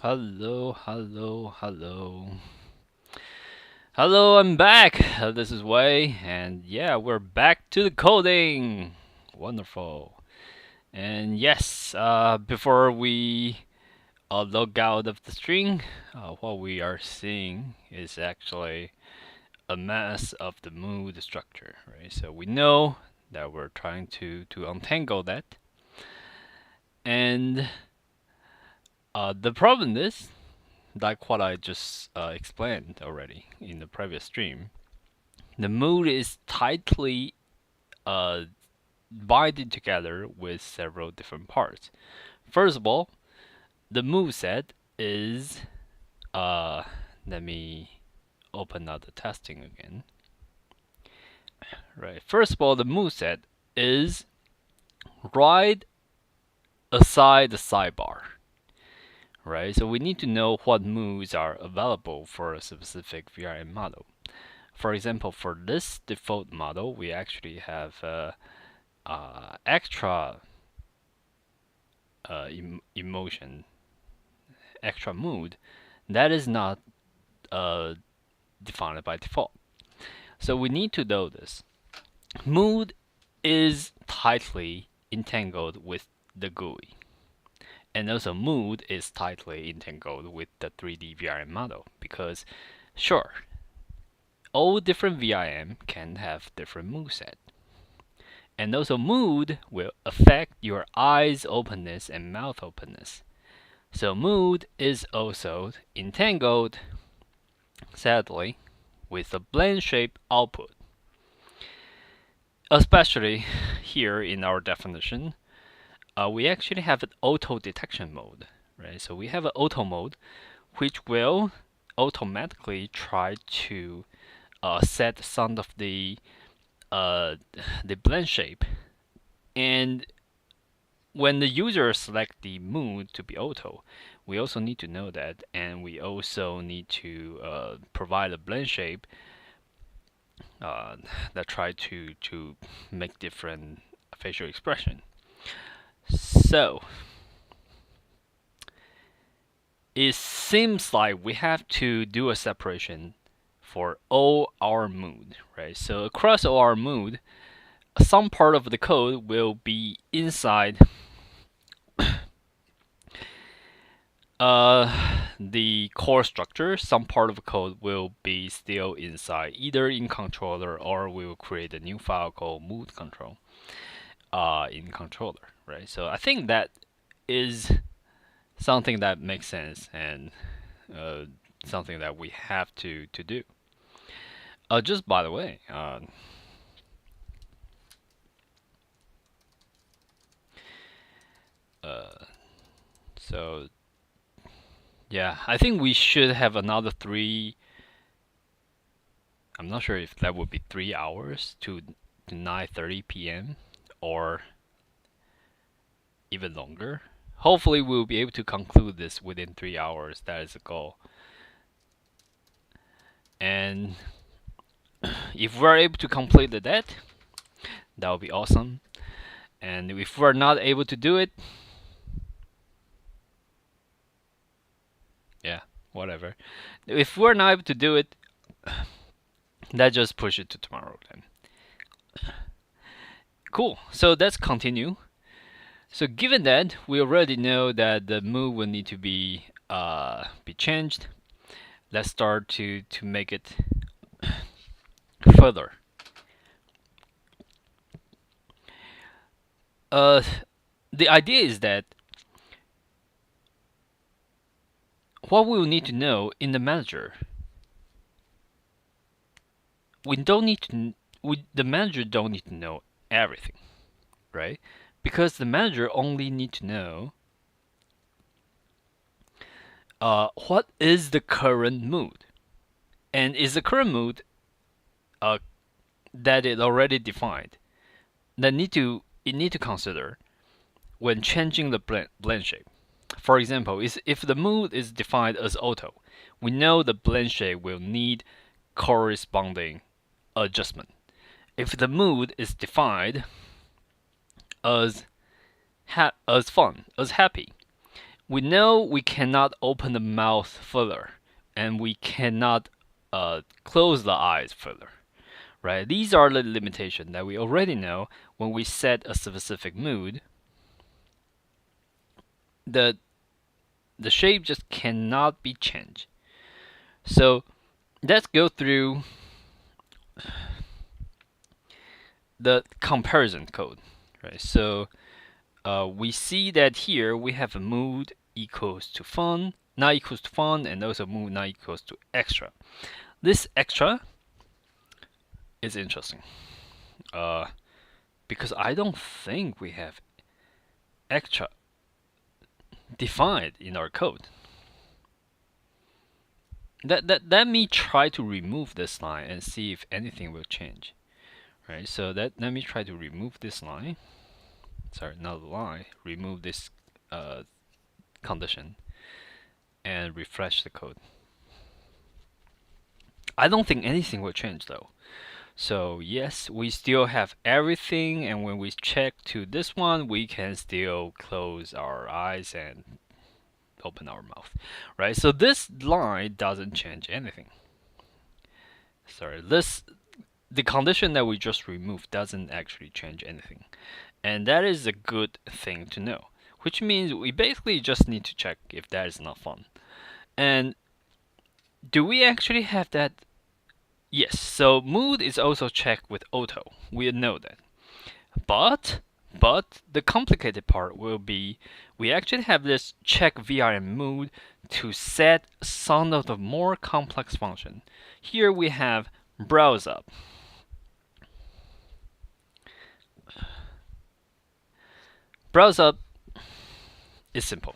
Hello, hello, hello. Hello, I'm back. This is Wei, and yeah, we're back to the coding. Wonderful. And yes, before we log out of the string, what we are seeing is actually a mess of the mood structure, right? So we know that we're trying to untangle that, and the problem is like what I just explained already in the previous stream, the mood is tightly uh, binding together with several different parts. First of all, the move set is, uh, let me open up the testing again. Right. First of all, the move set is right aside the sidebar. Right. So we need to know what moves are available for a specific VRM model. For example, for this default model, we actually have extra emotion, extra mood that is not defined by default. So we need to know this. Mood is tightly entangled with the GUI. And also mood is tightly entangled with the 3D VRM model because sure, all different VRM can have different moveset. And also mood will affect your eyes openness and mouth openness. So mood is also entangled, sadly, with the blend shape output. Especially here in our definition, we actually have an auto detection mode, right? So we have an auto mode which will automatically try to set some of the blend shape, and when the user select the mood to be auto, we also need to know that, and we also need to provide a blend shape that try to make different facial expression. So it seems like we have to do a separation for all our mood, right? So across all our mood, some part of the code will be inside the core structure. Some part of the code will be still inside, either in controller, or we will create a new file called mood control in controller, right? So I think that is something that makes sense, and something that we have to do. Just by the way, so yeah, I think we should have another 3. I'm not sure if that would be 3 hours to 9:30 p.m. or even longer. Hopefully, we'll be able to conclude this within 3 hours. That is the goal. And if we're able to complete that, that would be awesome. And if we're not able to do it, yeah, whatever. If we're not able to do it, that just push it to tomorrow then. Cool. So let's continue. So given that we already know that the move will need to be changed, let's start to make it further. The idea is that what we will need to know in the manager, the manager don't need to know everything, right? Because the manager only need to know what is the current mood, and is the current mood that is already defined, that it need to consider when changing the blend shape. For example, if the mood is defined as auto, we know the blend shape will need corresponding adjustment. If the mood is defined as fun, as happy, we know we cannot open the mouth further, and we cannot close the eyes further, right? These are the limitations that we already know when we set a specific mood. The shape just cannot be changed. So let's go through the comparison code, right? So we see that here we have a mood equals to fun, not equals to fun, and also mood not equals to extra. This extra is interesting because I don't think we have extra defined in our code. Let me try to remove this line and see if anything will change. Right, so let me try to remove this line. Sorry, not the line. Remove this condition and refresh the code. I don't think anything will change though. So yes, we still have everything, and when we check to this one, we can still close our eyes and open our mouth, right? So this line doesn't change anything. Sorry, the condition that we just removed doesn't actually change anything. And that is a good thing to know, which means we basically just need to check if that is not fun. And do we actually have that? Yes, so mood is also checked with auto. We know that. But the complicated part will be we actually have this check VRM mood to set some of the more complex function. Here we have browse up. Browse up is simple.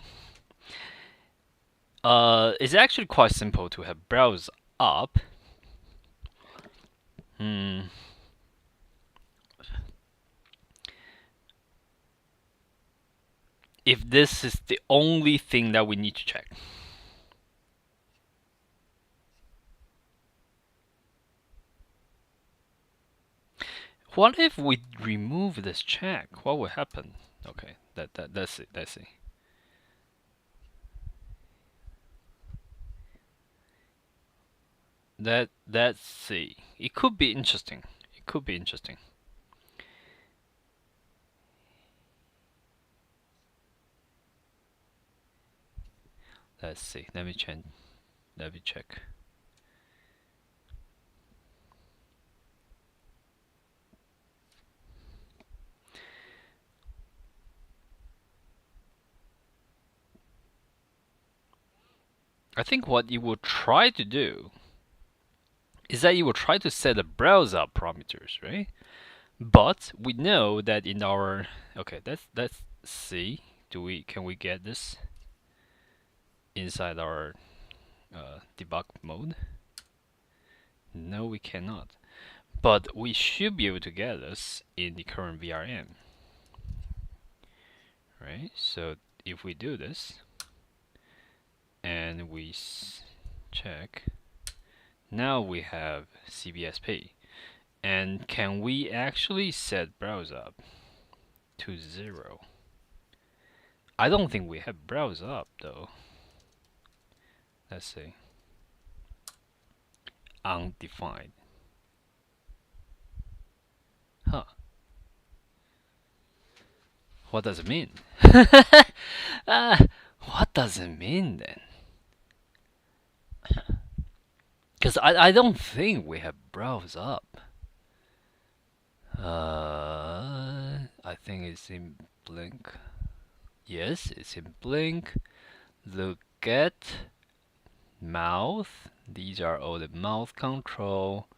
It's actually quite simple to have browse up. If this is the only thing that we need to check. What if we remove this check? What will happen? Okay, that's it. Let's see. Let's see. It could be interesting. It could be interesting. Let's see. Let me change. Let me check. I think what you will try to do is that you will try to set the browse up parameters, right? But we know that in our let's see. Can we get this inside our debug mode? No, we cannot. But we should be able to get this in the current VRM. Right? So if we do this and we check, now we have CBSP. And can we actually set browse up to 0? I don't think we have browse up though. Let's see. Undefined. Huh. What does it mean? What does it mean then? Because I don't think we have browse up. I think it's in blink. Yes, it's in blink. Look at mouth. These are all the mouth control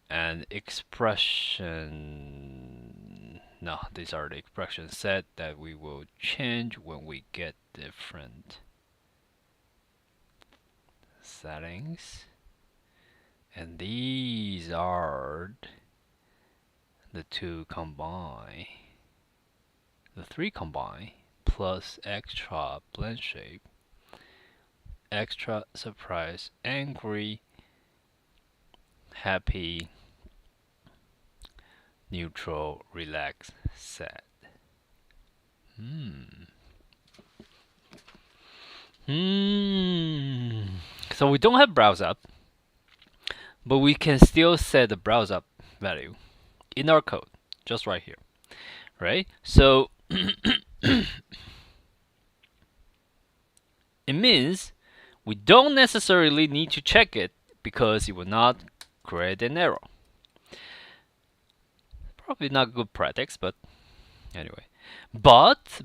and expression. No, these are the expression set that we will change when we get different settings. And these are the two combine, the three combine, plus extra blend shape, extra surprise, angry, happy, neutral, relax, sad. So we don't have browse up, but we can still set the browse up value in our code, just right here, right? So it means we don't necessarily need to check it because it will not create an error. Probably not good practice, but anyway. But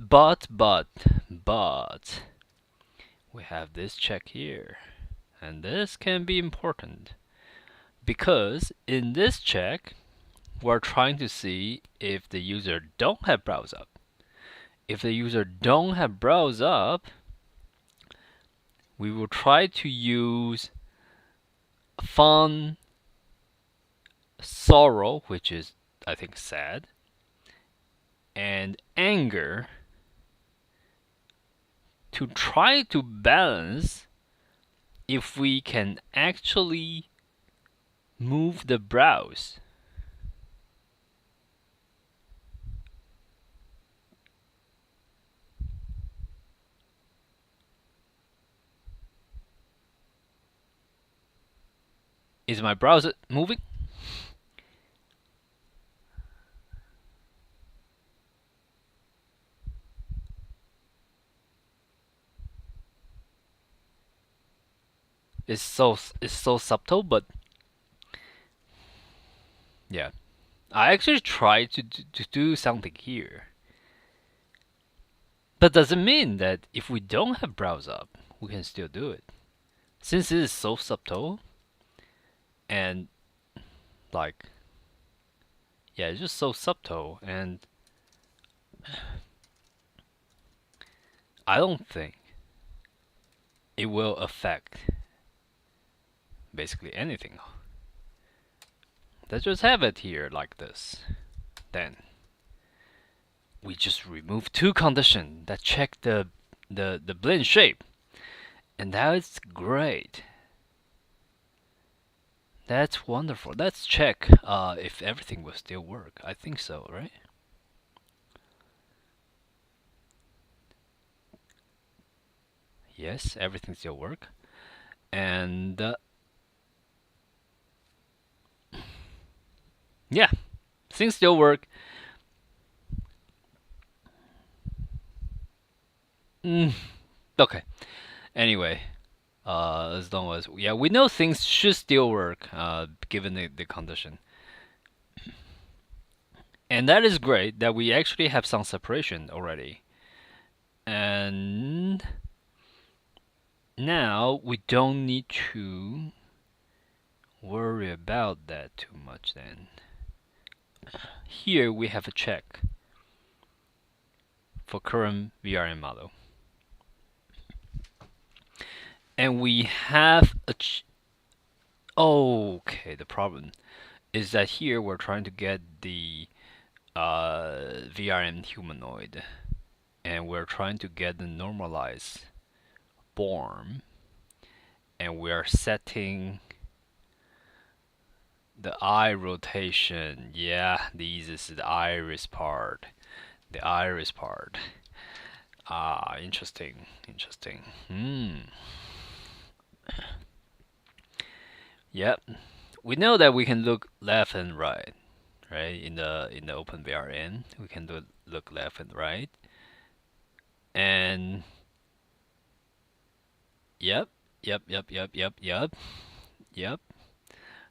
we have this check here, and this can be important because in this check we're trying to see if the user don't have browse up. If the user don't have browse up, we will try to use fun, sorrow, which is I think sad, and anger to try to balance if we can actually move the browse. Is my browser moving? It's so subtle, but yeah. I actually tried to do something here. But doesn't mean that if we don't have browse up, we can still do it. Since it is so subtle and like yeah, it's just so subtle and I don't think it will affect basically anything. Let's just have it here like this. Then we just remove two conditions that check the blend shape. And that's great. That's wonderful. Let's check if everything will still work. I think so, right? Yes, everything still work. And yeah, things still work. Okay. Anyway, as long as yeah, we know things should still work given the condition. And that is great that we actually have some separation already. And now we don't need to worry about that too much then. Here we have a check for current VRM model. And we have a okay, the problem is that here we're trying to get the VRM humanoid, and we're trying to get the normalized form, and we're setting the eye rotation. Yeah, this is the iris part. The iris part. Ah, interesting. Yep. We know that we can look left and right, right? In the OpenVRN, we can look left and right. And yep.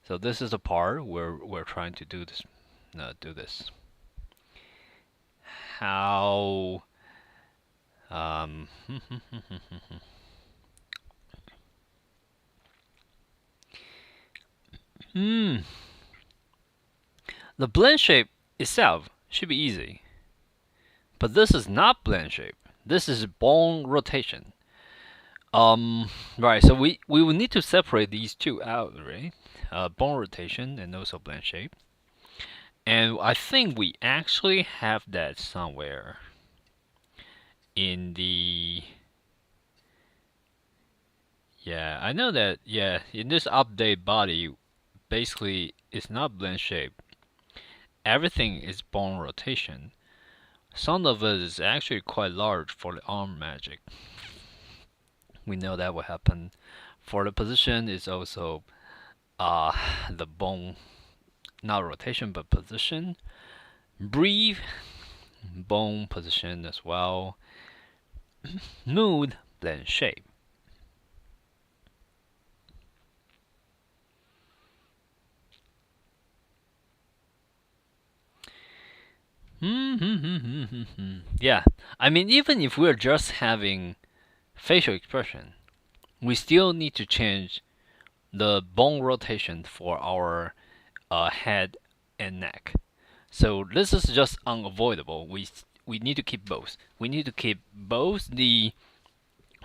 So this is the part where we're trying to do this. No, do this. How the blend shape itself should be easy. But this is not blend shape. This is bone rotation. Right, so we will need to separate these two out, right? Bone rotation and also blend shape. And I think we actually have that somewhere in the yeah, I know that yeah, in this update body basically it's not blend shape. Everything is bone rotation. Some of it is actually quite large for the arm magic. We know that will happen. For the position, is also the bone, not rotation, but position. Breathe, bone position as well. Mood, then shape. Yeah, I mean, even if we're just having facial expression, we still need to change the bone rotation for our head and neck. So this is just unavoidable. We need to keep both. We need to keep both the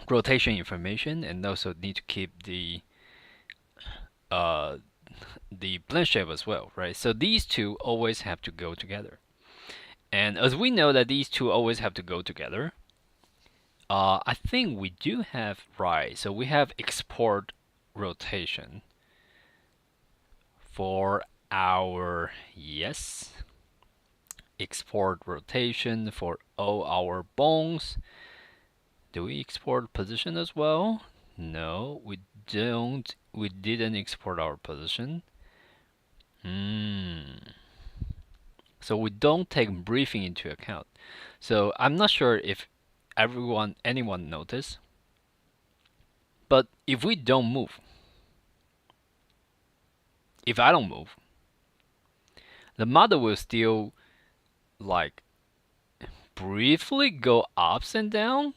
rotation information and also need to keep uh, the blend shape as well, right? So these two always have to go together. And as we know that these two always have to go together, I think we do have, right, so we have export rotation for our, yes, export rotation for all our bones. Do we export position as well? No, we don't. We didn't export our position. So we don't take briefing into account. So I'm not sure if anyone noticed, but if we don't move, if I don't move, the model will still like briefly go ups and down.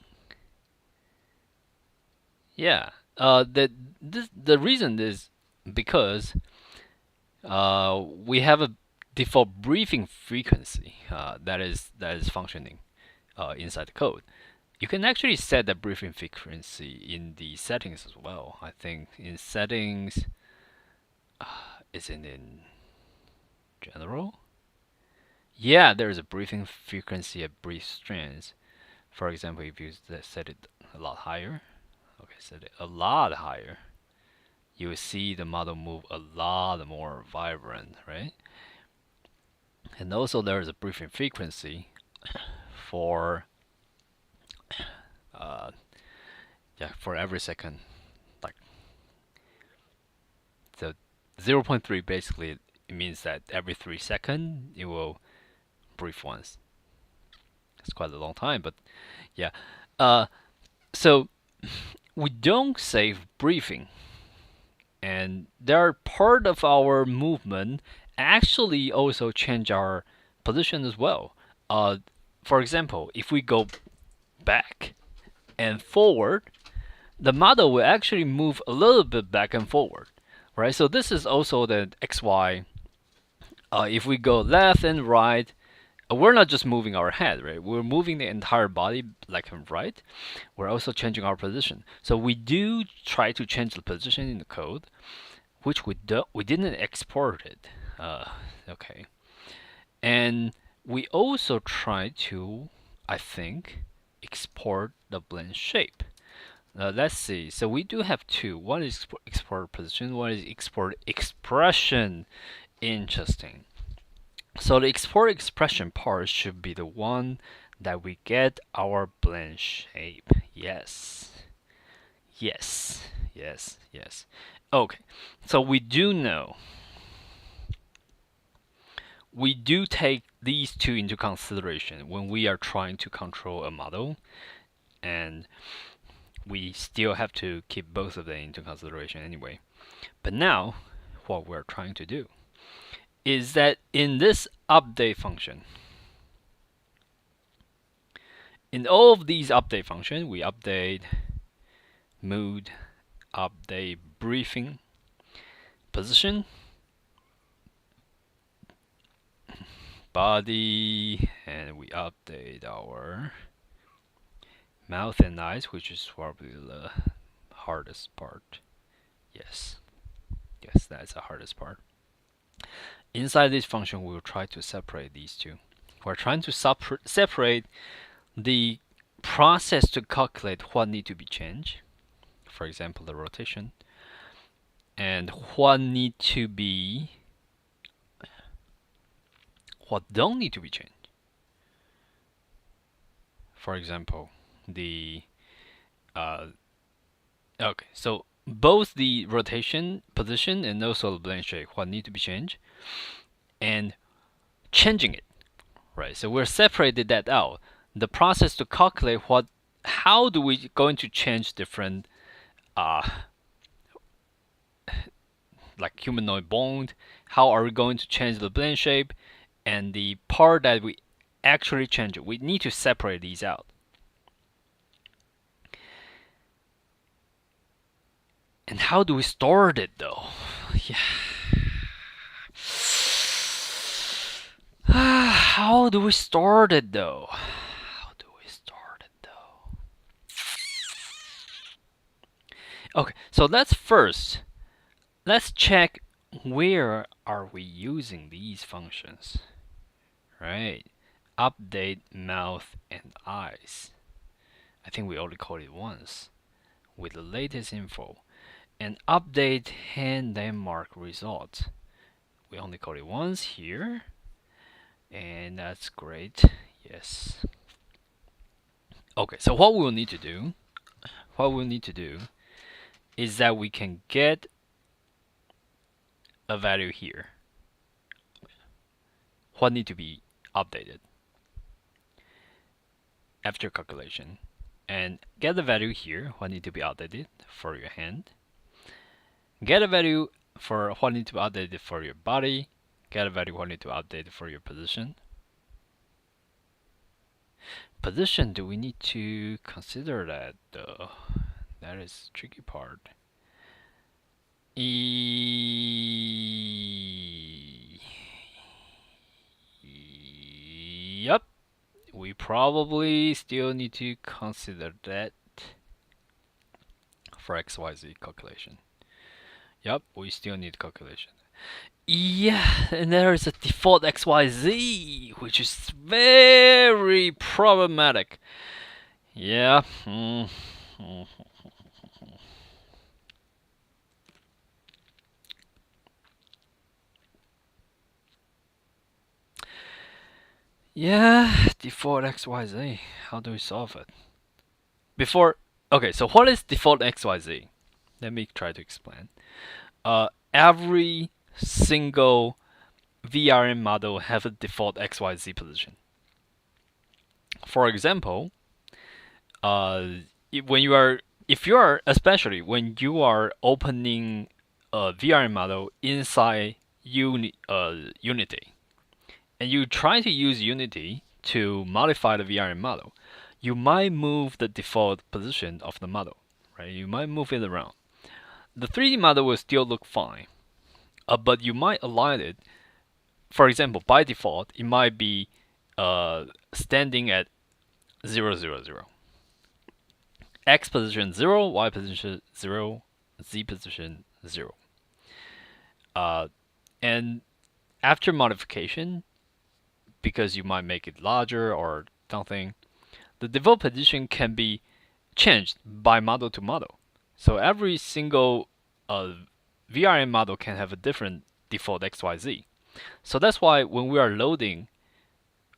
Yeah. The reason is because we have a default briefing frequency that is functioning inside the code. You can actually set the briefing frequency in the settings as well. I think in settings, is it in general? Yeah, there's a briefing frequency at brief strands. For example, if you set it a lot higher, okay, set it a lot higher, you will see the model move a lot more vibrant, right? And also there's a briefing frequency for for every second, like, so 0.3 basically it means that every 3 seconds it will brief once. It's quite a long time, but yeah. So we don't save briefing, and there are part of our movement actually also change our position as well. For example, if we go back and forward, the model will actually move a little bit back and forward, right? So this is also the XY. If we go left and right, we're not just moving our head, right? We're moving the entire body left and right. We're also changing our position. So we do try to change the position in the code, which we didn't export it. Okay, and we also try to, I think, export the blend shape. Let's see. So we do have two. One is export position. One is export expression. Interesting. So the export expression part should be the one that we get our blend shape. Yes. Yes. Yes. Yes. Okay. So we do know. We do take these two into consideration when we are trying to control a model, and we still have to keep both of them into consideration anyway. But now, what we're trying to do is that in this update function, in all of these update functions, we update mood, update briefing, position, body, and we update our mouth and eyes, which is probably the hardest part. Yes, yes, that's the hardest part. Inside this function, we will try to separate these two. We're trying to separate the process to calculate what need to be changed, for example, the rotation, and what don't need to be changed. For example, the Okay, so both the rotation position and also the blend shape what need to be changed and changing it, right? So we're separated that out. The process to calculate how do we going to change different uh like humanoid bone, how are we going to change the blend shape, and the part that we actually change it. We need to separate these out. And how do we store it though? Yeah. How do we store it though? How do we store it though? Okay, so let's check where are we using these functions, right? Update mouth and eyes. I think we only called it once with the latest info. And update hand landmark results. We only called it once here. And that's great. Yes. Okay, so what we'll need to do is that we can get a value here. What need to be updated after calculation. And get the value here, what need to be updated for your hand. Get a value for what need to be updated for your body. Get a value what need to be updated for your position. Position, do we need to consider that though? That is the tricky part. Yep, we probably still need to consider that for XYZ calculation. Yep, we still need calculation. Yeah, and there is a default XYZ, which is very problematic. Yeah. Yeah, default XYZ. How do we solve it? Okay, so what is default XYZ? Let me try to explain. Every single VRM model have a default XYZ position. For example, especially when you are opening a VRM model inside Unity, and you try to use Unity to modify the VRM model, you might move the default position of the model, right? You might move it around. The 3D model will still look fine, but you might align it. For example, by default, it might be standing at 0, 0, 0. X position 0, Y position 0, Z position 0. And after modification, because you might make it larger or something, the default position can be changed by model to model. So every single VRM model can have a different default XYZ. So that's why when we are loading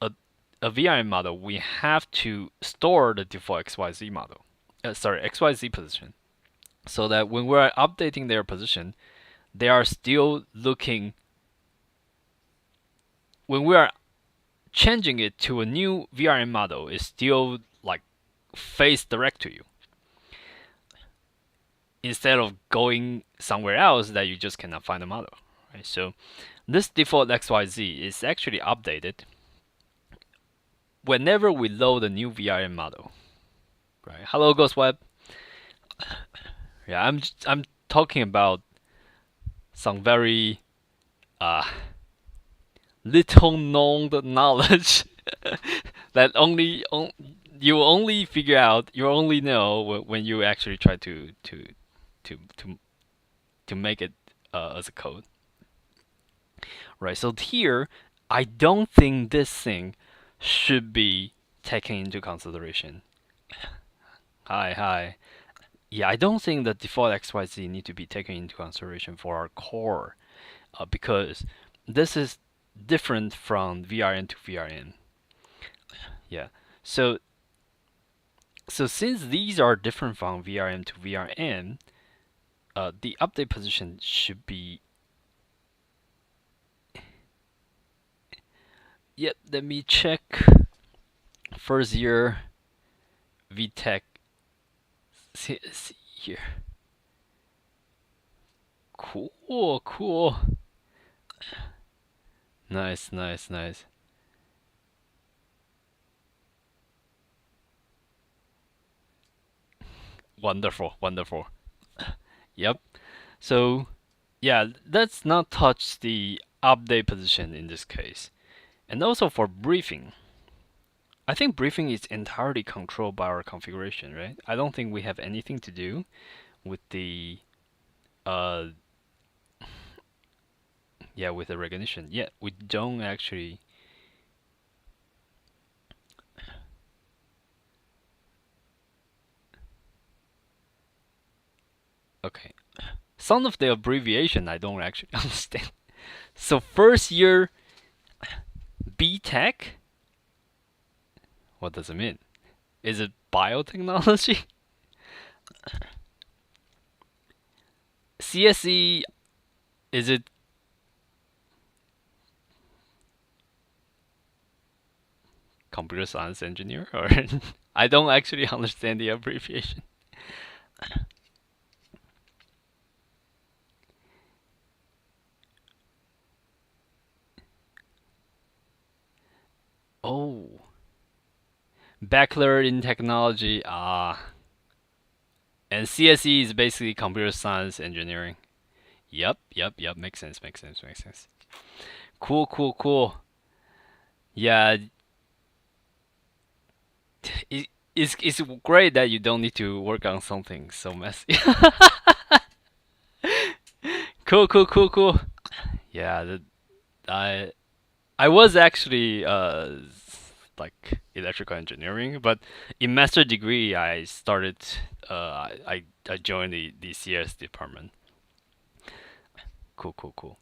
a VRM model, we have to store the default XYZ model. XYZ position. So that when we're updating their position, they are still looking. When we are changing it to a new VRM model, it's still like face direct to you. Instead of going somewhere else that you just cannot find the model. Right? So this default XYZ is actually updated whenever we load a new VRM model. Right? Hello, GhostWeb. Yeah, I'm talking about some very little known knowledge that you only figure out, you only know when you actually try to make it as a code. Right. So here, I don't think this thing should be taken into consideration. Hi. Yeah, I don't think the default XYZ need to be taken into consideration for our core, because this is different from VRM to VRM. Yeah. So So since these are different from VRM to VRM, the update position should be. Yep, let me check. First year VTech. See here. Cool, cool. Nice, nice, nice. Wonderful, wonderful. Yep. So, yeah, let's not touch the update position in this case. And also for briefing, I think briefing is entirely controlled by our configuration, right? I don't think we have anything to do with the uh yeah, with the recognition. Yeah, we don't actually. Okay. Some of the abbreviation I don't actually understand. So first year B Tech, what does it mean? Is it biotechnology? CSE, is it computer science engineer? Or I don't actually understand the abbreviation. Oh, bachelor in technology. And CSE is basically computer science engineering. Yep, yep, yep. Makes sense, makes sense, makes sense. Cool, cool, cool. Yeah, it's great that you don't need to work on something so messy. Cool, cool, cool, cool. Yeah, I I was actually like electrical engineering, but in master degree I started I joined the CS department. Cool, cool, cool.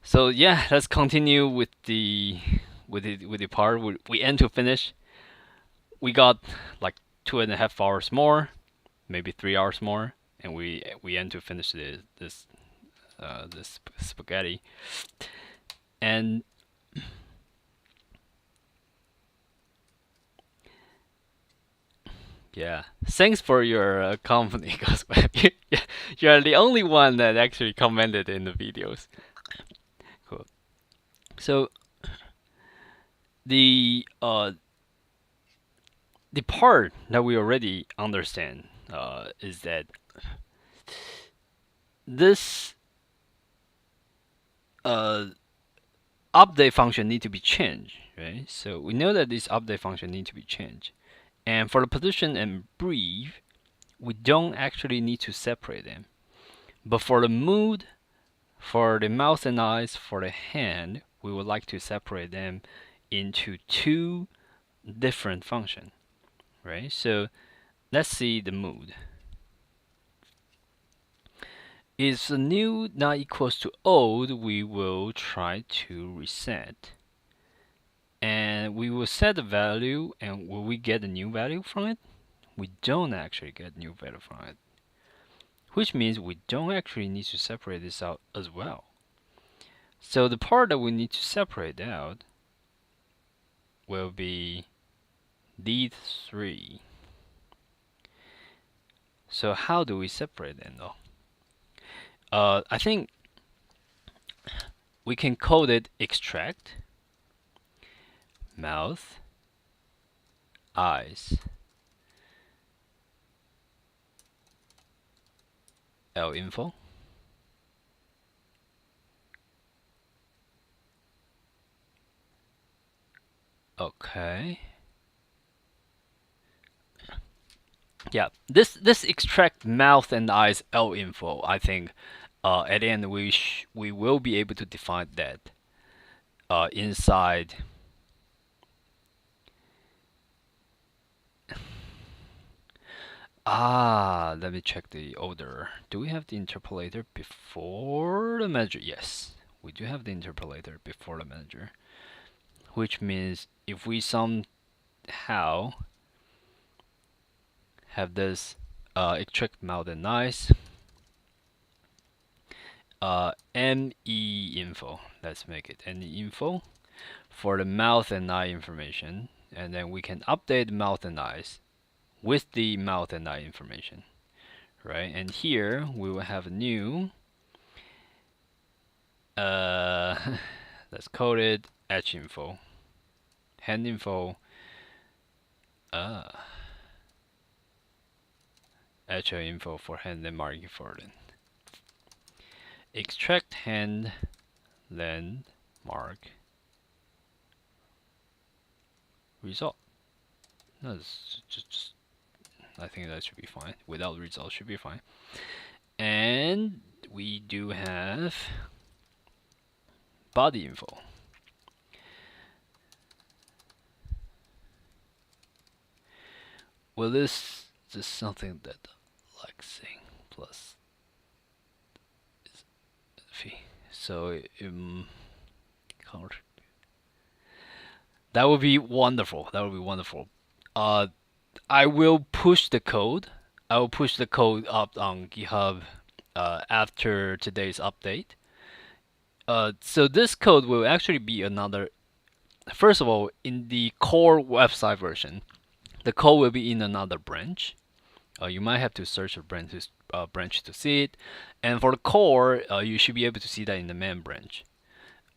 So yeah, let's continue with the part we end to finish. We got like 2.5 hours more, maybe 3 hours more, and we end to finish this spaghetti. And yeah, thanks for your company, because you're the only one that actually commented in the videos. Cool. So the uh the part that we already understand is that this uh update function need to be changed, right? So we know that this update function need to be changed. And for the position and brief, we don't actually need to separate them. But for the mood, for the mouth and eyes, for the hand, we would like to separate them into two different functions, right? So let's see the mood. If the new not equals to old, we will try to reset. And we will set the value, and will we get a new value from it? We don't actually get new value from it. Which means we don't actually need to separate this out as well. So the part that we need to separate out will be D3. So how do we separate them though? I think we can code it extract mouth eyes linfo. Okay. Yeah, this extract mouth and eyes linfo. I think at the end we will be able to define that inside. Let me check the order. Do we have the interpolator before the manager? Yes, we do have the interpolator before the manager. Which means if we sum how have this extract mouth and eyes ME info. Let's make it ME info for the mouth and eye information, and then we can update mouth and eyes with the mouth and eye information, right? And here we will have a new let's code it edge info, hand info, edge info for hand and marking for it. Extract hand then mark result. No, just I think that should be fine. Without result should be fine. And we do have body info. Well, this is something that like saying plus fee. So that would be wonderful. That would be wonderful. I will push the code. I will push the code up on GitHub after today's update. So this code will actually be another. First of all, in the core website version, the code will be in another branch. You might have to search a branch to see it. And for the core, you should be able to see that in the main branch.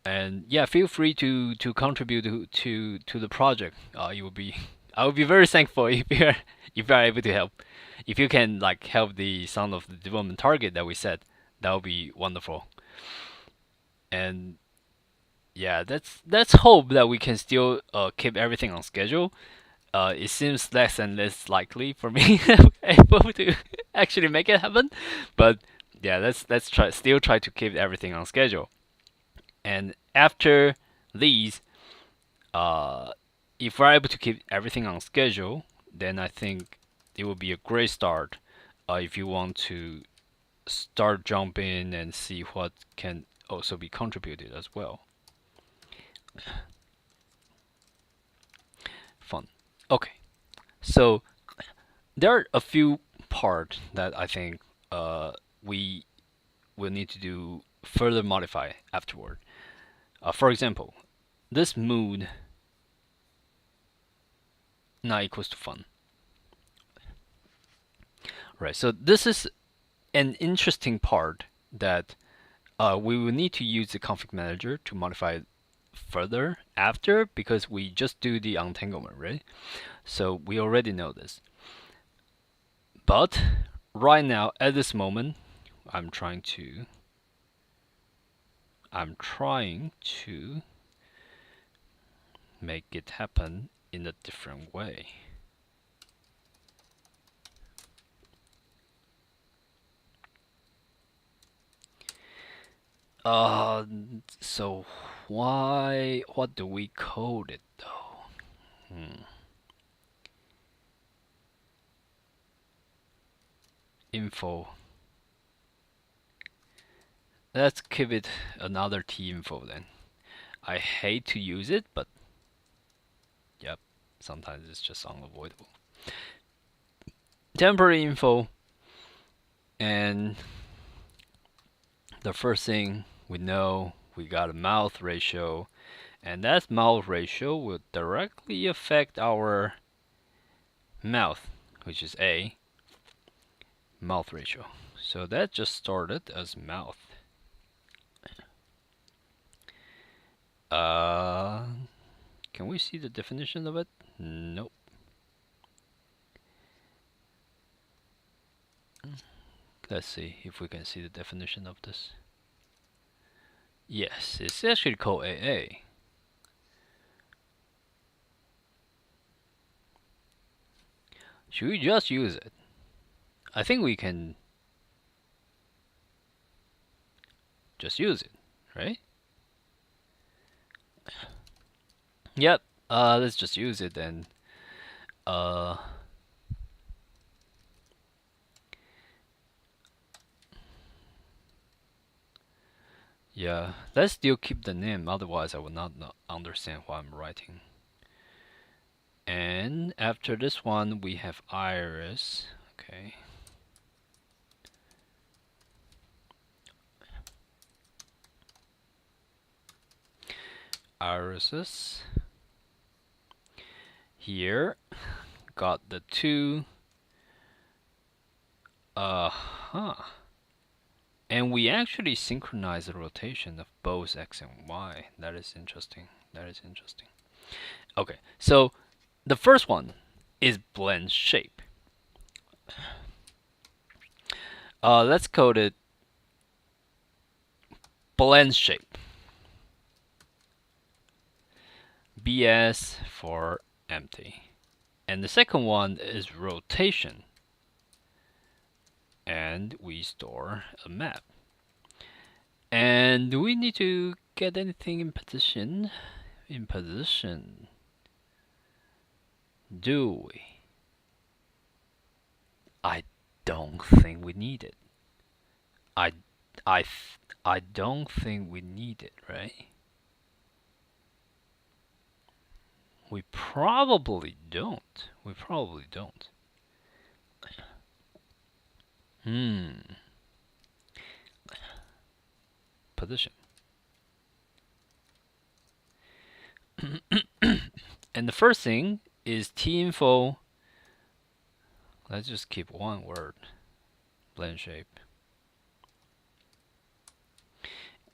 And yeah, feel free to contribute to the project. I will be very thankful if you are able to help. If you can like help some of the development target that we set, that would be wonderful. And yeah, let's hope that we can still keep everything on schedule. It seems less and less likely for me able to actually make it happen, but yeah, let's still try to keep everything on schedule. And after these, if we're able to keep everything on schedule, then I think it will be a great start if you want to start jumping and see what can also be contributed as well. Fun. Okay, so there are a few parts that I think we will need to do further modify afterward. For example, this mood not equals to fun. Right, so this is an interesting part that we will need to use the config manager to modify it further after, because we just do the untanglement, right? So we already know this. But right now, at this moment, I'm trying to make it happen in a different way. So what do we code it though? Info. Let's give it another T info then. I hate to use it, but yep, sometimes it's just unavoidable. Temporary info, and the first thing we know, we got a mouth ratio, and that mouth ratio will directly affect our mouth, which is A, mouth ratio. So that just started as mouth. Can we see the definition of it? Nope. Let's see if we can see the definition of this. Yes, it's actually called AA. Should we just use it? I think we can just use it, right? Yep. Let's just use it then. Yeah, let's still keep the name, otherwise I will not understand what I'm writing. And after this one, we have iris. Okay. Irises. Here, got the two. And we actually synchronize the rotation of both x and y. That is interesting. That is interesting. Okay, so the first one is blend shape. Let's code it blend shape. BS for empty. And the second one is rotation. And we store a map. And do we need to get anything in position? In position. Do we? I don't think we need it. I don't think we need it, right? We probably don't. We probably don't. Position. And the first thing is tinfo. Let's just keep one word. Blend shape.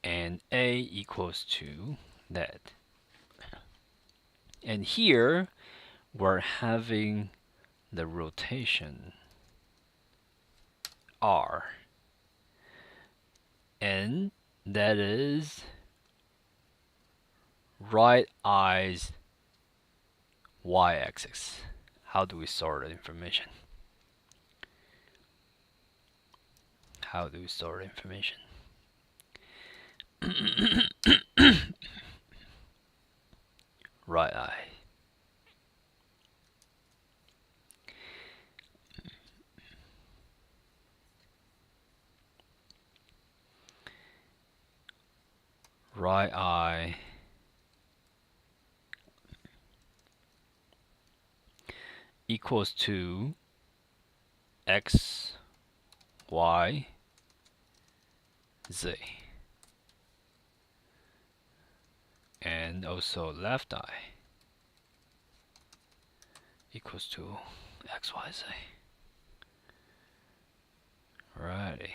And A equals to that. And here we're having the rotation R. And that is right eye's y-axis. How do we store the information? How do we store the information? Right eye. Right eye equals to x, y, z. And also left eye equals to x, y, z. Righty.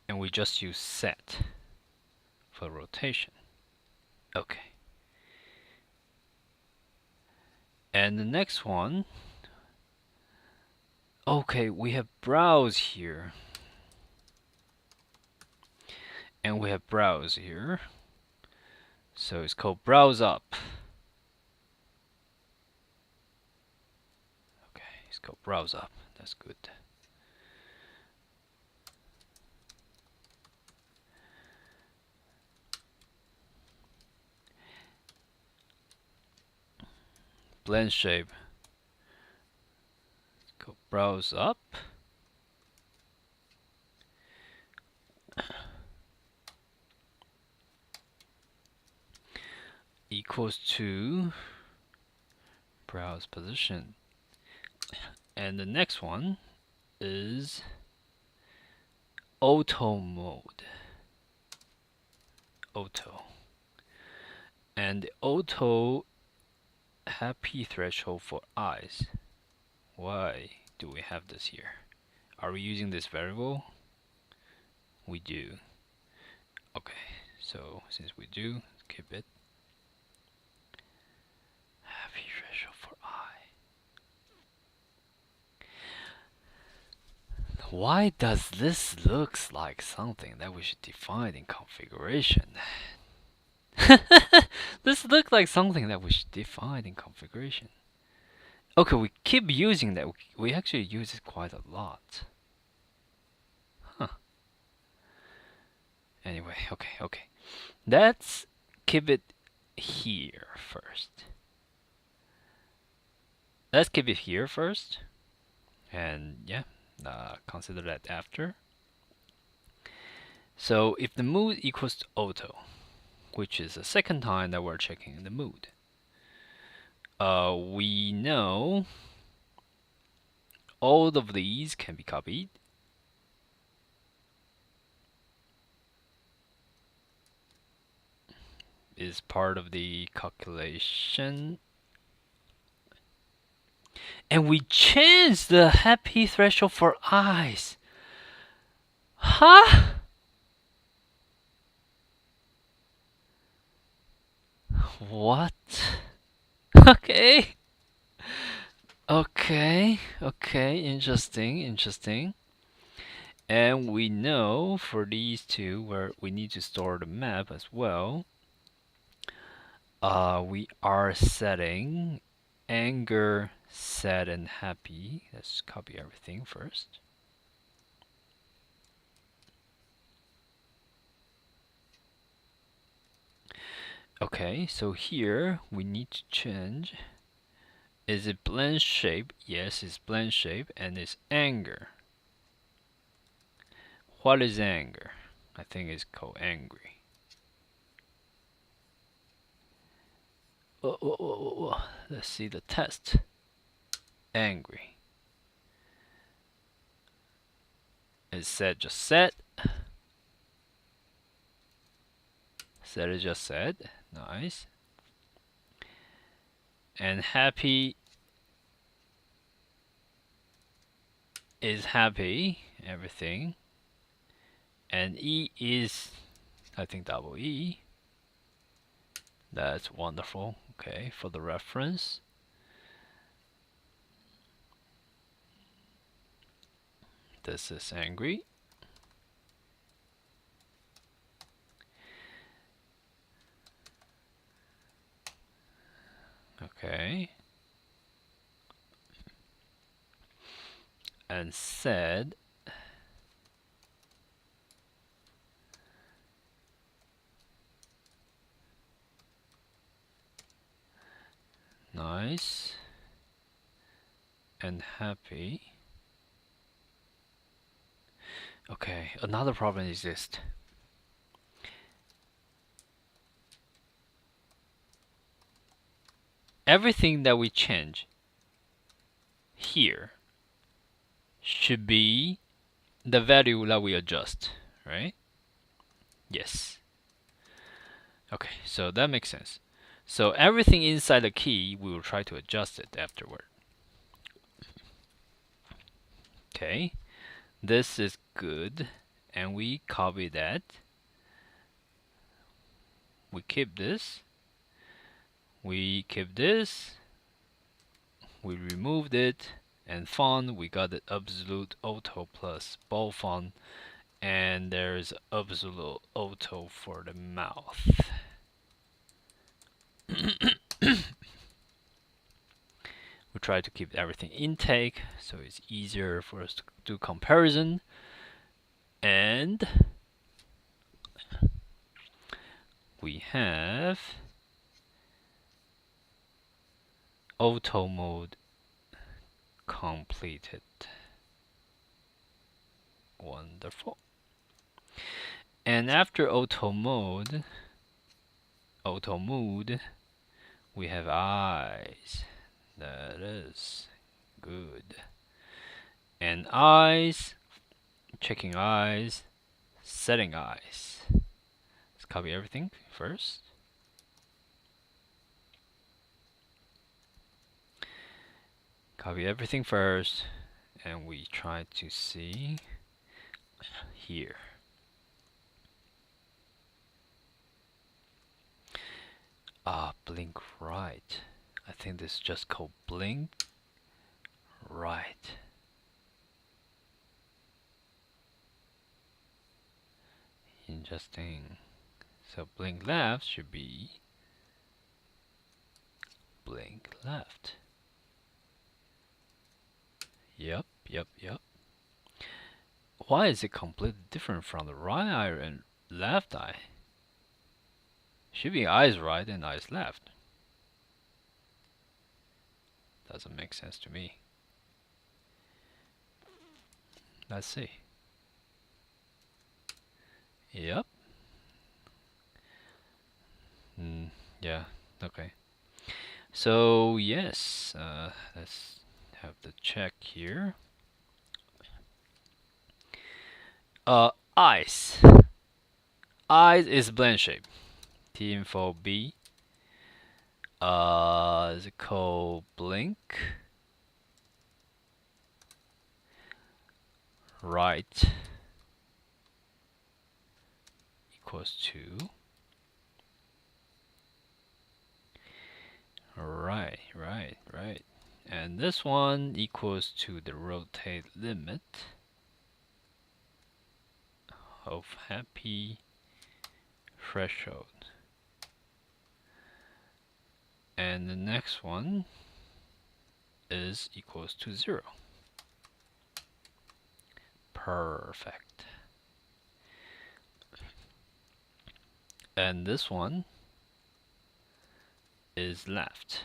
And we just use set for rotation. Okay. And the next one, okay, we have browse here. And we have browse here. So it's called browse up. Okay, it's called browse up. That's good. Blend shape. Let's go browse up. Equals to browse position. And the next one is auto mode. Auto. And the auto happy threshold for eyes. Why do we have this here? Are we using this variable? We do. Okay, so since we do, let's keep it. Happy threshold for eye. Why does this looks like something that we should define in configuration? This looks like something that we should define in configuration. Okay, we keep using that. We actually use it quite a lot. Huh. Anyway, okay. Let's keep it here first. Let's keep it here first. And yeah, consider that after. So if the mood equals to auto, which is the second time that we're checking the mood. We know all of these can be copied. Is part of the calculation. And we changed the happy threshold for eyes. Huh? What? Okay. Okay, interesting. And we know for these two where we need to store the map as well. We are setting anger, sad, and happy. Let's copy everything first. Okay, so here we need to change. Is it blend shape? Yes, it's blend shape, and it's anger. What is anger? I think it's called angry. Let's see the test. Angry. Is set just set? Set is just set. Nice. And happy is happy. Everything. And E is, I think, double E. That's wonderful. Okay, for the reference. This is angry. Okay. And sad. Nice. And happy. Okay, another problem exists. Everything that we change here should be the value that we adjust, right? Yes. Okay, so that makes sense. So everything inside the key, we will try to adjust it afterward. Okay, this is good, and we copy that. We keep this. We keep this. We removed it. And font, we got the absolute auto plus bold font, and there's absolute auto for the mouth. We try to keep everything intake so it's easier for us to do comparison. And we have auto mode completed. Wonderful. And after auto mode, we have eyes. That is good. And eyes, checking eyes, setting eyes. Let's copy everything first. Copy everything first, and we try to see here. Blink right. I think this is just called blink right. Interesting. So blink left should be blink left. Yep. Why is it completely different from the right eye and left eye? Should be eyes right and eyes left. Doesn't make sense to me. Let's see. Yep. Yeah. Okay. So yes, let's have the check here. Eyes. Eyes is blend shape. T-info B. Is it called blink? Right equals to right. And this one equals to the rotate limit of happy threshold. And the next one is equals to 0. Perfect. And this one is left.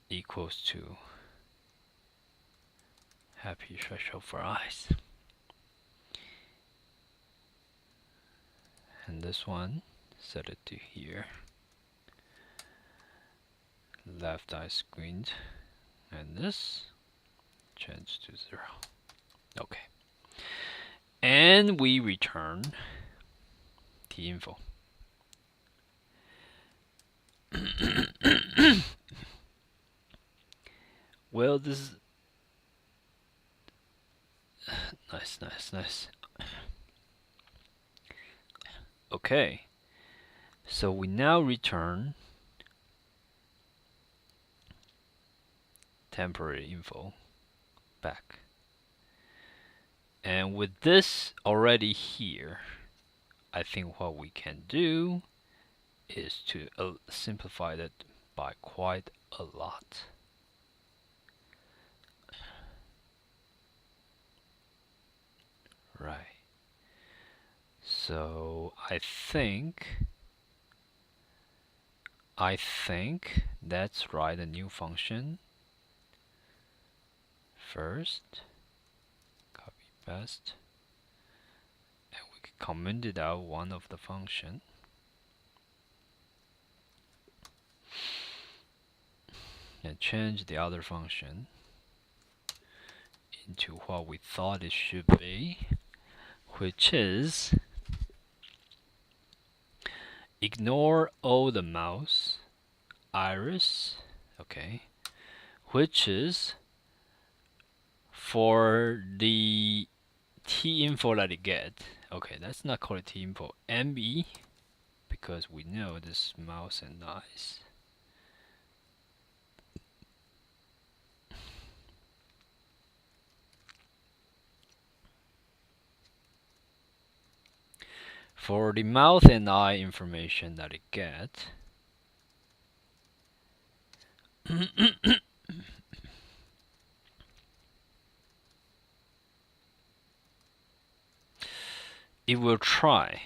Equals to happy threshold for eyes. And this one, set it to here. Left eye squint. And this, change to 0. Okay. And we return T-info. Well, this is nice. Okay, so we now return temporary info back. And with this already here, I think what we can do is to simplify that by quite a lot. Right. So I think let's write a new function first. Copy paste. And we can comment it out one of the function. And change the other function into what we thought it should be, which is ignore all the mouse iris, okay, which is for the T-info that it get. Okay, let's not call it T-info, ME, because we know this mouse and eyes. For the mouth and eye information that it get, it will try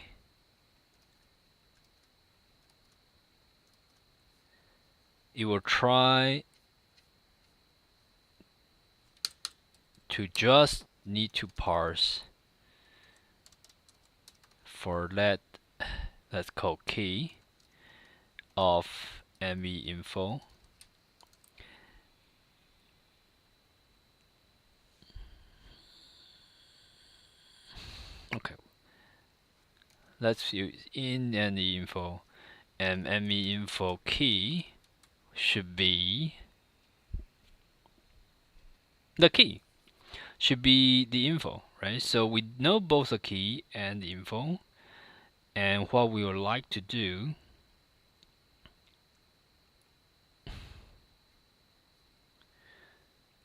to just need to parse for let's call key of ME info. Okay, let's use in any info, and ME info key should be the key, should be the info, right? So we know both the key and the info, and what we would like to do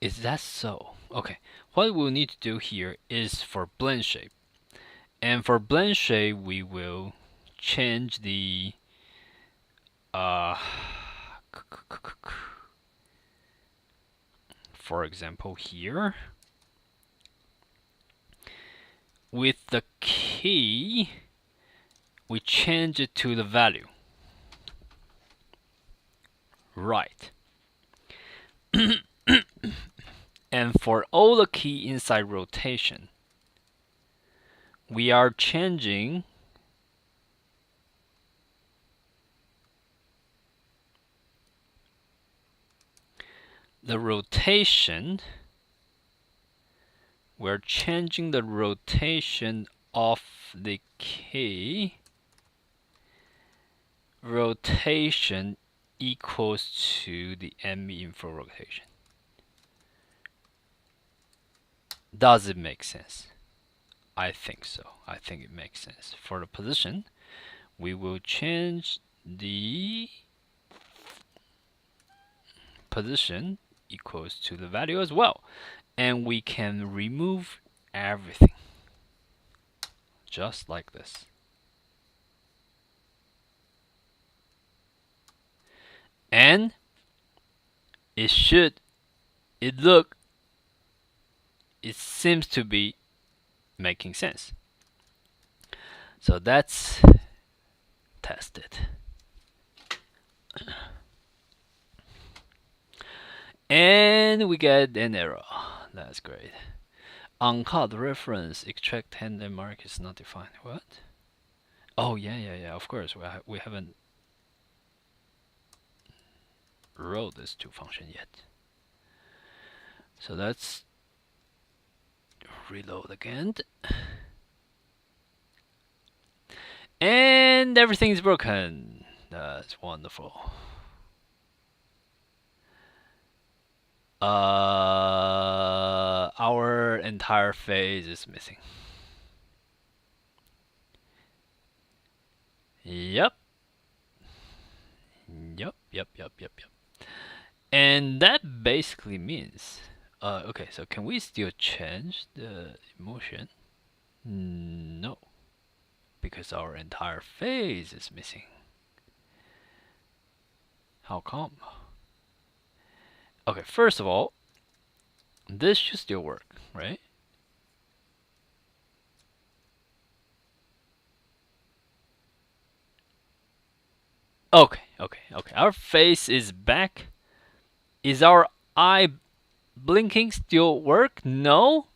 is that so. Okay, what we'll need to do here is for blend shape. And for blend shape, we will change the for example here, with the key, we change it to the value. Right. And for all the key inside rotation, we are changing the rotation, we're changing the rotation of the key. Rotation equals to the m_info rotation. Does it make sense? I think so. I think it makes sense. For the position, we will change the position equals to the value as well. And we can remove everything. Just like this. And it seems to be making sense. So that's tested. And we get an error. That's great. Uncaught reference extract handle mark is not defined. What? Oh yeah. Of course, we haven't wrote this to function yet. So let's reload again. And everything's broken. That's wonderful. Our entire phase is missing. Yep. And that basically means, okay, so can we still change the emotion? No, because our entire phase is missing. How come? Okay, first of all, this should still work, right? Okay. Our face is back. Is our eye blinking still work? No.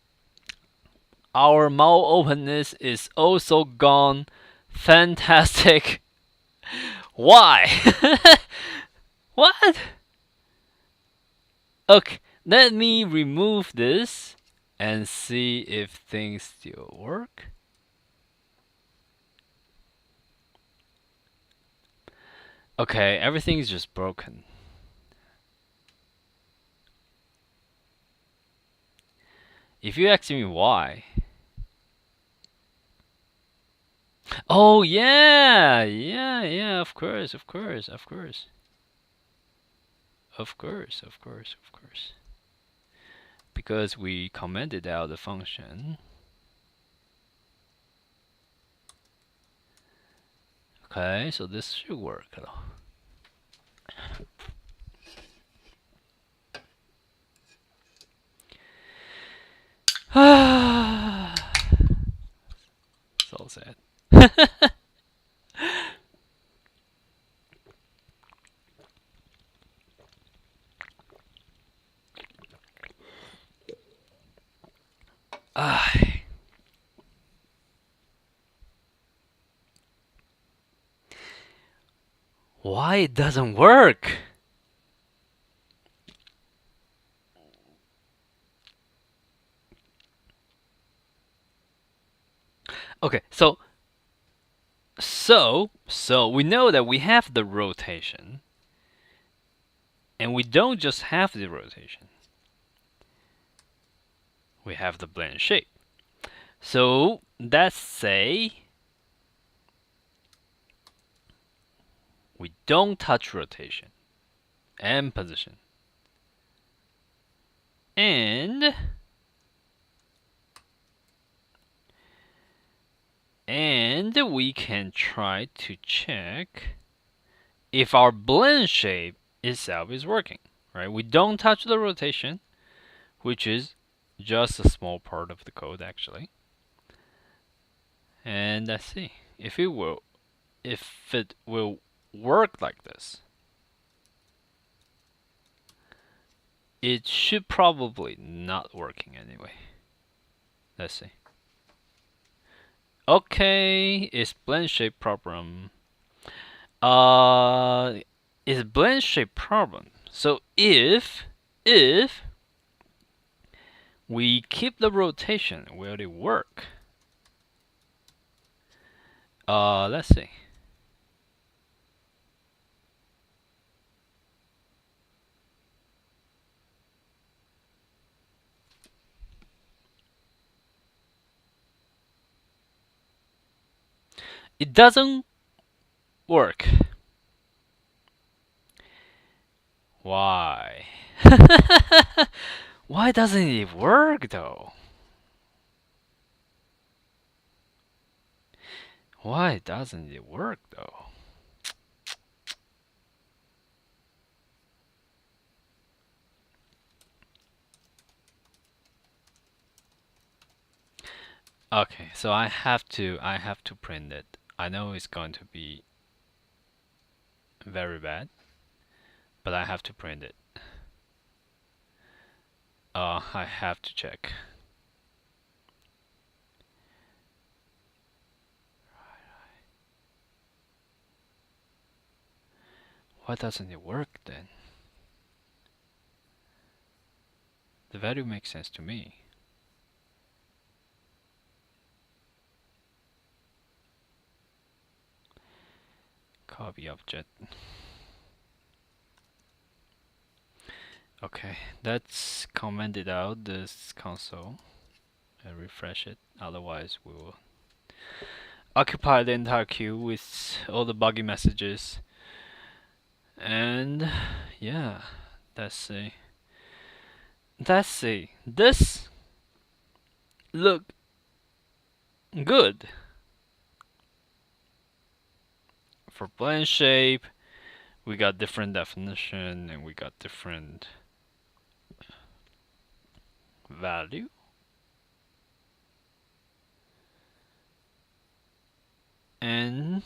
Our mouth openness is also gone. Fantastic. Why? What? Okay, let me remove this and see if things still work. Okay, everything's just broken. If you ask me why. Oh yeah, of course. Because we commented out the function. Okay, so this should work though. So sad. Why it doesn't work? Okay, so we know that we have the rotation, and we don't just have the rotation. We have the blend shape. So let's say we don't touch rotation and position. And we can try to check if our blend shape itself is working, right? We don't touch the rotation, which is just a small part of the code actually. And let's see if it will work like this. It should probably not working anyway. Let's see. Okay, it's blend shape problem. It's blend shape problem. So if if we keep the rotation, will it work? Let's see. It doesn't work. Why? Why doesn't it work though? Why doesn't it work though? Okay, so I have to print it. I know it's going to be very bad, but I have to print it. I have to check. Why doesn't it work then? The value makes sense to me. Copy object. Okay, let's comment it out, this console, and refresh it. Otherwise, we will occupy the entire queue with all the buggy messages. And yeah, let's see. Let's see. This look good. For blend shape, we got different definition and we got different value. And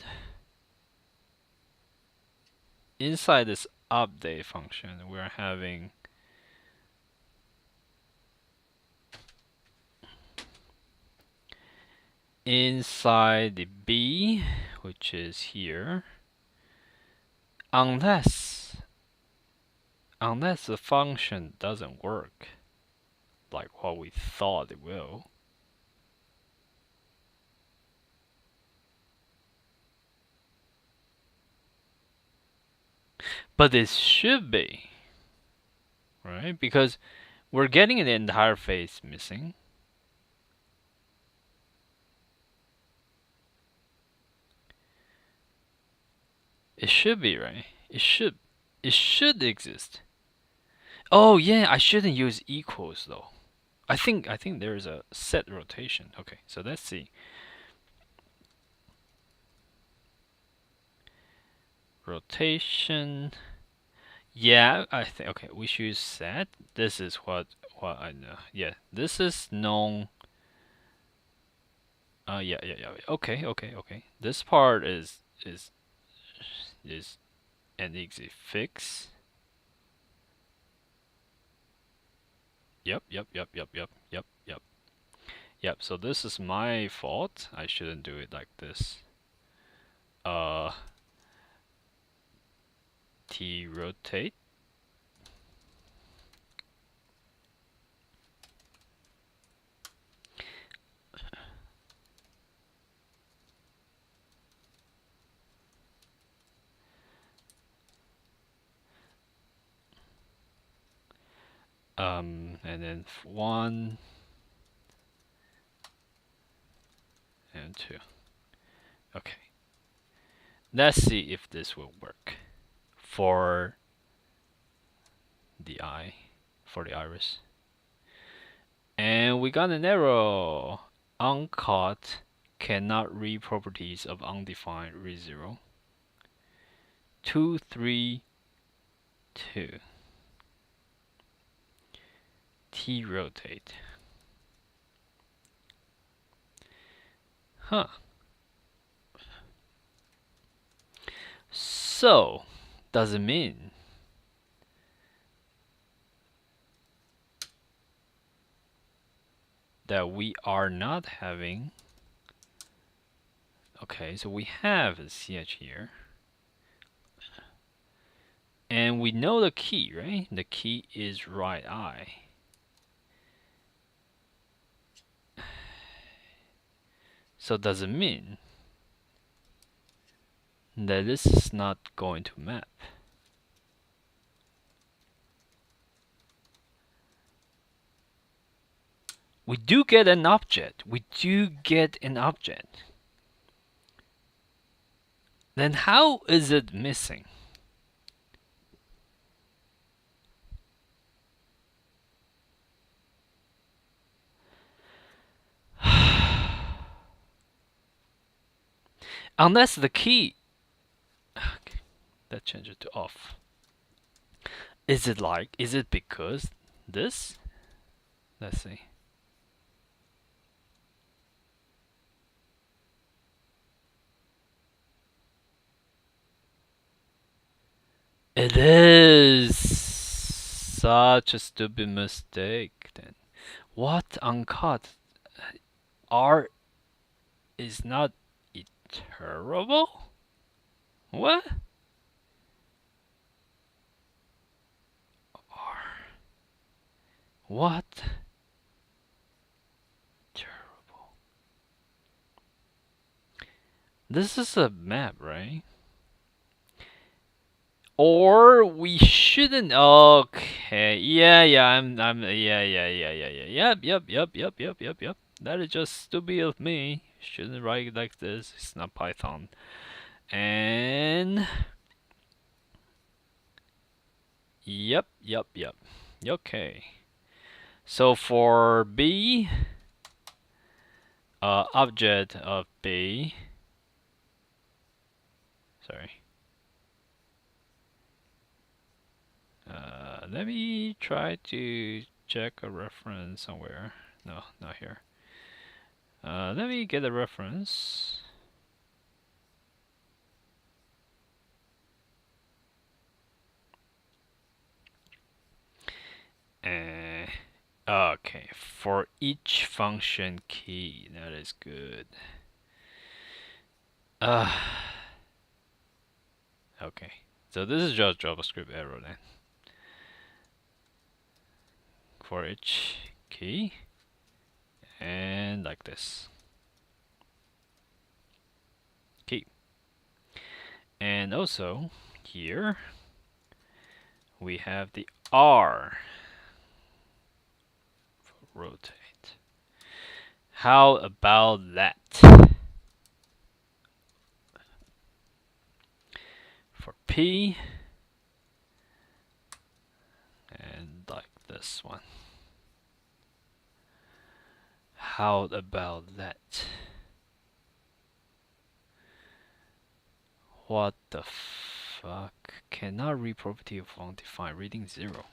inside this update function, we're having inside the B, which is here, unless the function doesn't work like what we thought it will. But it should be, right? Because we're getting the entire face missing. It should be, right? It should exist. Oh yeah, I shouldn't use equals though. I think there's a set rotation. Okay, so let's see. Rotation. Yeah, I think okay, we should set. This is what I know. Yeah, this is known. Yeah. Okay. This part is an easy fix. Yep. So this is my fault. I shouldn't do it like this. T rotate. And then 1 and 2. Okay. Let's see if this will work for the eye, for the iris. And we got an error. Uncaught cannot read properties of undefined read 0. 2, 3, 2. T rotate. Huh. So, does it mean that we are not having? Okay, so we have a CH here. And we know the key, right? The key is right eye. So does it mean that this is not going to map? We do get an object. We do get an object. Then how is it missing? Unless the key... Okay, let's change it to off. Is it because this? Let's see. It is such a stupid mistake then. What uncut? R is not iterable? What? R. What? Terrible. This is a map, right? Or we shouldn't. Okay. Yeah. Yep. That is just stupid of me. Shouldn't write it like this. It's not Python. And yep. Okay. So for B, object of B. Sorry. Let me try to check a reference somewhere. No, not here. Let me get a reference. Okay, for each function key, that is good. Okay, so this is just JavaScript error then. For each key, and like this. Key. And also, here, we have the R. Rotate. How about that? For P, and like this one. How about that? What the fuck? Cannot read property of undefined reading 0.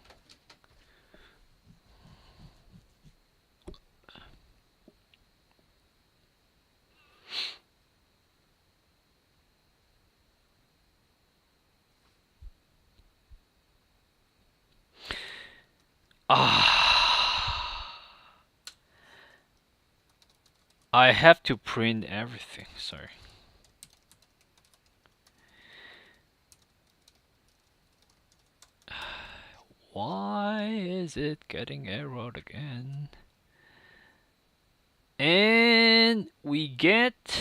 I have to print everything, sorry. Why is it getting errored again? And we get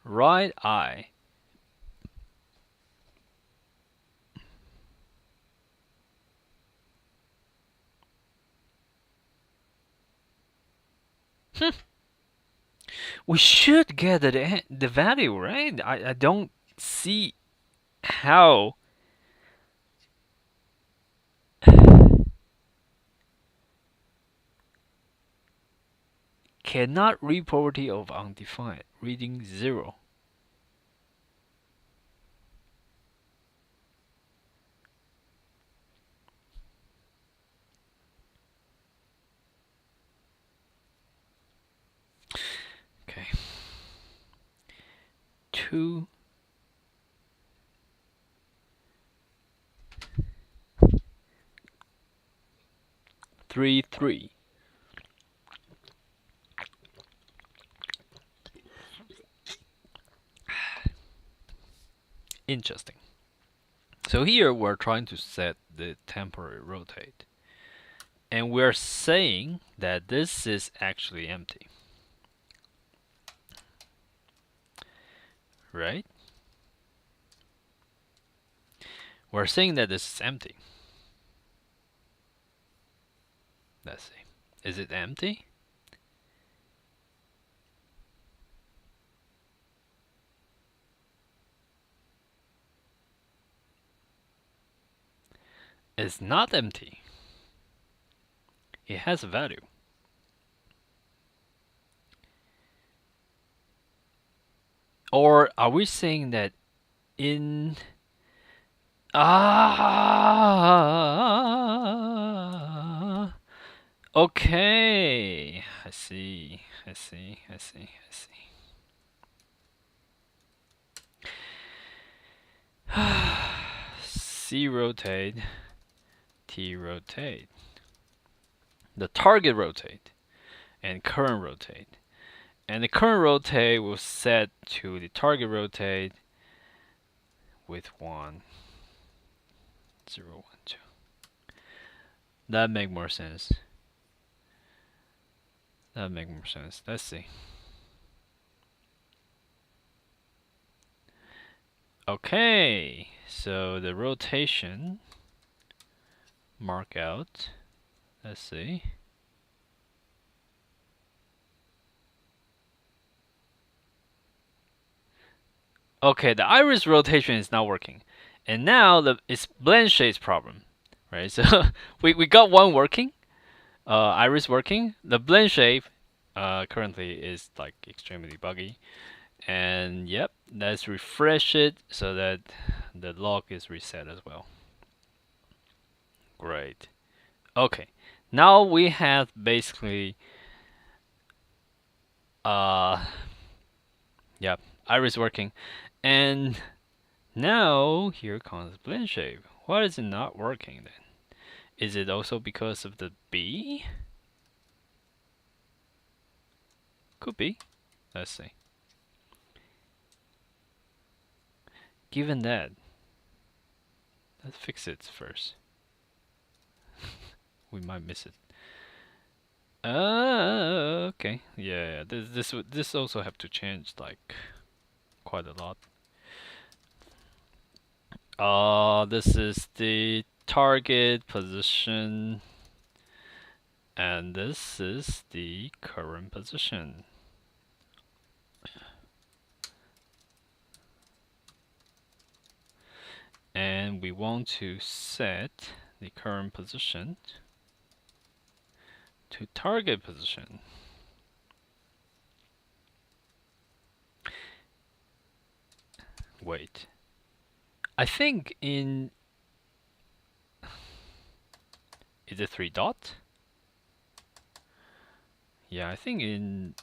right eye. We should get the value, right? I don't see how. Cannot read property of undefined reading 0. Okay. 2 3 3. Interesting. So here we're trying to set the temporary rotate. And we're saying that this is actually empty. Right? We're saying that this is empty. Let's see. Is it empty? It's not empty. It has a value. Or are we saying that in okay. I see. C rotate, T rotate. The target rotate and current rotate. And the current rotate will set to the target rotate with 1, 0, 1, 2. That make more sense. Let's see. Okay, so the rotation mark out. Let's see. Okay, the iris rotation is not working. And now it's blend shades problem, right? So we got one working, iris working. The blend shade currently is like extremely buggy. And yep, let's refresh it so that the log is reset as well. Great. Okay, now we have basically yep, iris working. And now here comes blend shape. Why is it not working then? Is it also because of the B? Could be. Let's see. Given that, let's fix it first. We might miss it. Okay. Yeah. This also have to change like quite a lot. This is the target position, and this is the current position. And we want to set the current position to target position. Wait. I think in... Is it 3 dot? Yeah, I think in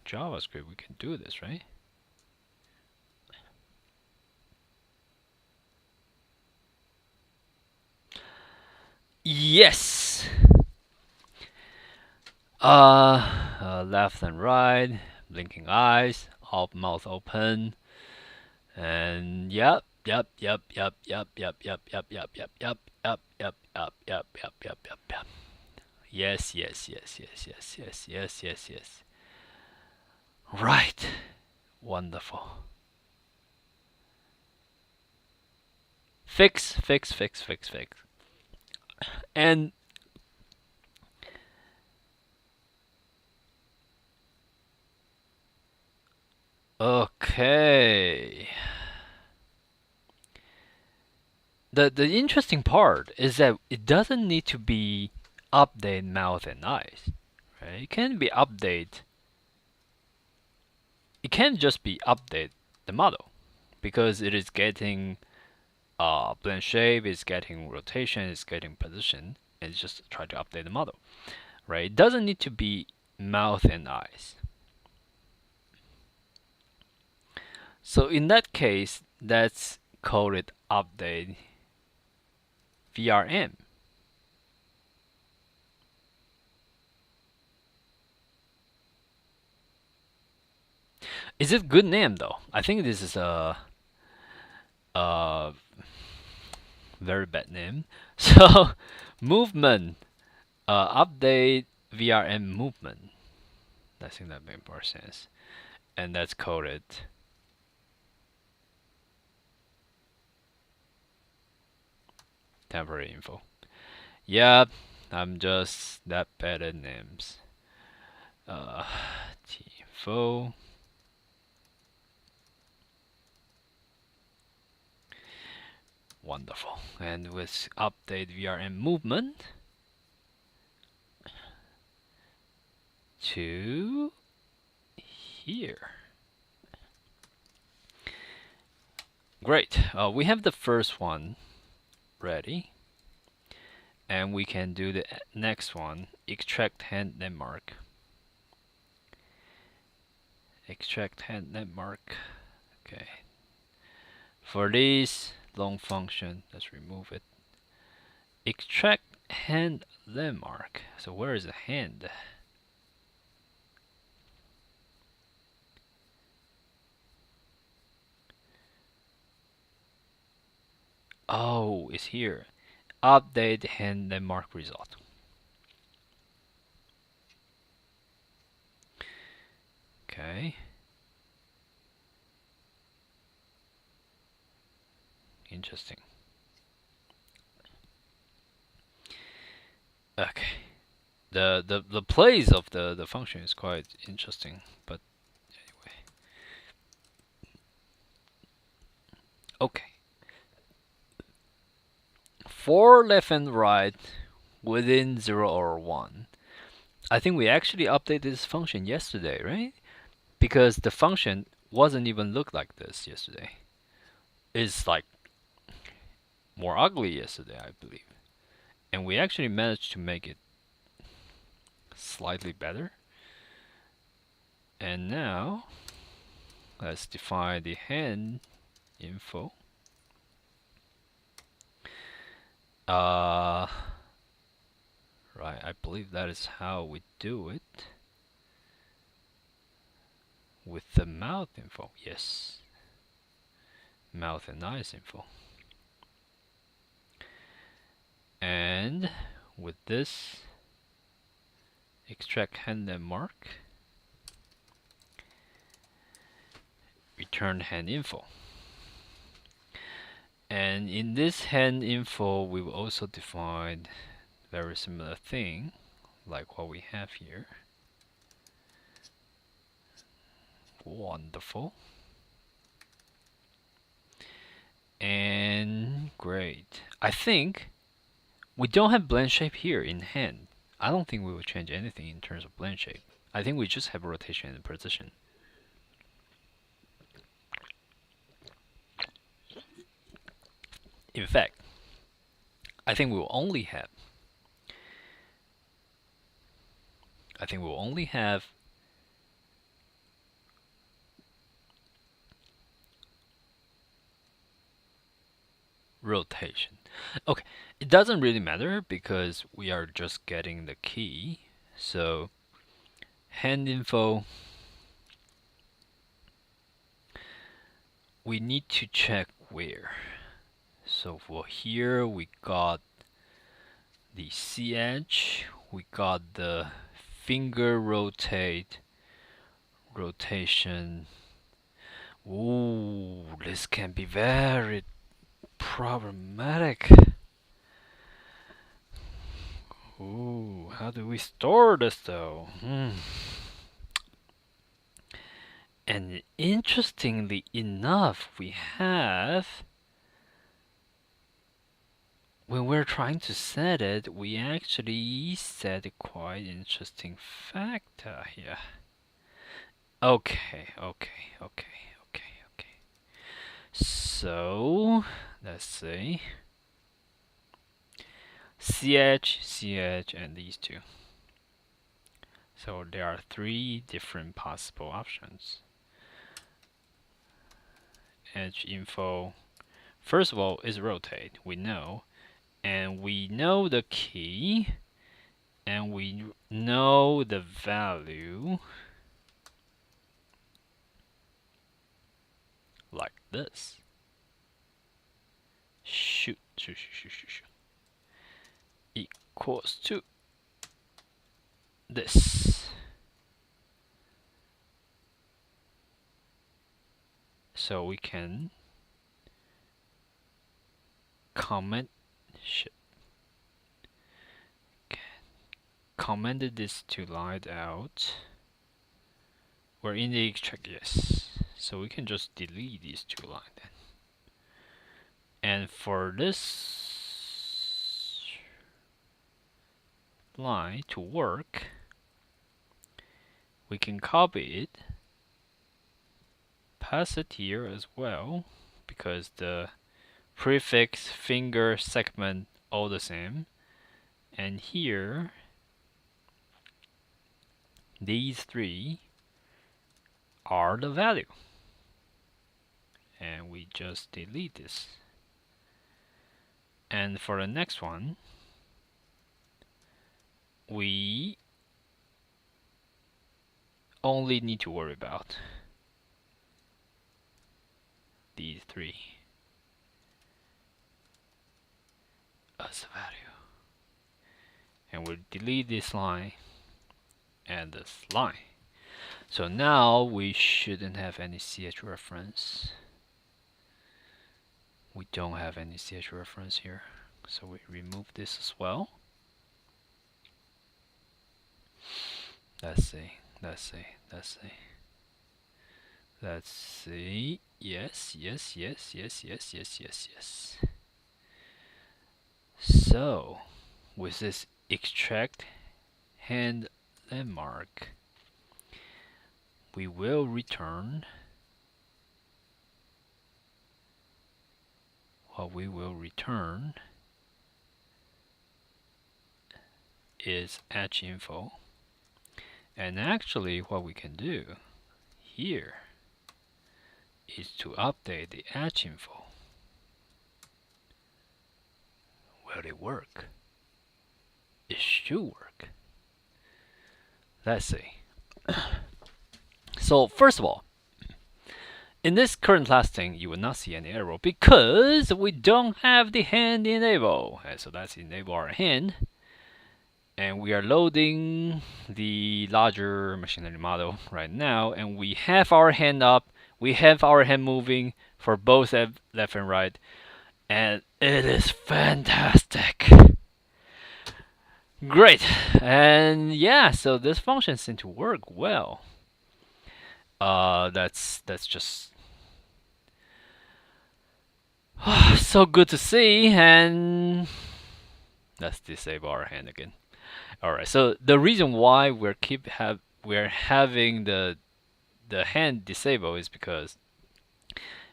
JavaScript we can do this, right? Yes! Left and right, blinking eyes, mouth open, and yep. Yes. Right. Wonderful. Fix. And okay. The interesting part is that it doesn't need to be update mouth and eyes. Right? It can be update. It can just be update the model because it is getting blend shape, it's getting rotation, it's getting position, and it's just try to update the model. Right? It doesn't need to be mouth and eyes. So in that case, let's call it update VRM. Is it good name though? I think this is a very bad name. So movement, update VRM movement. I think that makes more sense. And that's coded. Temporary info. Yeah, I'm just that bad at names. Uh, info. Wonderful. And with update VRM movement to here. Great. We have the first one ready. And we can do the next one. Extract hand landmark. Extract hand landmark. Okay. For this long function, let's remove it. Extract hand landmark. So where is the hand? Oh, it's here. Update hand landmark result. Okay. Interesting. Okay. The place of the function is quite interesting, but anyway. Okay. For left and right within 0 or 1. I think we actually updated this function yesterday, right? Because the function wasn't even look like this yesterday. It's like more ugly yesterday, I believe. And we actually managed to make it slightly better. And now let's define the hand info. Right, I believe that is how we do it. With the mouth info, yes. Mouth and eyes info. And with this, extract hand landmark, return hand info. And in this hand info, we will also define very similar thing, like what we have here. Wonderful. And great. I think we don't have blend shape here in hand. I don't think we will change anything in terms of blend shape. I think we just have rotation and position. In fact, I think we will only have rotation. Okay, it doesn't really matter because we are just getting the key. So hand info, we need to check where. So for here we got the C edge, we got the finger rotation. Ooh, this can be very problematic. Ooh, how do we store this though? And interestingly enough, we have, when we're trying to set it, we actually set a quite interesting factor here. Okay. So, let's see. CH, and these two. So there are 3 different possible options. Edge info, first of all, is rotate, we know. And we know the key, and we know the value. this. Shoot. Equals to this. So we can comment commented this to line out. We're in the extract, yes. So we can just delete these two lines then. And for this line to work, we can copy it, pass it here as well, because the prefix, finger, segment all the same. And here, these three are the value. And we just delete this. And for the next one, we only need to worry about these three as a value. And we'll delete this line and this line. So now we shouldn't have any CH reference. We don't have any CH reference here. So we remove this as well. Let's see. Yes. So with this extract hand landmark, we will return what we will return is edge info. And actually what we can do here is to update the edge info. Will it work? It should work. Let's see. So first of all, in this current testing, you will not see any error because we don't have the hand enable. Okay, so let's enable our hand. And we are loading the larger machine learning model right now. And we have our hand up. We have our hand moving for both left and right. And it is fantastic. Great. And yeah, so this function seems to work well. That's just so good to see. And let's disable our hand again. All right. So the reason why we're having the hand disabled is because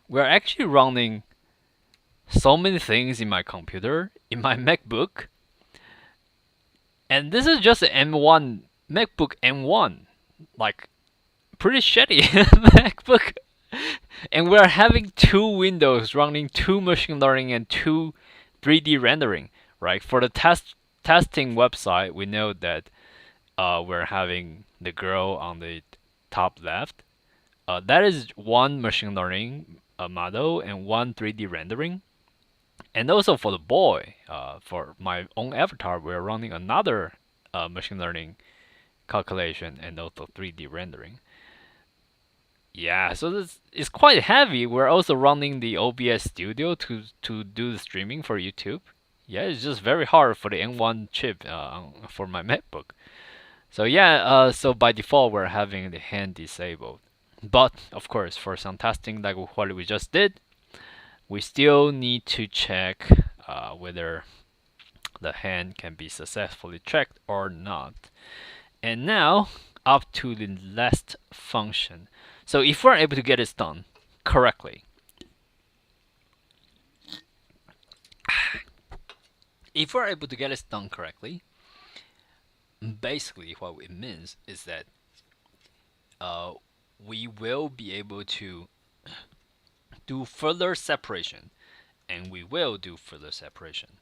we're actually running so many things in my computer, in my MacBook, and this is just an M1 MacBook M1, like pretty shitty MacBook. And we're having two windows running, two machine learning and two 3D rendering, right? For the testing website, we know that we're having the girl on the top left. That is one machine learning model and one 3D rendering. And also for the boy, for my own avatar, we're running another machine learning calculation and also 3D rendering. Yeah, so this is quite heavy. We're also running the OBS Studio to do the streaming for YouTube. Yeah, it's just very hard for the M1 chip for my MacBook. So yeah, so by default we're having the hand disabled. But of course, for some testing like what we just did, we still need to check whether the hand can be successfully checked or not. And now up to the last function. So if we're able to get this done correctly, basically what it means is that we will be able to do further separation, and we will do further separation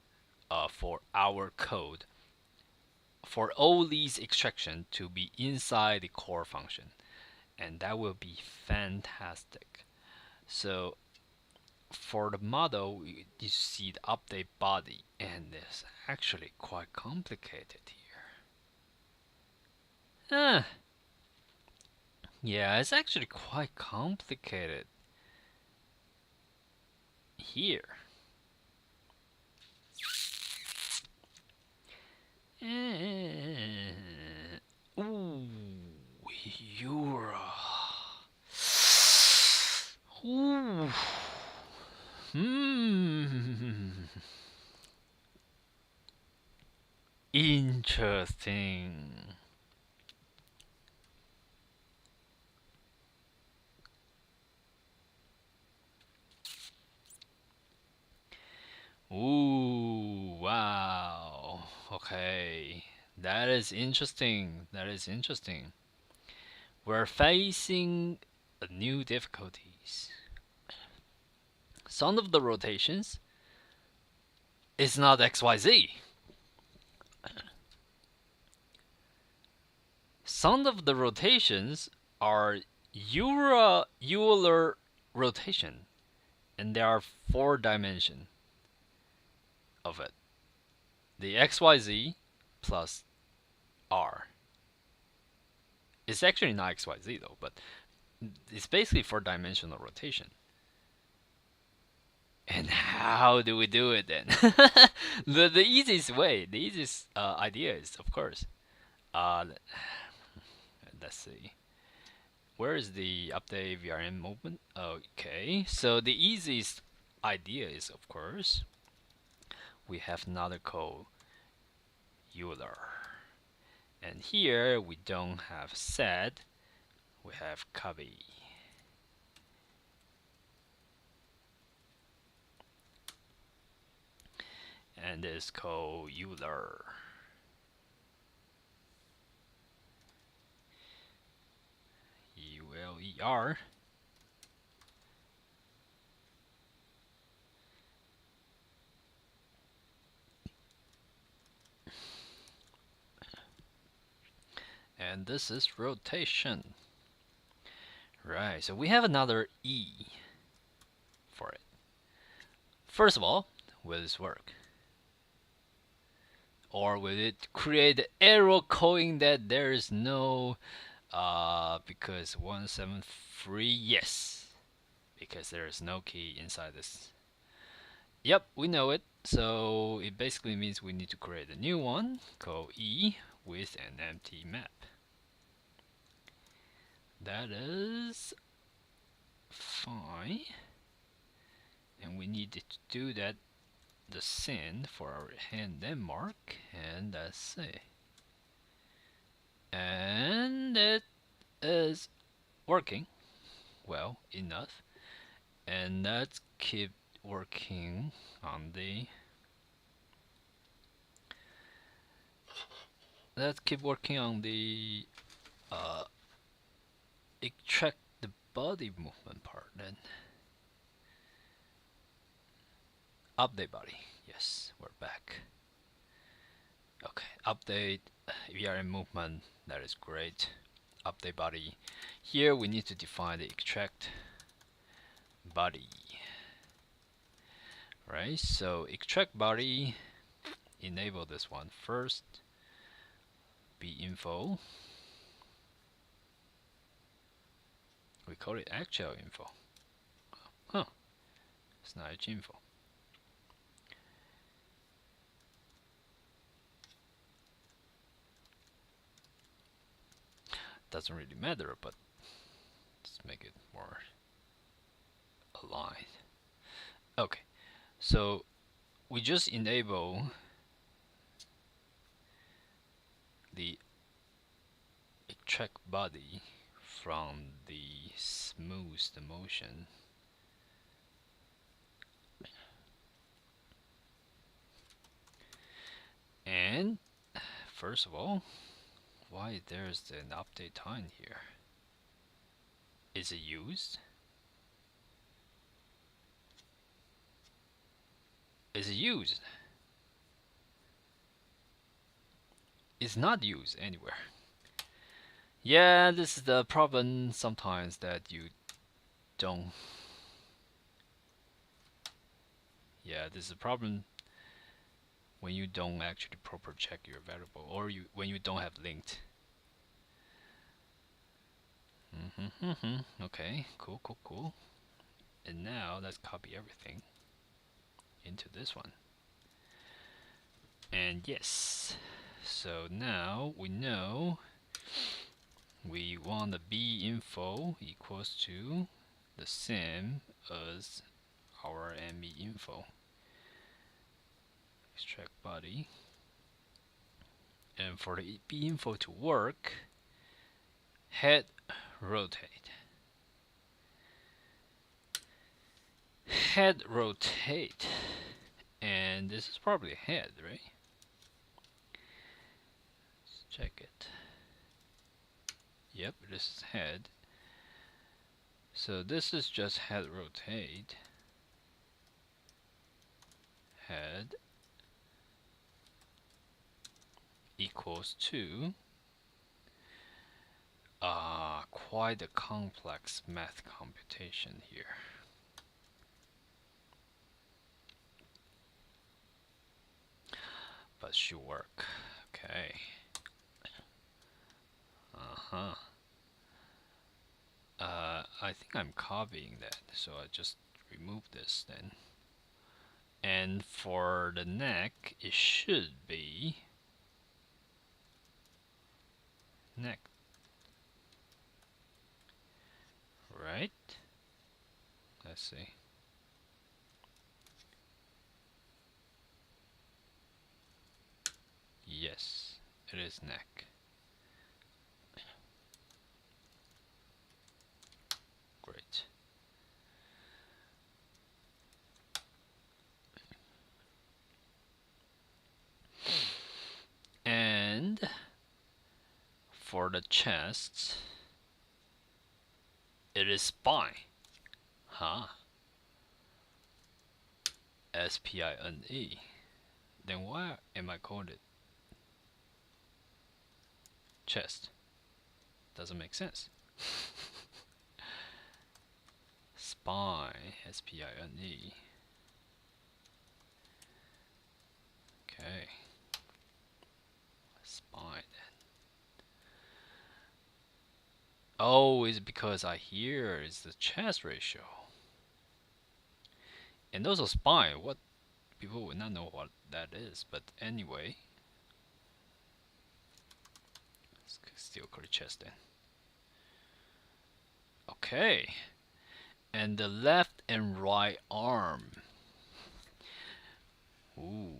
for our code for all these extractions to be inside the core function, and that will be fantastic. So for the model, you see the update body, and it's actually quite complicated here. Yeah, it's actually quite complicated here. Ooh, Euro. Ooh. Hmm. Interesting. Ooh, wow. Okay. That is interesting. That is interesting. We're facing new difficulties. Some of the rotations is not XYZ. Some of the rotations are Euler rotation, and there are 4 dimensions of it. The XYZ plus R. It's actually not XYZ though, but it's basically 4-dimensional rotation. And how do we do it then? The easiest way, the easiest idea is, of course, uh, let's see. Where is the update VRM movement? Okay, so the easiest idea is, of course, we have another code, Euler. And here we don't have set, we have copy. And this called Euler. Euler. And this is rotation. Right, so we have another E for it. First of all, will this work? Or will it create error coding that there is no because 173, yes, because there is no key inside this. Yep, we know it. So it basically means we need to create a new one called E with an empty map. That is fine. And we need to do that the same for our hand mark, and that's it. And it is working well enough. And let's keep working on the extract the body movement part then. Update body. Yes, we're back. Okay, update VRM movement. That is great. Update body. Here we need to define the extract body. Right, so extract body. Enable this one first. Be info. We call it actual info. Huh. It's not info. Doesn't really matter, but let's make it more aligned. Okay, so we just enable the extract body from the smooth motion. And first of all, why there's an update time here? Is it used? Is it used? It's not used anywhere. Yeah, this is the problem sometimes that you don't Yeah, this is a problem when you don't actually proper check your variable, or when you don't have linked. Okay, cool. And now let's copy everything into this one. And yes, so now we know we want the b info equals to the same as our me info. Extract body. And for the b info to work, head rotate. Head rotate. And this is probably head, right? Let's check it. Yep, this is head. So this is just head rotate. Head equals to quite a complex math computation here. But should work. Okay. I think I'm copying that, so I just remove this then. And for the neck, it should be neck, right? Let's see. Yes, it is neck. Great. And for the chest, it is spine. Huh? S-P-I-N-E. Then why am I calling it chest? Doesn't make sense. Spine, S-P-I-N-E. Okay. Spine. Oh, it's because I hear it's the chest ratio. And also spine, what people would not know what that is, but anyway. Still call it chest then. Okay. And the left and right arm. Ooh,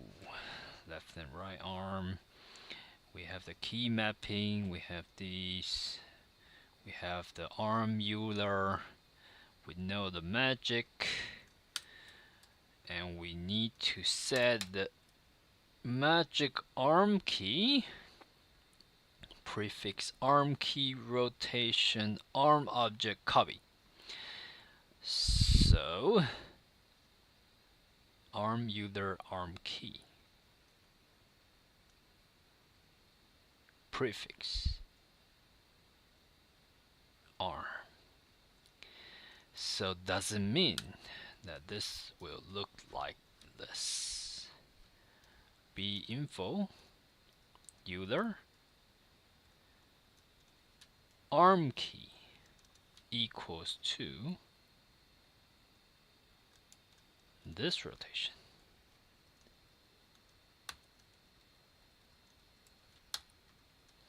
left and right arm. We have the key mapping, we have these, we have the arm Euler, we know the magic, and we need to set the magic arm key, prefix arm key rotation arm object copy. So arm Euler arm key, prefix arm. So does it mean that this will look like this? B info Euler arm key equals to this rotation.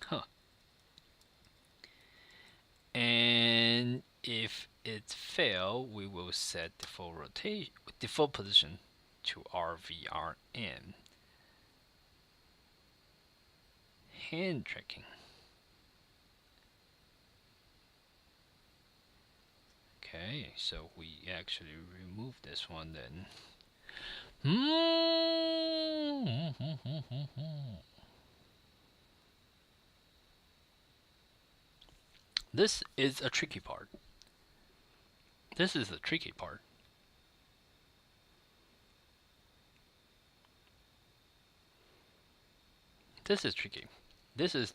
Huh. And if it fail, we will set default rotation, default position to RVRM. Hand tracking. Okay, so we actually remove this one then. This is a tricky part. This is the tricky part. This is tricky. This is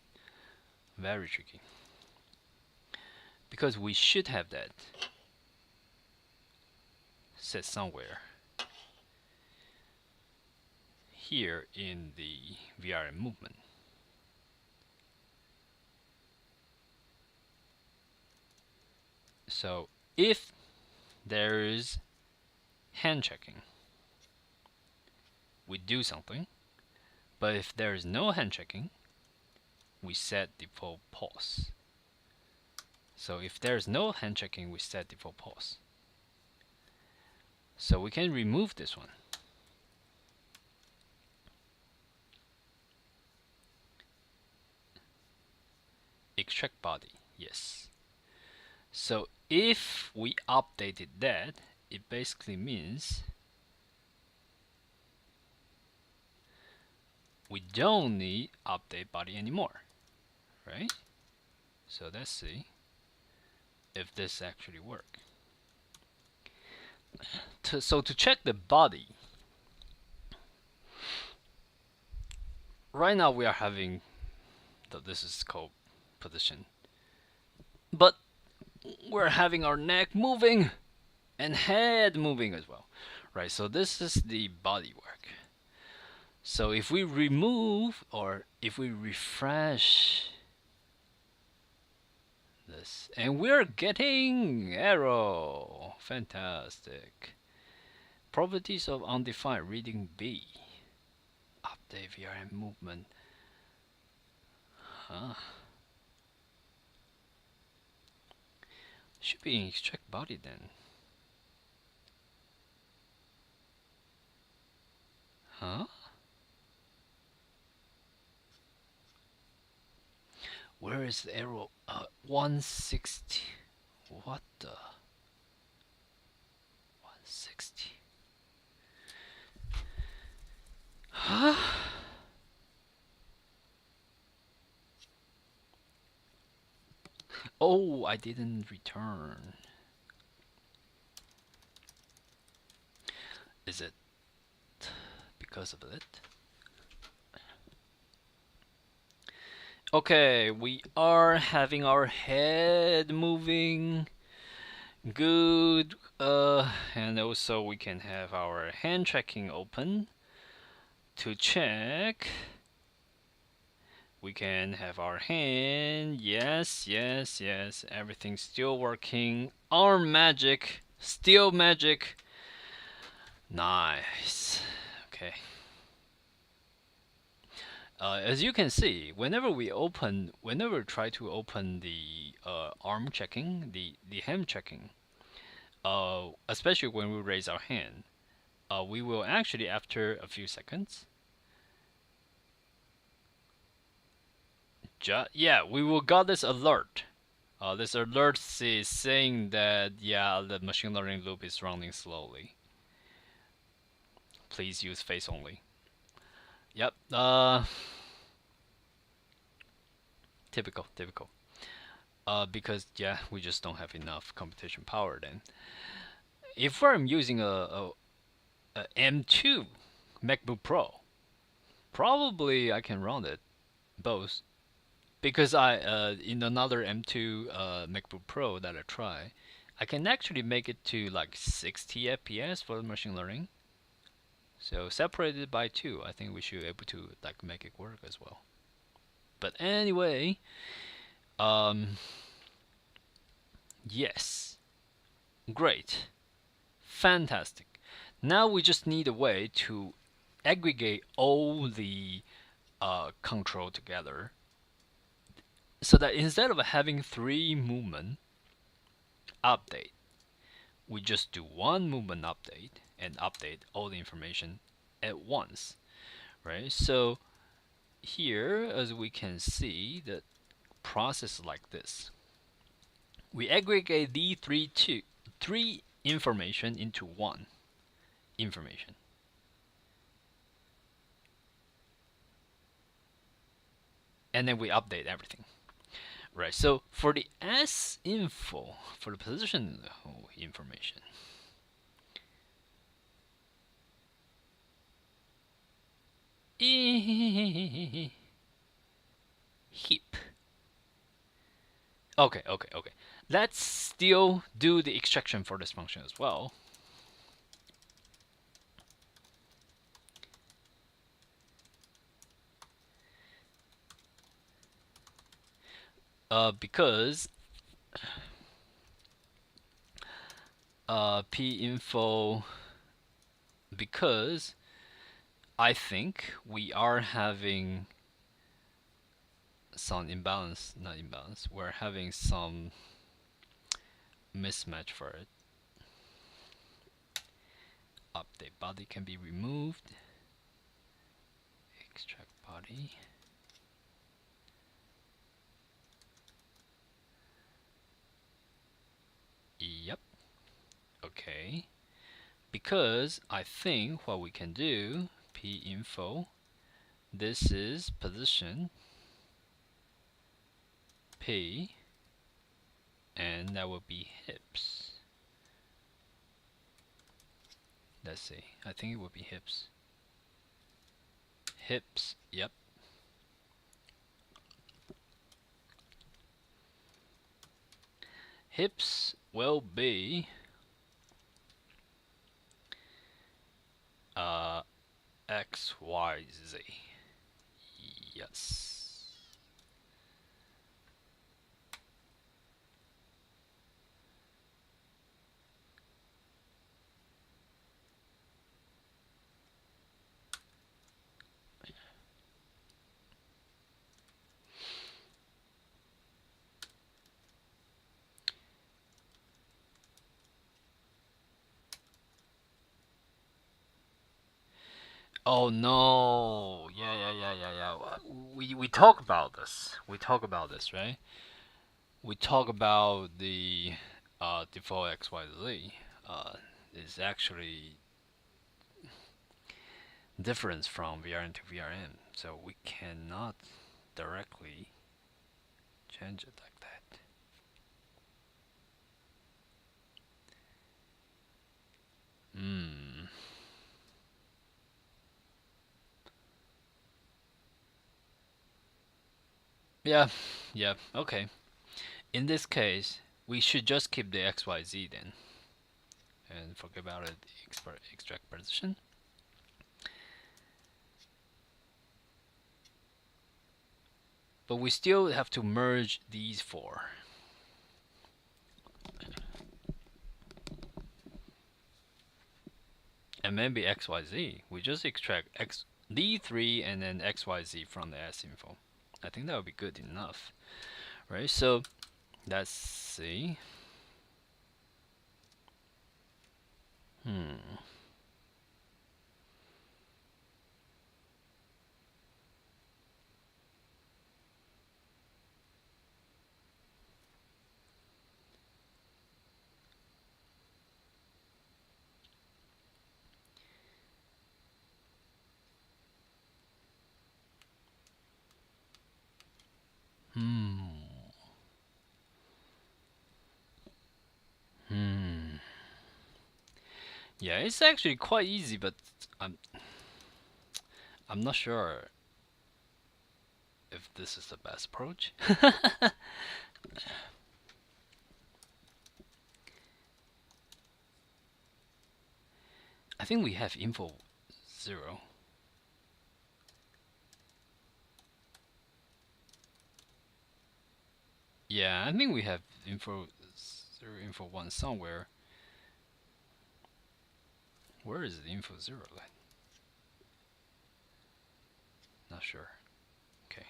very tricky. Because we should have that set somewhere. here in the VRM movement. So if there is hand checking, we do something. But if there is no hand checking, we set default pause. So if there is no hand checking, we set default pause. So we can remove this one. Extract body, yes. So if we updated that, it basically means we don't need update body anymore, right? So let's see if this actually works. So to check the body, right now we are having, this is called position, but we're having our neck moving and head moving as well, right? So this is the body work. So if we remove or if we refresh this, and we're getting arrow, fantastic. Properties of undefined, reading B. Update VRM movement. Huh. Should be in extract body then. Huh? Where is the arrow? 160. What the? 160. Huh? Oh, I didn't return. Is it because of it? Okay, we are having our head moving. Good. And also we can have our hand tracking open to check. We can have our hand. Yes, yes, yes. Everything's still working. Arm magic. Still magic. Nice. Okay. As you can see, whenever we try to open the arm checking, the hand checking, especially when we raise our hand, we will actually, after a few seconds, we will got this alert. This alert is saying that the machine learning loop is running slowly. Please use face only. Yep. Typical. Because we just don't have enough computation power then. If I'm using a M2 MacBook Pro, probably I can run it both, because I in another M2 MacBook Pro that I try, I can actually make it to like 60 FPS for the machine learning. So separated by 2, I think we should be able to like make it work as well. But anyway, yes, great, fantastic. Now we just need a way to aggregate all the control together, so that instead of having 3 movement update, we just do 1 movement update and update all the information at once, right? So here, as we can see, the process like this. We aggregate the 3 information into 1 information. And then we update everything. Right, so for the S info, for the position information, heap. Okay. Let's still do the extraction for this function as well. Because p info, because I think we are having some imbalance, not imbalance, we're having some mismatch for it. Update body can be removed. Extract body. Yep. Okay. Because I think what we can do, p info, this is position p, and that would be hips. Let's see. I think it would be hips. Hips. Yep. Hips will be X, Y, Z. Yes. Oh no. Yeah. We talk about this. We talk about this, right? We talk about the default XYZ is actually difference from VRM to VRM, so we cannot directly change it like that. Hmm. Yeah, yeah, okay. In this case, we should just keep the XYZ then, and forget about it, extract position. But we still have to merge these four. And maybe XYZ. We just extract D3 and then XYZ from the S info. I think that would be good enough, right? So let's see. Hmm. Hmm. Hmm. Yeah, it's actually quite easy, but I'm I'm not sure if this is the best approach. I think we have info 0. Yeah, I think we have info 0, info 1 somewhere. Where is the info 0? Like, not sure. Okay.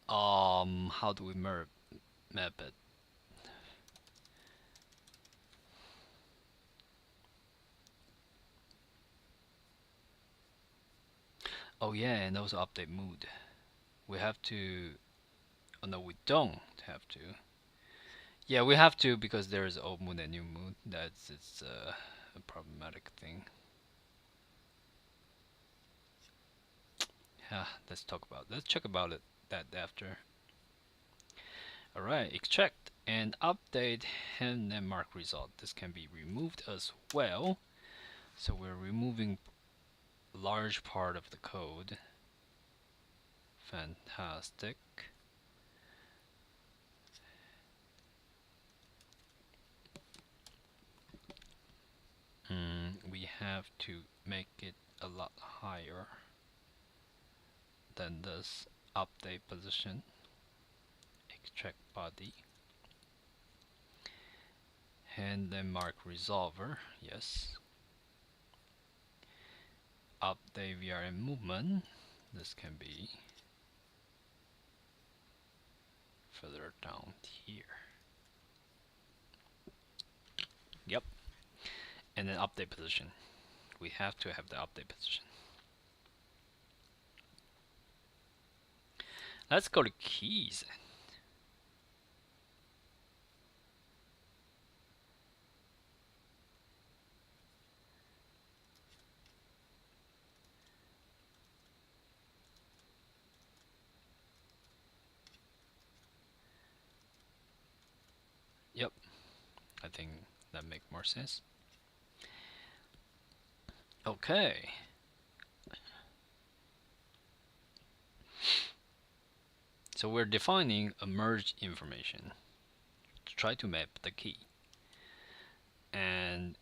How do we map it? Oh yeah, and also update mood. We have to. Oh no, we don't have to. Yeah, we have to because there is old mood and new mood. That's it's a problematic thing. Yeah, let's check about it that after. Alright, extract and update hand landmark result. This can be removed as well. So we're removing large part of the code. Fantastic. We have to make it a lot higher than this update position. extract body, and then mark resolver. Yes. Update VRM movement. This can be further down here. Yep. And then update position. We have to have the update position. Let's go to keys. Yep. I think that makes more sense. Okay. So we're defining a merge information to try to map the key. And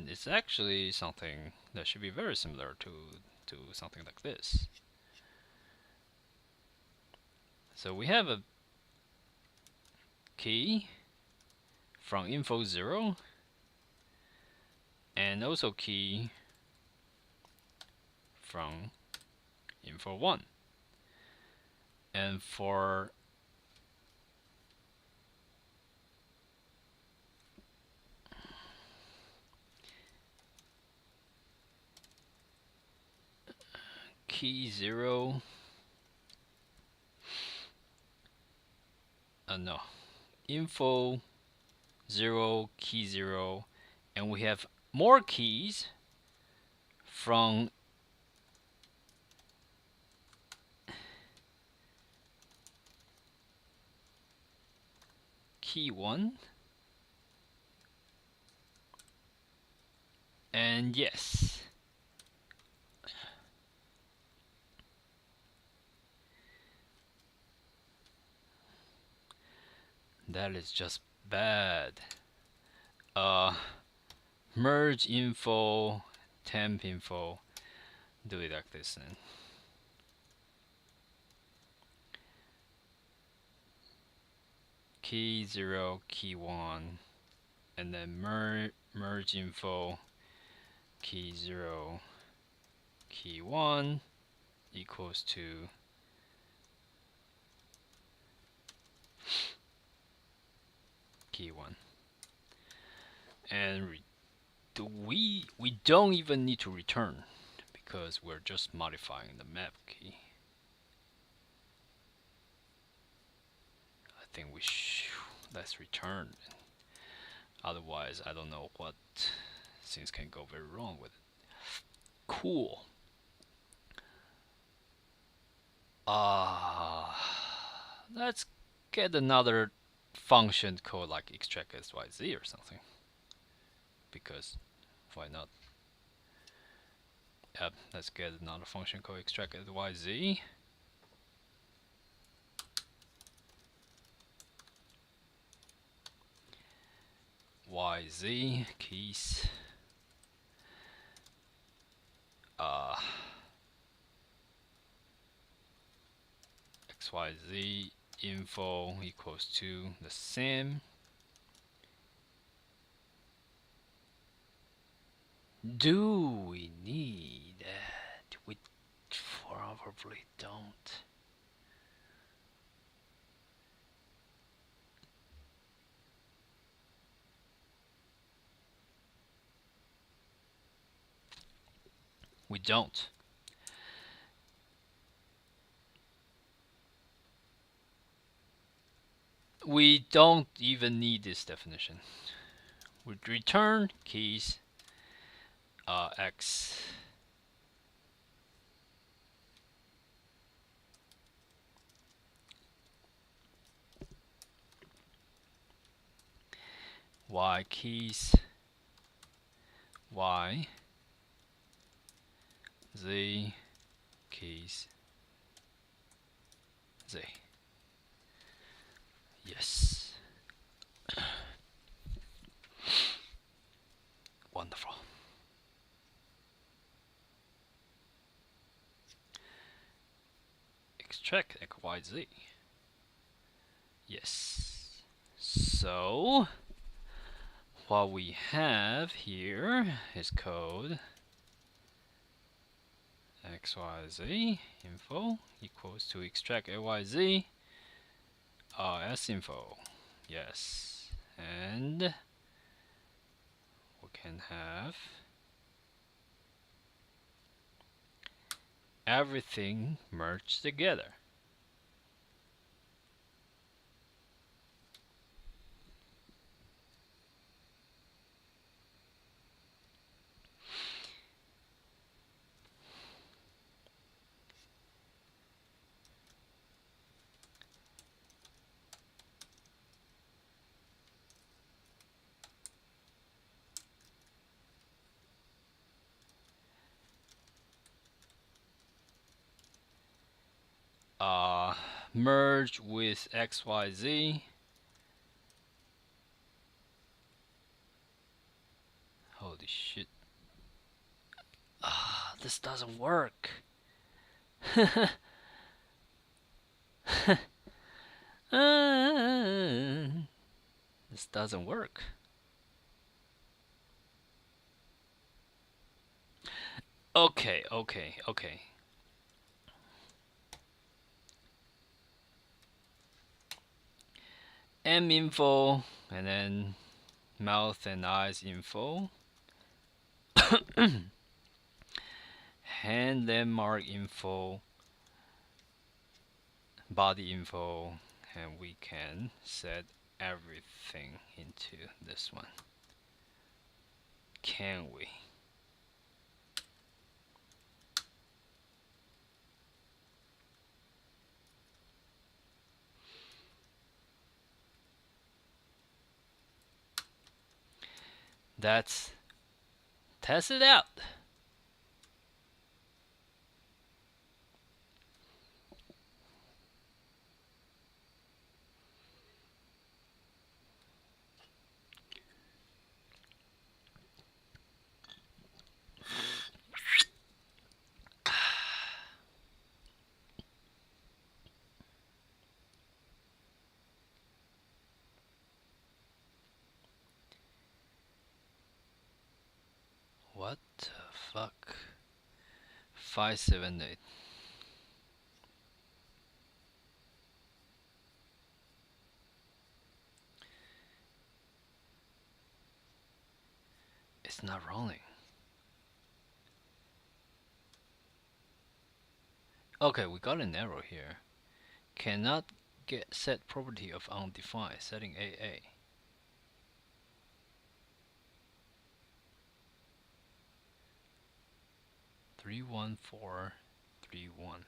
it's actually something that should be very similar to something like this. So we have a key from info 0 and also key from info 1. And for key 0, no, info 0, key 0, and we have more keys from key 1, and yes, that is just bad. Merge info, temp info, do it like this then. Key 0, key 1, and then merge info, key 0, key 1 equals to key 1. And we don't even need to return because we're just modifying the map key. I think let's return. Otherwise, I don't know what things can go very wrong with it. Cool. Let's get another function called like extract SYZ or something. Because why not? Yep, let's get another function called extract SYZ. YZ keys. XYZ info equals to the same. Do we need that? We probably don't. We don't. We don't even need this definition. We return keys X Y keys Y Z keys Z. Yes. Wonderful. extract XYZ. Yes. So what we have here is code XYZ info equals to extract XYZ S info. Yes. And we can have everything merged together. Merge with XYZ. Holy shit. This doesn't work. This doesn't work. Okay. M info and then mouth and eyes info. Hand landmark info, body info, and we can set everything into this one. Can we? Let's test it out. What the fuck? 578. It's not rolling. Okay, we got an error here. Cannot get set property of undefined. Setting AA. Three 1 4 3 1.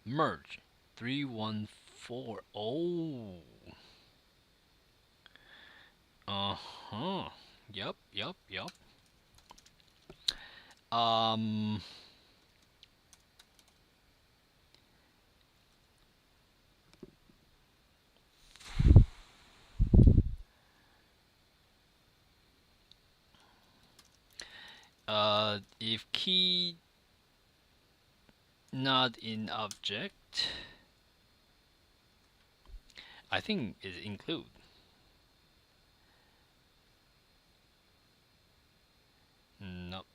Merge 3 1 4. Oh. Yup. If key not in object, I think it include. Nope.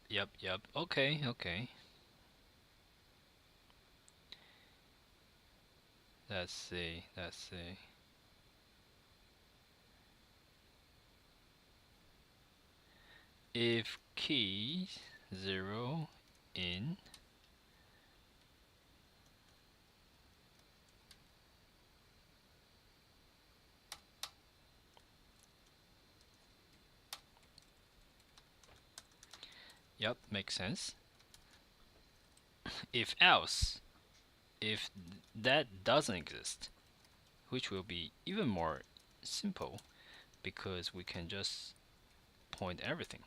Yep. Okay. Let's see. If key 0 in Yep, makes sense. If else, if that doesn't exist, which will be even more simple because we can just point everything,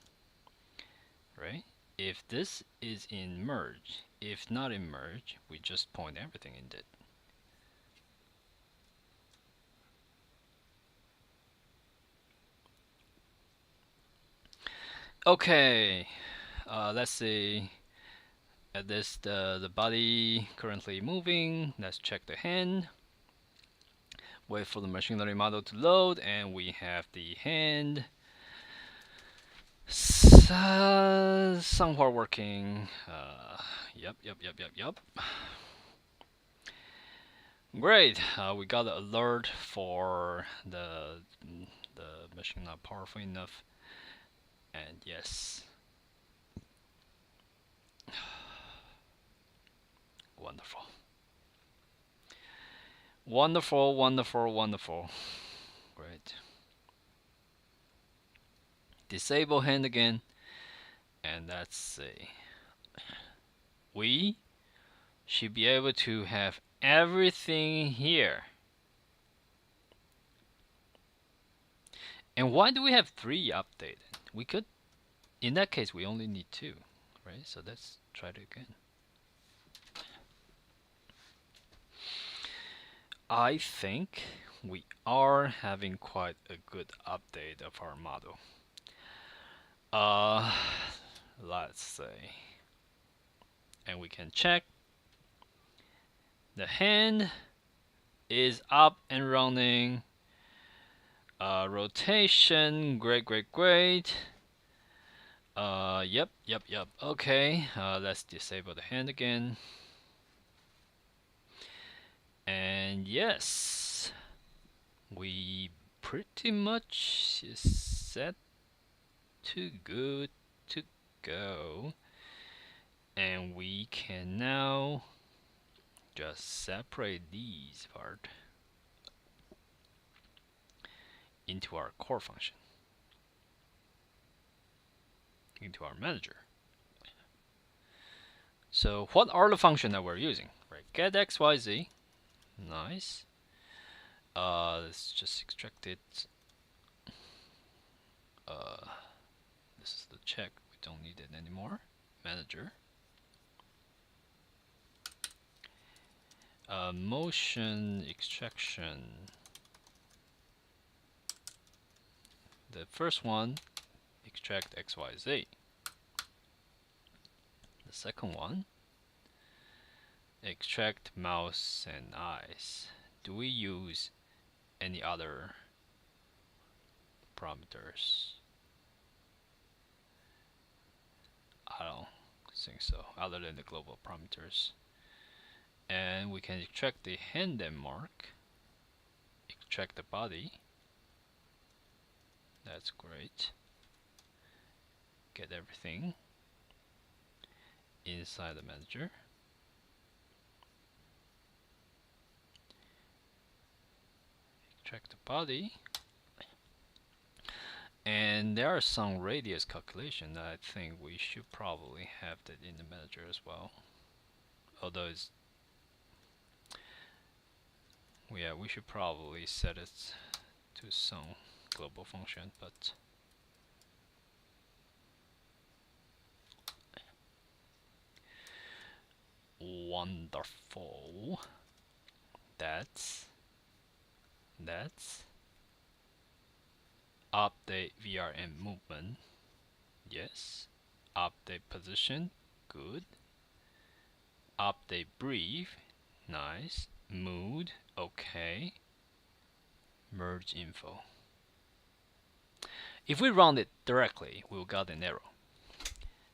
right? If this is in merge, if not in merge, we just point everything in it. Okay, let's see. At this, the body currently moving. Let's check the hand. Wait for the machine learning model to load, and we have the hand somewhat working. Yep. Great. We got an alert for the machine not powerful enough, and yes. Wonderful. Wonderful. Great. Disable hand again. And let's see. We should be able to have everything here. And why do we have 3 updated? We could, in that case, we only need 2, right? So let's try it again. I think we are having quite a good update of our model. Let's see. And we can check. The hand is up and running. Rotation, great. Yep. Okay, let's disable the hand again. And yes, we pretty much is set to good to go. And we can now just separate these part into our core function, into our manager. So what are the functions that we're using? Right, get xyz. Nice. Let's just extract it. This is the check. We don't need it anymore. Manager. Motion extraction. The first one, extract xyz. The second one, extract mouse and eyes. Do we use any other parameters? I don't think so, other than the global parameters. And we can extract the hand and mark, extract the body. That's great. Get everything inside the manager. Extract the body. And there are some radius calculation that I think we should probably have that in the manager as well. Although it's, yeah, we should probably set it to some global function, but wonderful. That's update VRM movement. Yes. Update position. Good. Update brief. Nice. Mood. Okay. Merge info. If we run it directly, we'll get an error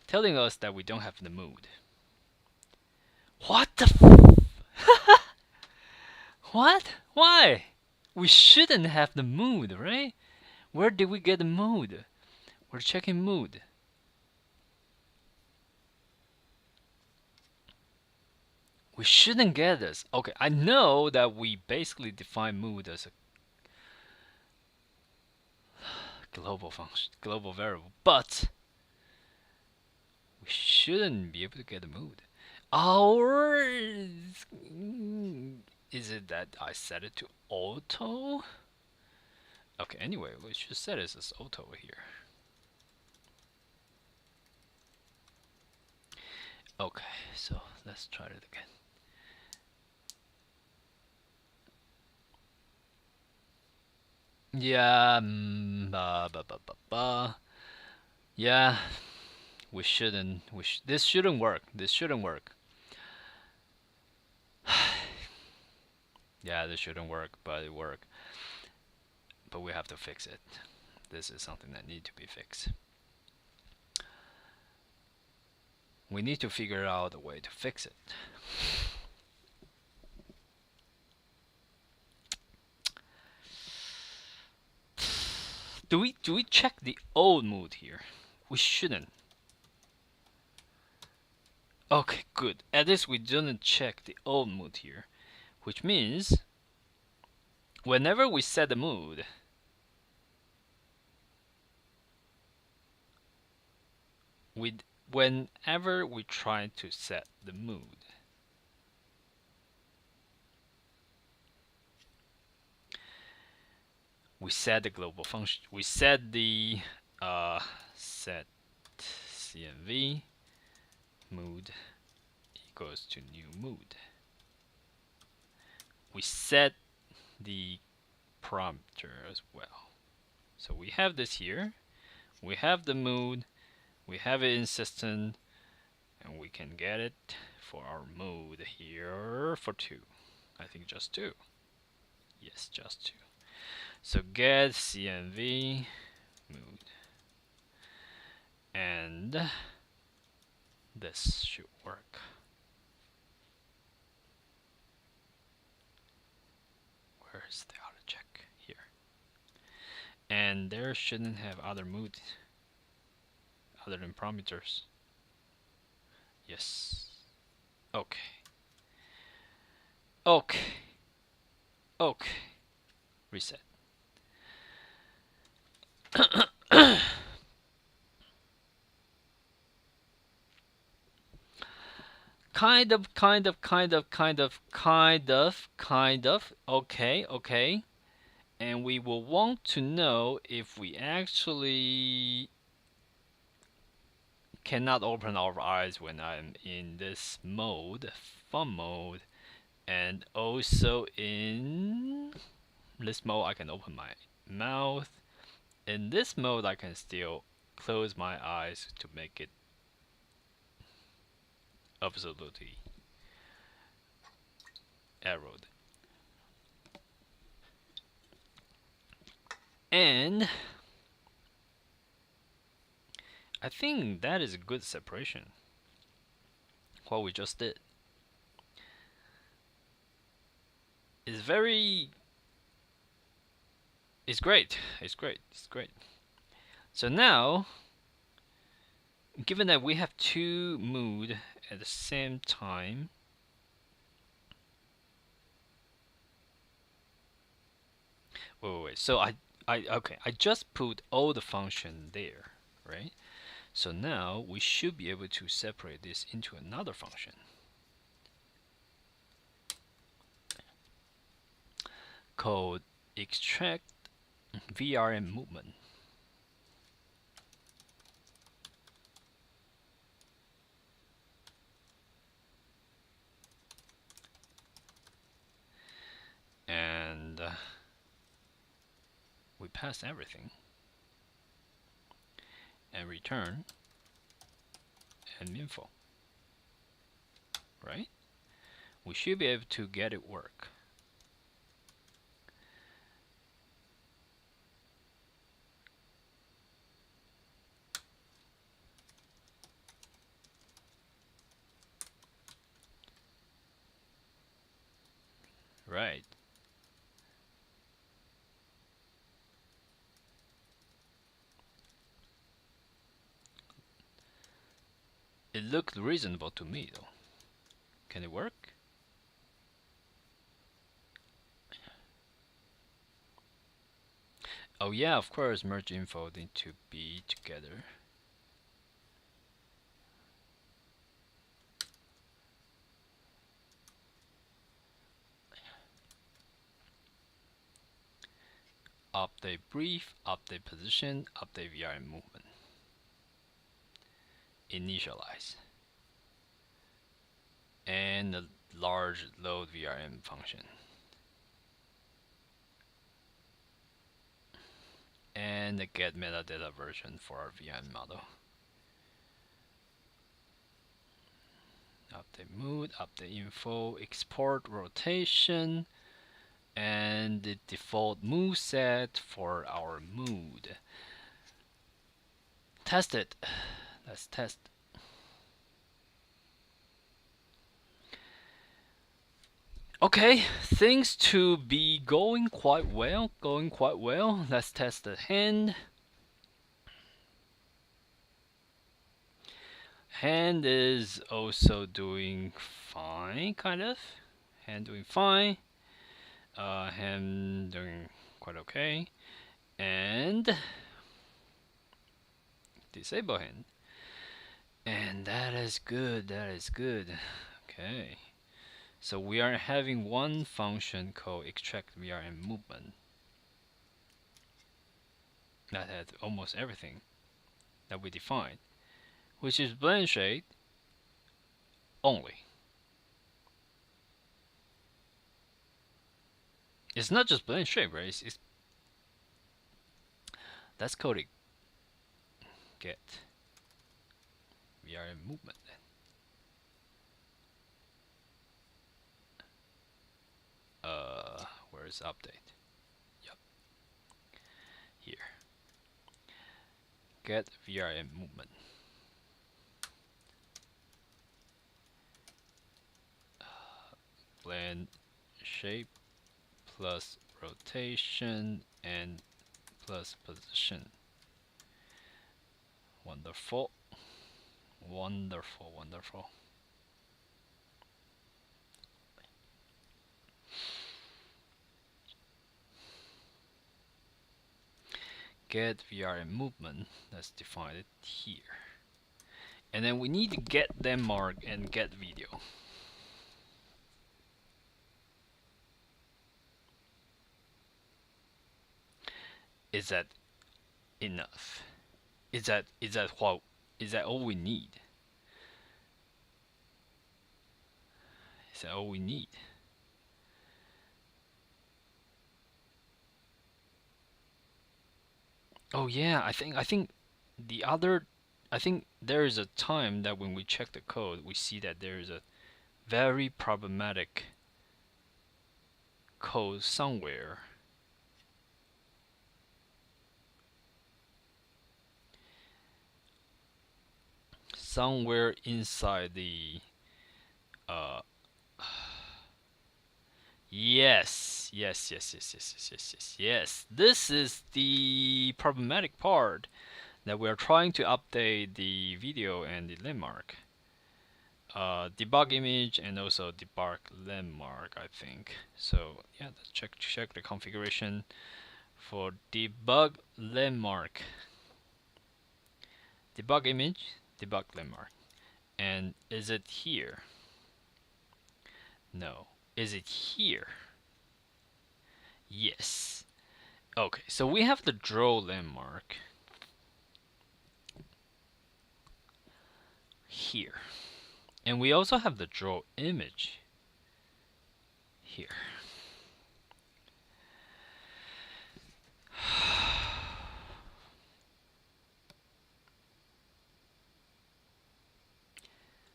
telling us that we don't have the mood. What the What? Why? We shouldn't have the mood, right? Where did we get the mood? We're checking mood. We shouldn't get this. Okay, I know that we basically define mood as a global function, global variable, but we shouldn't be able to get the mood. Or is it that I set it to auto? Okay, anyway, we should set it as auto here. Okay, so let's try it again. Yeah, yeah, we shouldn't. This shouldn't work. This shouldn't work. Yeah, this shouldn't work, but it worked. But we have to fix it. This is something that needs to be fixed. We need to figure out a way to fix it. Do we check the old mood here? We shouldn't. Okay, good. At least we didn't check the old mood here, which means whenever we set the mood, whenever we try to set the mood, we set the global function. We set the set cmv mood equals to new mood. We set the parameter as well. So we have this here. We have the mood. We have it in system, and we can get it for our mood here for 2. I think just 2. Yes, just 2. So get cmv mood, and this should work. Where's the auto check? Here. And there shouldn't have other mood other than parameters. Yes. Okay. Okay. Okay. Reset. Kind of. Okay, okay. And we will want to know if we actually cannot open our eyes when I'm in this mode, fun mode, and also in this mode I can open my mouth. In this mode I can still close my eyes to make it absolutely arrowed. And I think that is a good separation. What we just did is very. It's great. It's great. It's great. So now, given that we have 2 mood at the same time, wait. So okay. I just put all the function there, right? So now we should be able to separate this into another function. Called extract VRM movement. And we pass everything and return and info, right? We should be able to get it work. Right. It looked reasonable to me though. Can it work? Oh yeah, of course, merge info need to be together. update brief, update position, update VRM movement. Initialize. And the large load VRM function. And the get metadata version for our VRM model. Update mood, update info, export rotation, and the default move set for our mood. Test it. Let's test. Okay, things to be going quite well. Let's test the hand. Hand is also doing fine, kind of. Hand doing fine. Hand doing quite okay. And disable hand. And that is good. Okay. So we are having one function called extract VRM movement that has almost everything that we defined, which is blend shade only. It's not just blend shade, right? Let's code it. Get VRM movement. Where is update? Yep. Here. Get VRM movement. Blend shape plus rotation and plus position. Wonderful. Get VRM movement. Let's define it here. And then we need to get landmark and get video. Is that enough? Is that all we need? Is that all we need? Oh yeah, I think there is a time that when we check the code, we see that there is a very problematic code somewhere. Somewhere inside the yes. This is the problematic part, that we are trying to update the video and the landmark. Debug image and also debug landmark, I think. So yeah, let's check the configuration for debug landmark. Debug image, debug landmark. And is it here? No. Is it here? Yes. Okay, so we have the draw landmark here. And we also have the draw image here.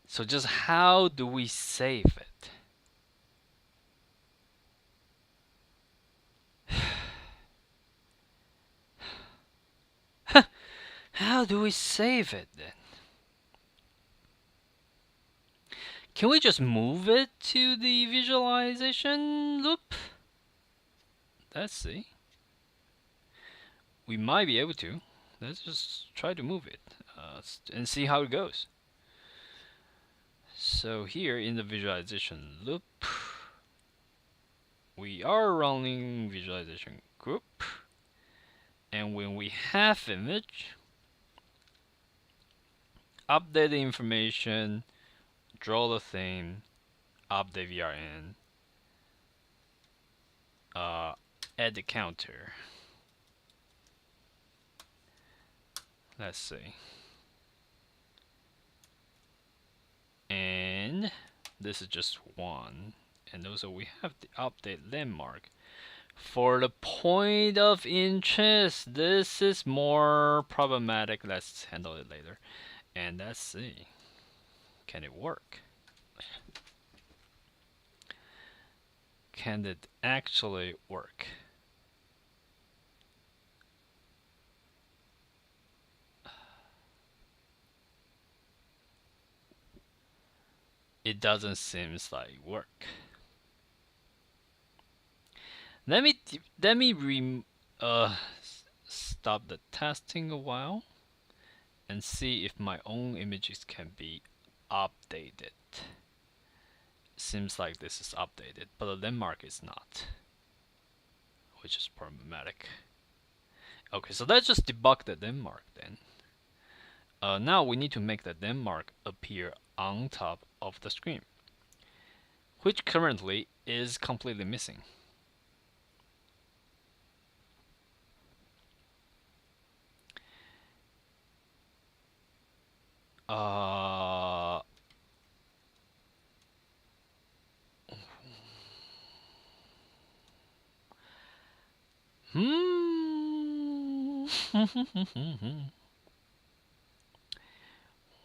So just how do we save it? How do we save it then? Can we just move it to the visualization loop? Let's see. We might be able to. Let's just try to move it and see how it goes. So here in the visualization loop, we are running visualization group, and when we have image, update the information, draw the theme, update VRN, add the counter. Let's see. And this is just one. And also we have the update landmark. For the point of interest, this is more problematic. Let's handle it later. And let's see. Can it work? Can it actually work? It doesn't seem like work. Let me stop the testing a while and see if my own images can be updated. Seems like this is updated, but the landmark is not, which is problematic. Okay, so let's just debug the landmark then. Now we need to make the landmark appear on top of the screen, which currently is completely missing.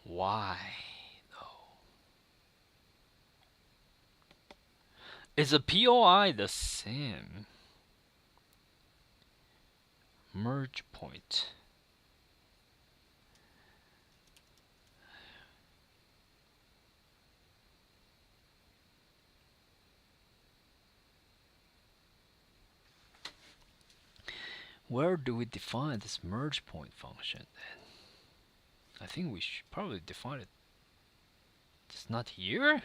Why though? Is a POI the same? Merge point. Where do we define this merge point function then? I think we should probably define it. It's not here?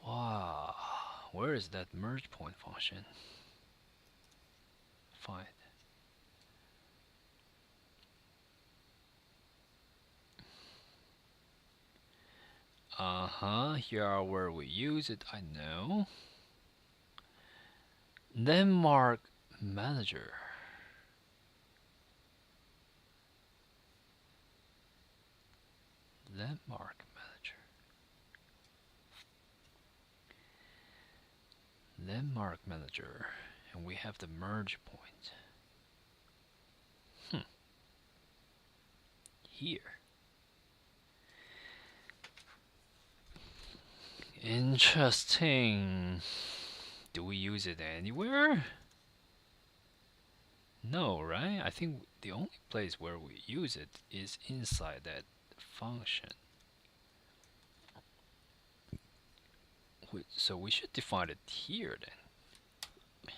Wow. Where is that merge point function? Fine. Here are where we use it, I know. Landmark manager. Landmark manager. Landmark manager. And we have the merge point. Here. Interesting. Do we use it anywhere? No, right? I think the only place where we use it is inside that function. So we should define it here then.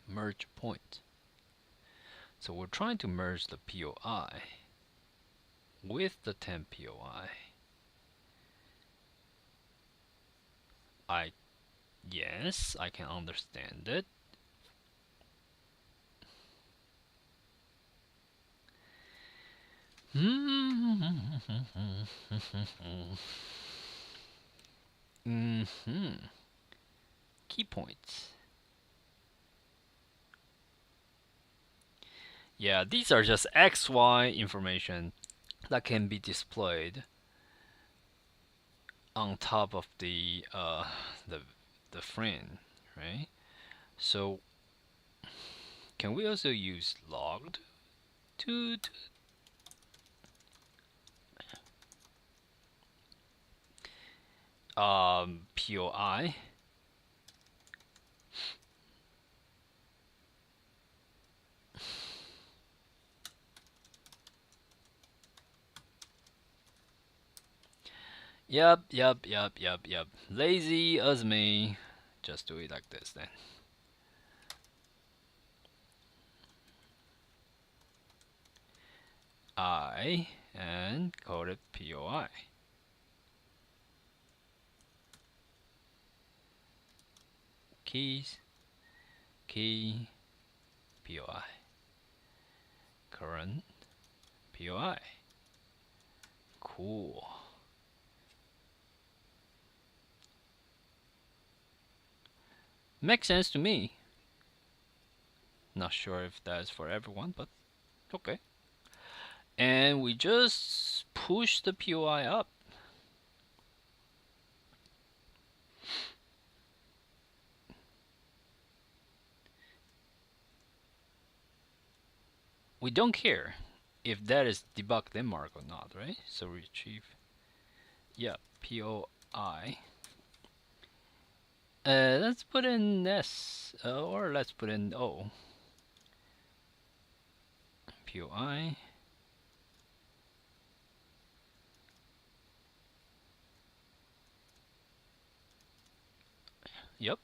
Merge point. So we're trying to merge the POI with the temp POI. Yes, I can understand it. Key points. Yeah, these are just XY information that can be displayed on top of the frame, right? So can we also use logged to POI? Yep. Lazy as me. Just do it like this then. I and call it POI. Keys, key, POI. Current, POI. Cool. Makes sense to me. Not sure if that is for everyone, but okay. And we just push the POI up. We don't care if that is debug Denmark or not, right? So retrieve, yeah, POI. Let's put in S, or let's put in O. POI. Yep.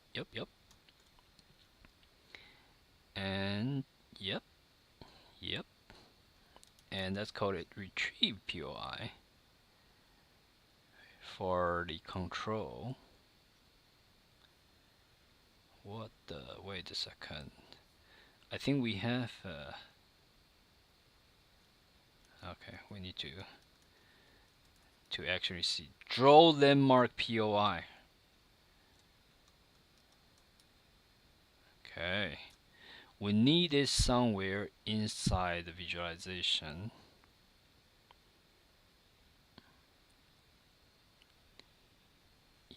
And yep. And let's call it retrieve POI for the control. What the? Wait a second. I think we have. Okay, we need to actually see draw landmark POI. Okay, we need it somewhere inside the visualization.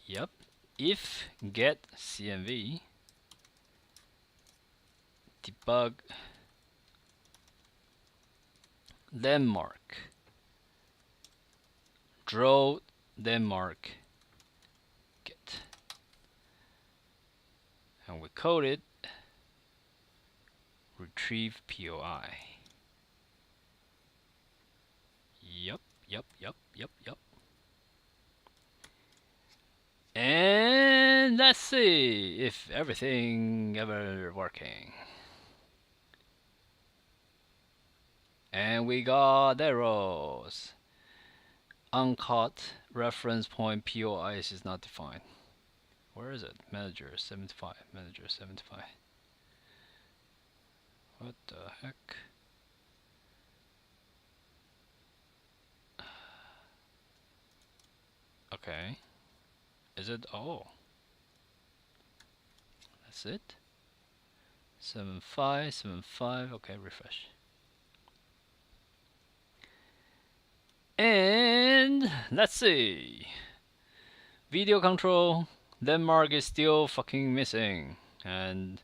Yep. If get CMV debug landmark draw landmark get, and we code it retrieve POI. Yep. And let's see if everything ever working. And we got errors. Uncaught reference point POI is not defined. Where is it? Manager 75. Manager 75. What the heck? Okay. Is it? Oh. That's it? 75, 75. Okay, refresh. And let's see. Video control. Denmark is still fucking missing. And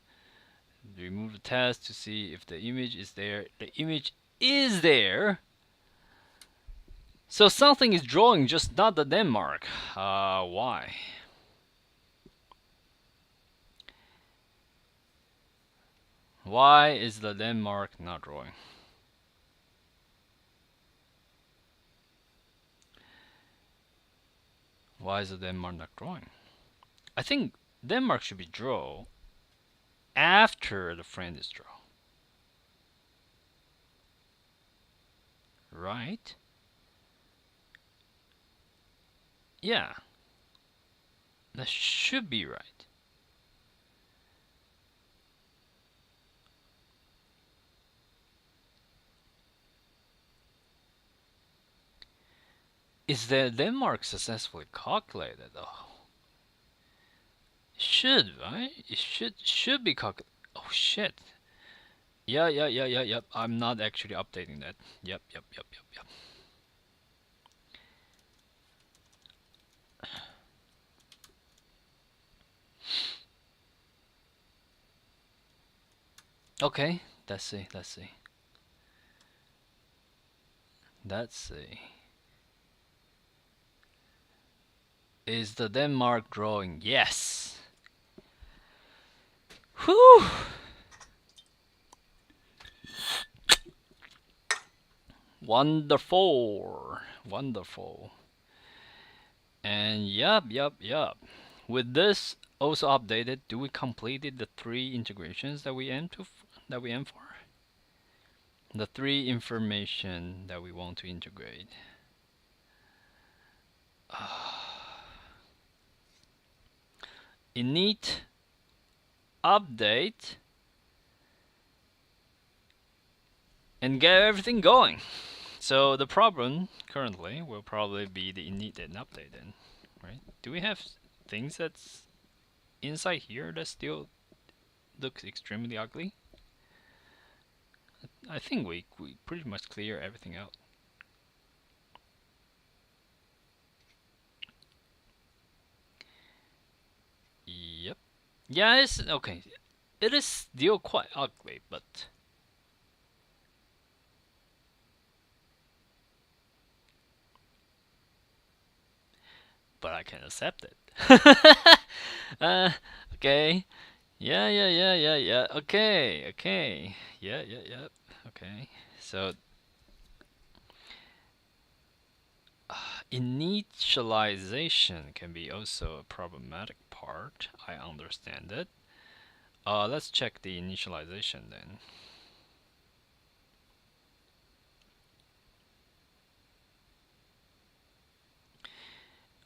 remove the test to see if the image is there. The image is there. So something is drawing, just not the Denmark. Why? Why is the Denmark not drawing? Why is the Denmark not drawing? I think Denmark should be draw after the friend is draw. Right? Yeah. That should be right. Is the Denmark successfully calculated though? Should, right? It should be calculated. Oh shit. Yep. I'm not actually updating that. Yep. Okay, let's see. Is the Denmark drawing? Yes. Whew. Wonderful. And yep. With this also updated, do we completed the 3 integrations that we aim for? The 3 information that we want to integrate. Init update and get everything going. So the problem currently will probably be the init and update then, right? Do we have things that's inside here that still looks extremely ugly? I think we pretty much clear everything out. Yep. Yeah, it's okay. It is still quite ugly, but I can accept it. Okay. Yeah, yeah, yeah, yeah, yeah. Okay, okay. Yeah, yeah, yeah. Okay. So initialization can be also a problematic part. I understand it. Let's check the initialization then.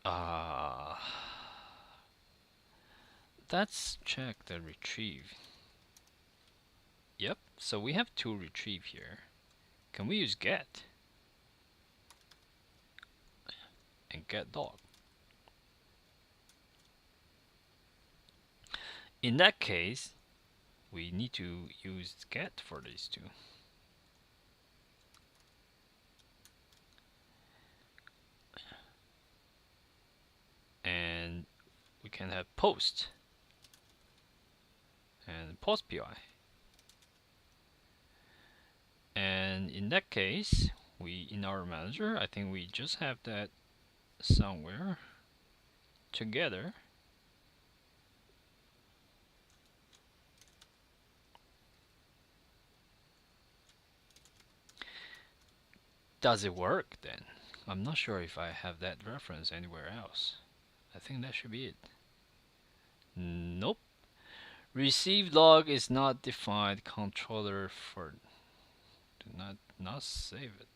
Uh, let's check the retrieve. Yep, so we have two retrieve here. Can we use get and get dog? In that case, we need to use get for these two. And we can have post and post PI. And in that case, we in our manager, I think we just have that somewhere together. Does it work then? I'm not sure if I have that reference anywhere else. I think that should be it. Nope. Receive log is not defined. Controller for do not save it.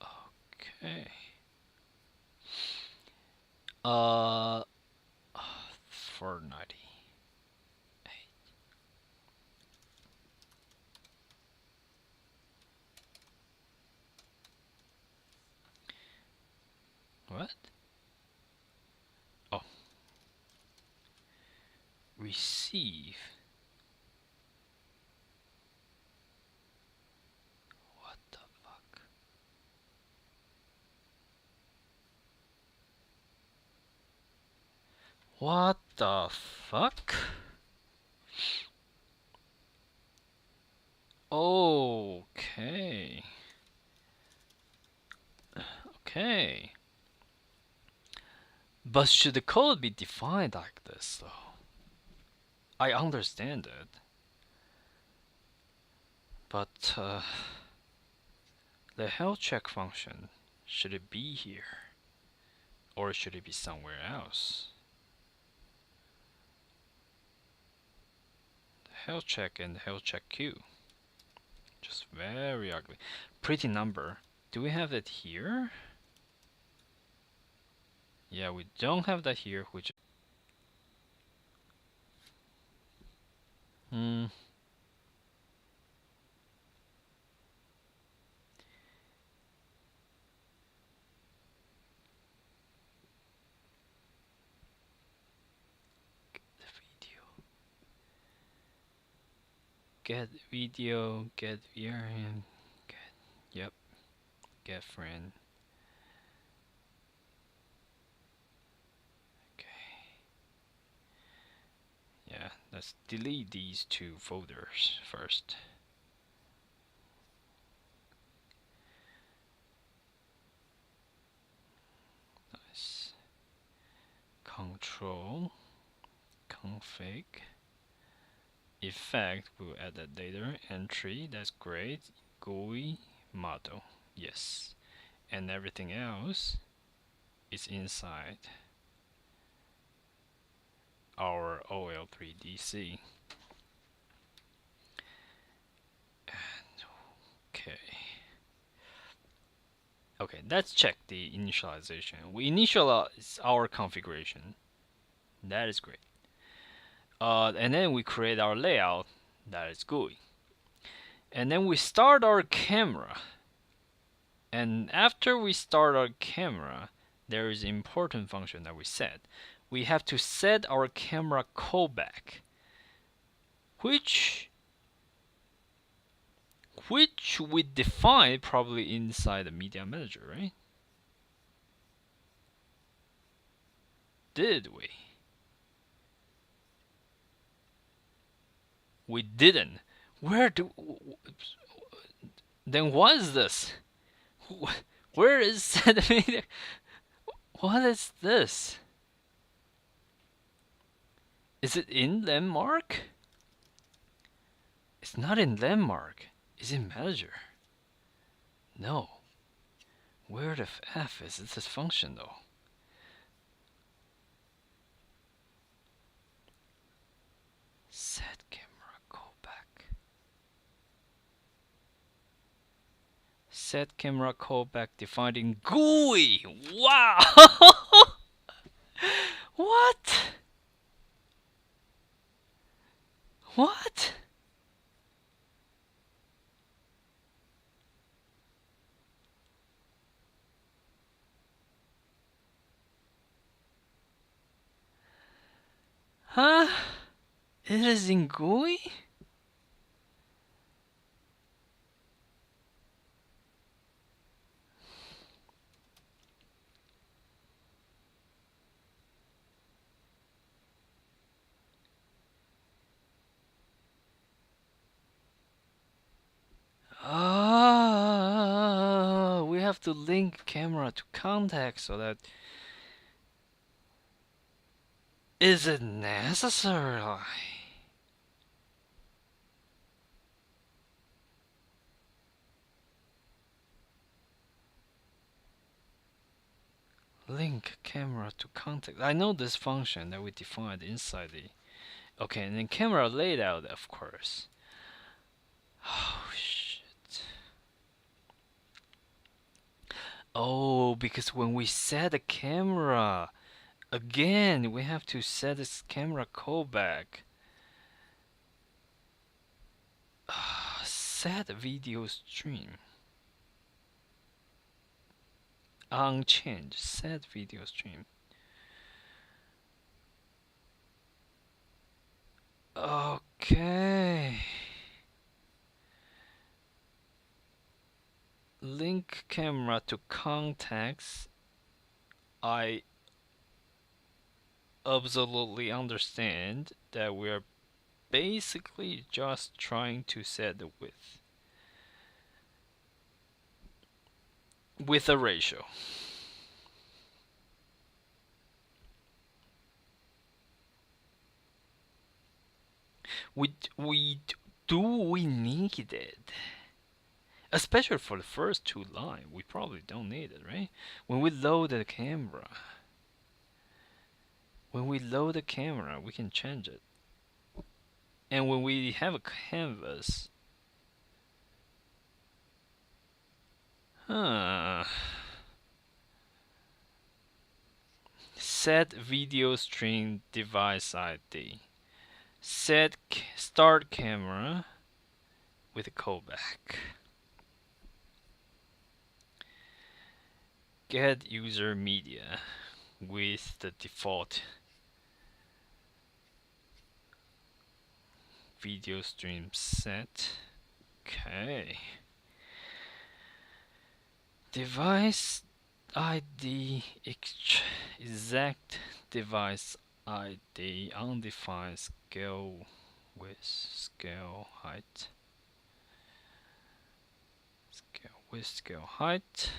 Okay. Uh, 490. What? Oh, receive. What the fuck? What the fuck? Okay. Okay. But should the code be defined like this though? I understand it. But the health check function, should it be here? Or should it be somewhere else? The health check and the health check queue. Just very ugly. Pretty number. Do we have it here? Yeah, we don't have that here, which hmm. Get video, get variant, get yep, get friend. Okay. Yeah, let's delete these two folders first. Nice. Control, config, effect, we'll add that data entry, that's great. GUI model, yes. And everything else is inside our OL3DC. Okay. Okay, let's check the initialization. We initialize our configuration. That is great. And then we create our layout. That is GUI. And then we start our camera. And after we start our camera, there is an important function that we set. We have to set our camera callback, which which we define probably inside the media manager, right? Did we? We didn't. Where do? Then what is this? Where is set media? What is this? Is it in landmark? It's not in landmark. Is it manager? No. Where the F is this function though? Set camera callback. Set camera callback defined in GUI. Wow. What? What? Huh? It is in GUI? We have to link camera to contact so that. Is it necessary? Link camera to contact. I know this function that we defined inside the. Okay, and then camera layout, of course. Oh shit. Oh, because when we set a camera, again, we have to set this camera callback. Set video stream. Unchanged. Set video stream. Okay. Link camera to contacts. I absolutely understand that we are basically just trying to set the width with a ratio. Do we need it? Especially for the first two lines, we probably don't need it, right? When we load the camera, we can change it. And when we have a canvas, set video stream device ID. Set start camera with a callback. Get user media with the default video stream set. Okay. Device ID exact device ID undefined scale width scale height scale width scale height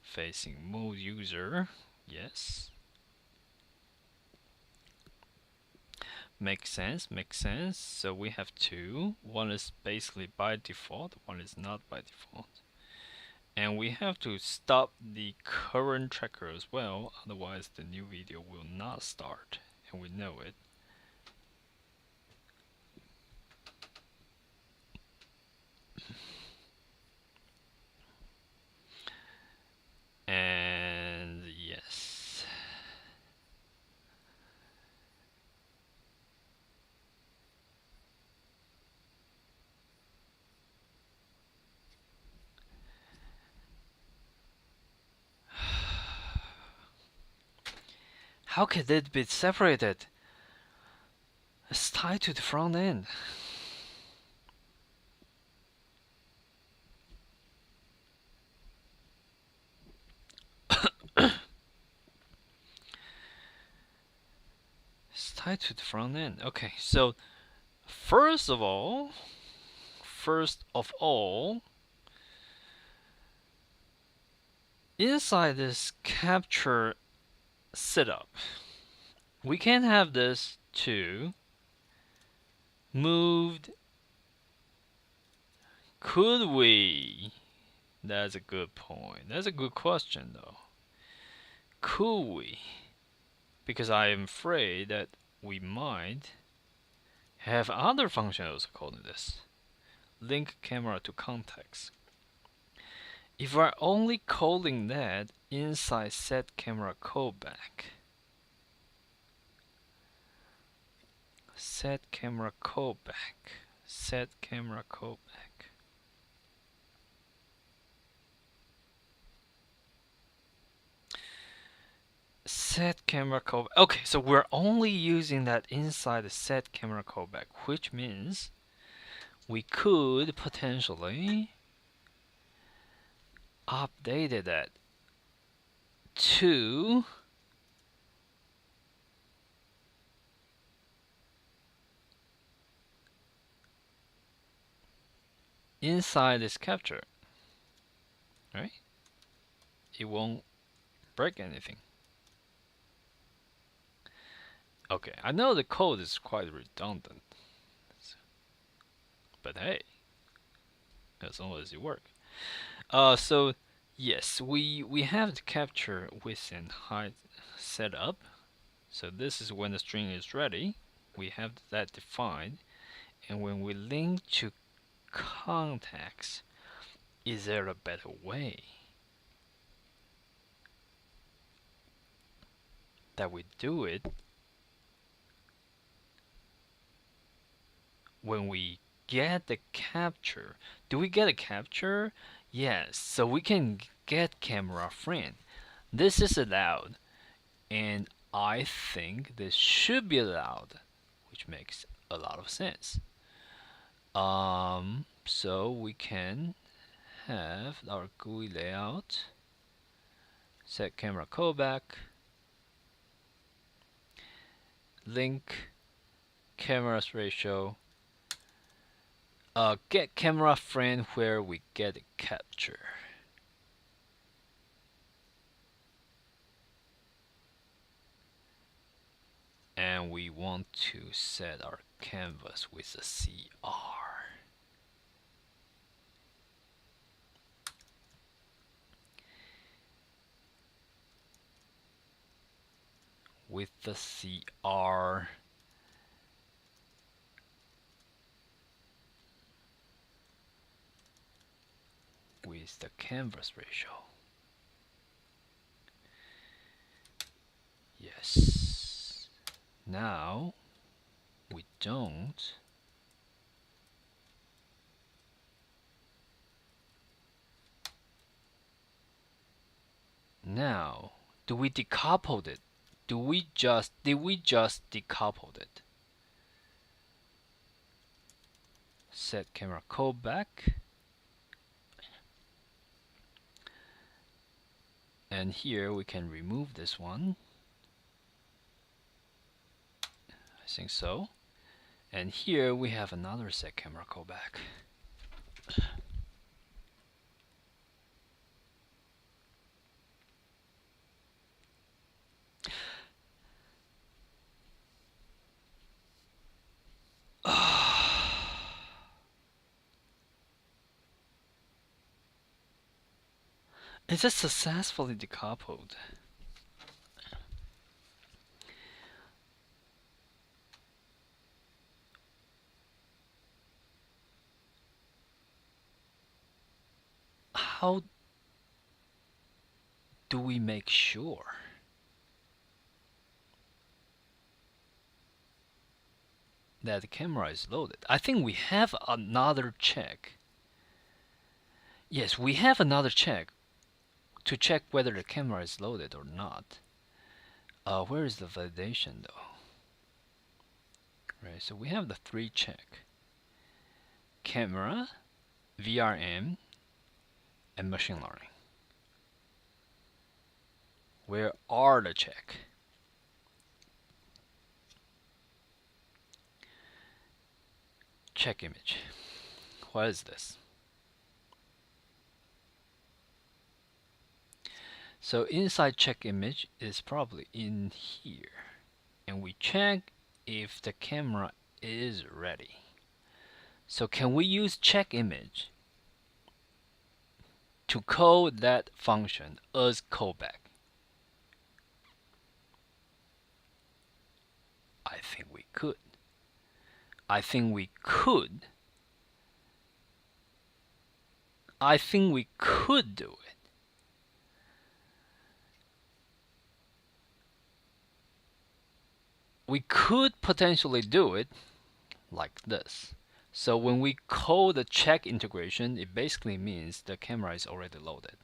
facing mode user. Yes, makes sense. So we have two. One is basically by default, one is not by default. And we have to stop the current tracker as well, otherwise the new video will not start, and we know it. And yes. How can it be separated? It's tied to the front end. tied to the front end. Okay, so first of all, inside this capture setup, we can have this to moved. Could we? That's a good point. That's a good question, though. Could we? Because I am afraid that we might have other functions calling this. Link camera to context. If we're only calling that inside set camera callback, set camera callback, set camera callback. Set camera callback. Okay, so we're only using that inside the set camera callback, which means we could potentially update that to inside this capture, right? It won't break anything. Okay, I know the code is quite redundant, but hey, as long as it works. So yes, we have the capture width and height set up. So this is when the string is ready. We have that defined, and when we link to context, is there a better way that we do it when we get the capture? Do we get a capture? Yes, so we can get camera frame. This is allowed, and I think this should be allowed, which makes a lot of sense. So we can have our GUI layout, set camera callback, link cameras ratio, get camera frame where we get a capture. And we want to set our canvas with a CR. With the CR, with the canvas ratio. Yes. Now we don't. Now, do we decouple it? Did we just decouple it? Set camera callback. And here we can remove this one. I think so. And here we have another set camera callback. It just successfully decoupled. How do we make sure that the camera is loaded? I think we have another check. Yes, we have another check to check whether the camera is loaded or not. Where is the validation though? Right, so we have the 3 check. Camera, VRM, and machine learning. Where are the check? check image. What is this? So inside check image is probably in here, and we check if the camera is ready. So can we use check image to call that function as callback? I think we could. I think we could. I think we could do it. We could potentially do it like this. So when we call the check integration, it basically means the camera is already loaded.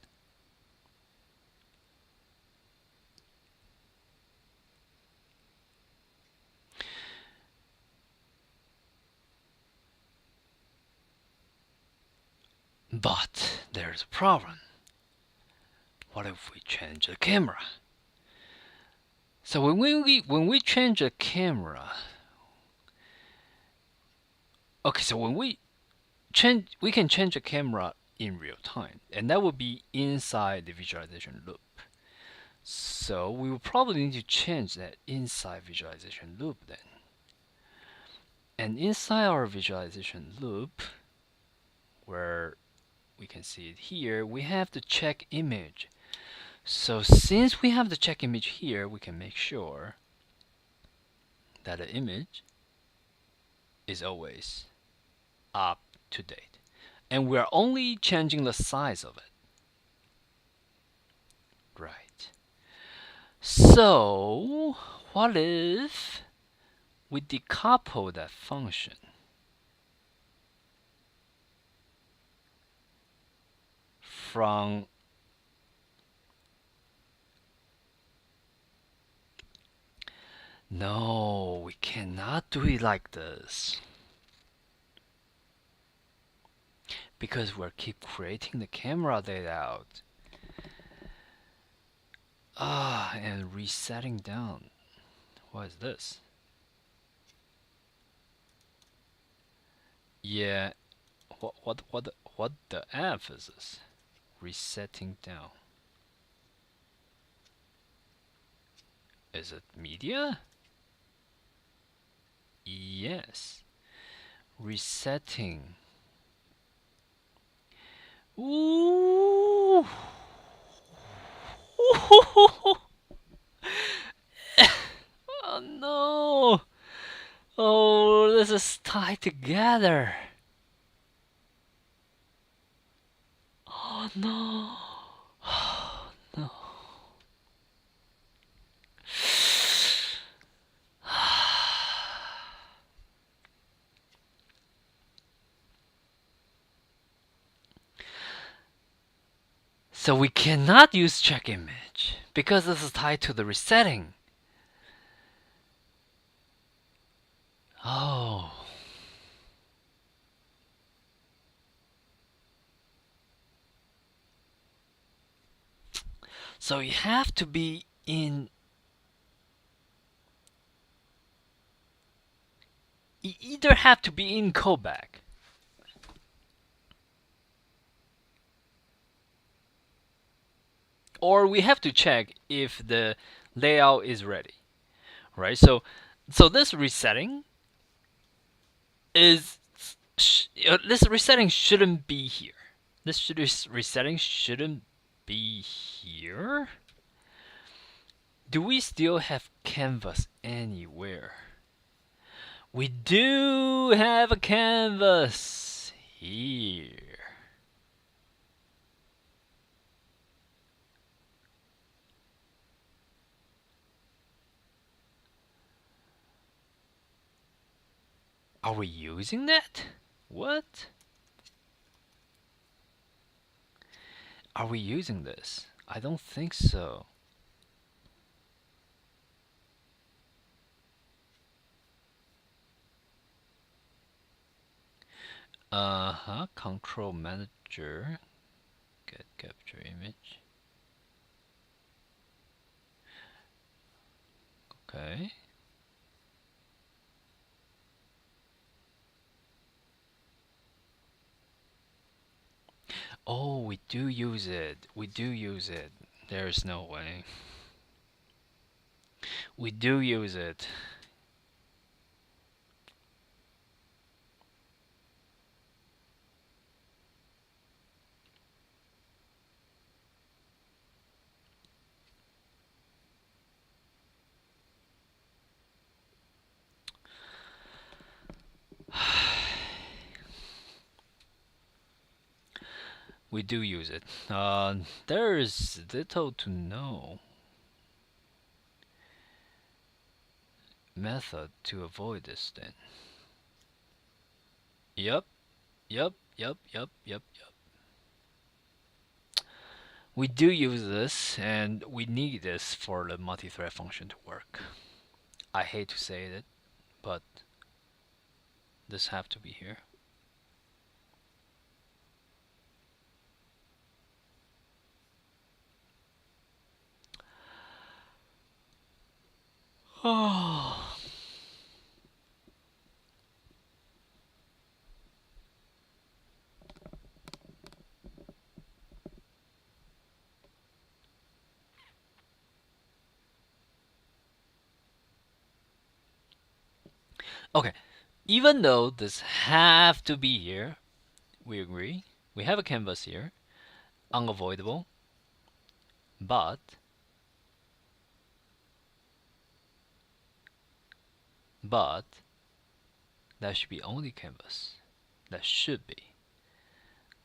But there's a problem. What if we change the camera? So when we change the camera, okay, so when we can change the camera in real time, and that would be inside the visualization loop. So we will probably need to change that inside visualization loop then. And inside our visualization loop, where we can see it here, we have the check image. So since we have the check image here, we can make sure that the image is always up to date. And we're only changing the size of it. Right. So what if we decouple that function from No, we cannot do it like this. Because we're keep creating the camera layout. And resetting down. What is this? Yeah, what the F is this? Resetting down. Is it media? Yes. Resetting. Ooh. Oh no. Oh, this is tied together. Oh no. Oh no. So we cannot use check image because this is tied to the resetting. Oh. So you have to be in. You either have to be in callback or we have to check if the layout is ready, right? So this resetting is this resetting shouldn't be here. This resetting shouldn't be here. Do we still have canvas anywhere? We do have a canvas here. Are we using that? What? Are we using this? I don't think so. Control manager. Get capture image. Okay. we do use it. We do use it. There's no way. We do use it. We do use it. There is little to no method to avoid this then. Yep, yep, yep, yep, yep, yep. We do use this, and we need this for the multi-thread function to work. I hate to say it, but this have to be here. Oh. Okay, even though this have to be here, we agree. We have a canvas here, unavoidable, but that should be only canvas. That should be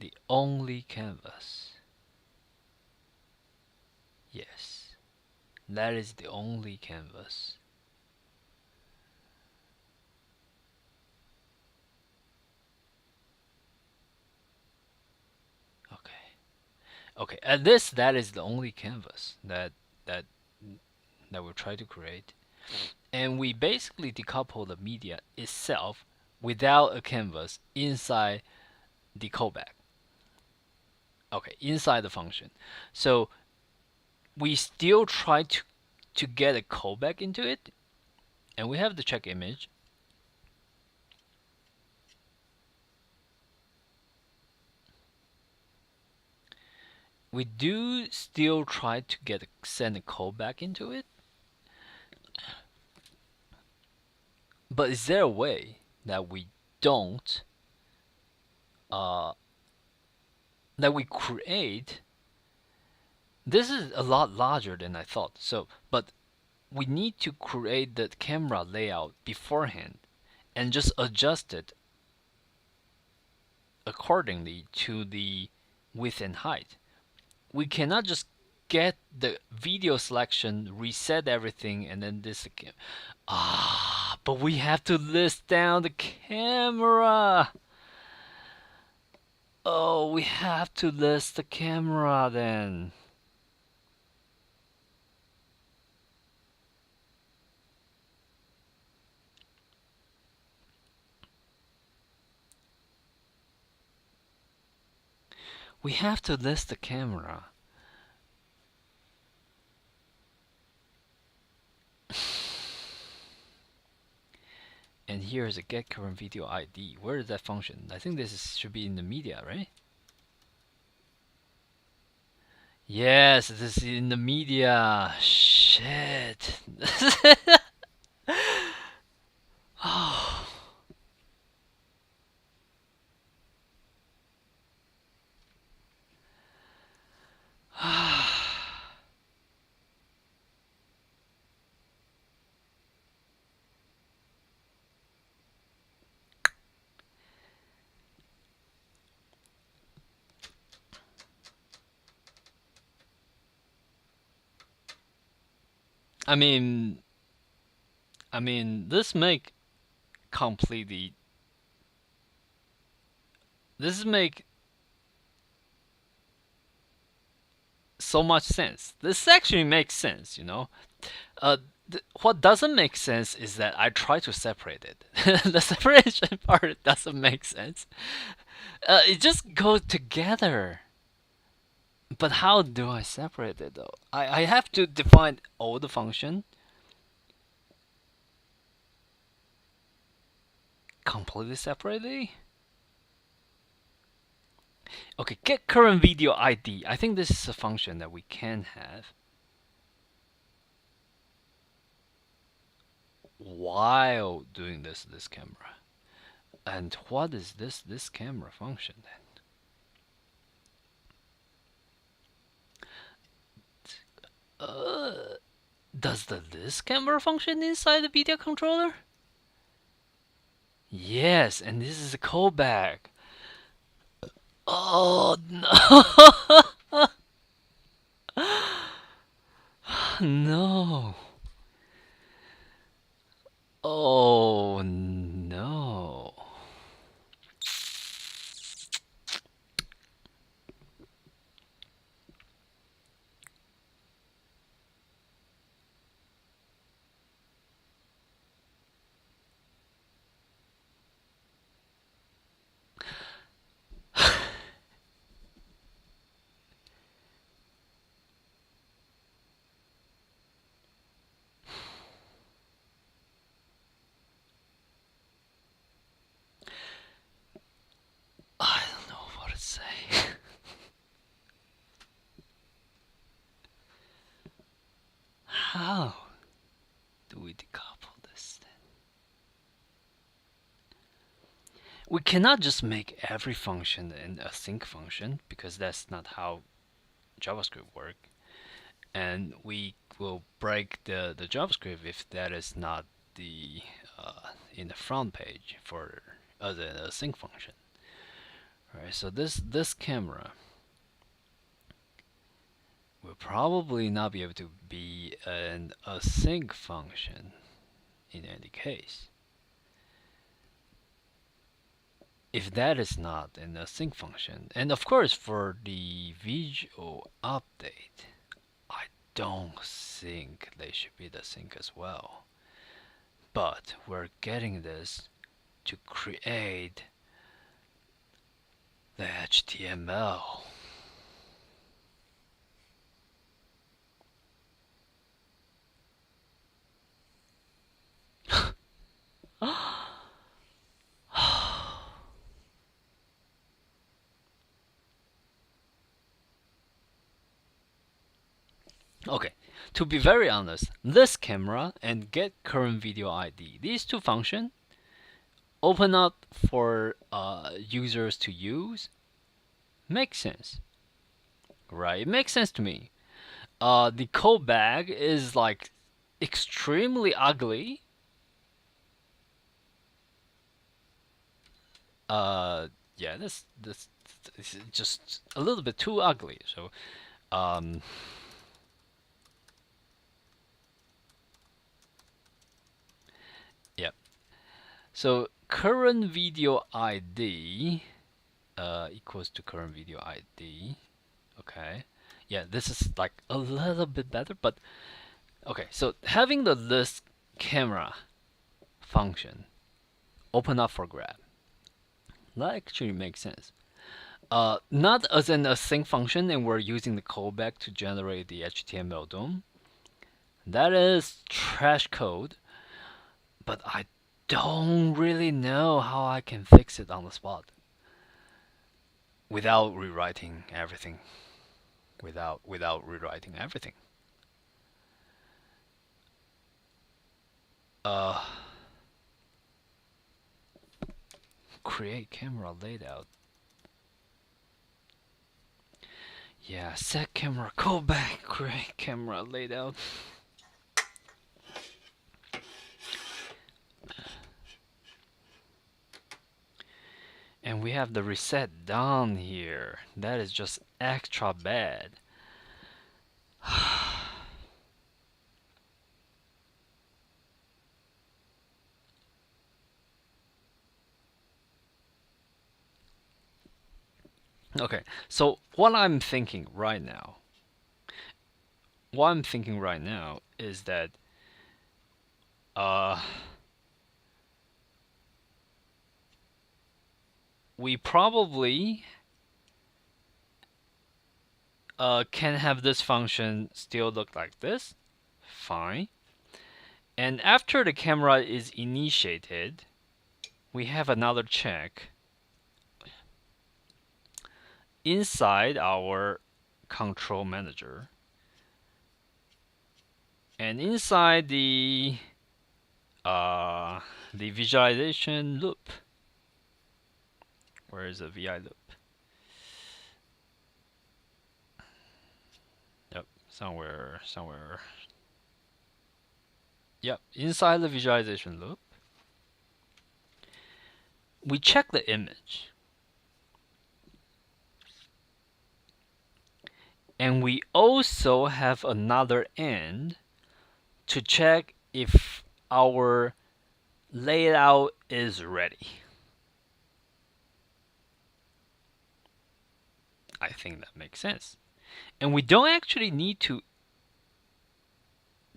the only canvas. Yes, that is the only canvas. Okay, at this, that is the only canvas that that we'll try to create. And we basically decouple the media itself without a canvas inside the callback. Okay, inside the function. So we still try to get a callback into it, and we have the check image. We do still try to send a callback into it. But is there a way that we don't that we create? This is a lot larger than I thought. So, but we need to create the camera layout beforehand and just adjust it accordingly to the width and height. We cannot just get the video selection, reset everything, and then this again. But we have to list down the camera. Oh, we have to list the camera then. We have to list the camera. And here is a get current video ID. Where is that function? I think should be in the media, right? Yes, this is in the media. Shit. Oh. I mean, this make completely. This make so much sense. This actually makes sense, you know. What doesn't make sense is that I try to separate it. The separation part doesn't make sense. It just goes together. But how do I separate it though? I have to define all the function completely separately. Okay, get current video ID. I think this is a function that we can have while doing this camera. And what is this camera function then? Does this camera function inside the video controller? Yes, and this is a callback. Oh no! No. Oh no. I don't know what to say. How do we decouple this then? We cannot just make every function an async function because that's not how JavaScript works. And we will break the JavaScript if that is not the in the front page for as an async function. Right, so this camera will probably not be able to be an async function in any case. If that is not an async function, and of course for the visual update, I don't think they should be the sync as well. But we're getting this to create the HTML. Okay, to be very honest, this camera and get current video ID, these two functions open up for users to use, makes sense, right? It makes sense to me. The callback is like extremely ugly. Yeah, this is just a little bit too ugly. So, yeah. So current video ID equals to current video ID. Okay. Yeah, this is like a little bit better, but okay. So having the list camera function open up for grab, that actually makes sense. Not as an async function, and we're using the callback to generate the HTML DOM. That is trash code, but I don't really know how I can fix it on the spot without rewriting everything. Without rewriting everything. Create camera layout. Yeah, set camera callback. Create camera layout. And we have the reset down here. That is just extra bad. Okay, so what I'm thinking right now is that we probably can have this function still look like this. Fine. And after the camera is initiated, we have another check. inside our control manager. And inside the visualization loop. Where is the VI loop? Yep, somewhere. Yep, inside the visualization loop, we check the image. And we also have another end to check if our layout is ready. I think that makes sense. And we don't actually need to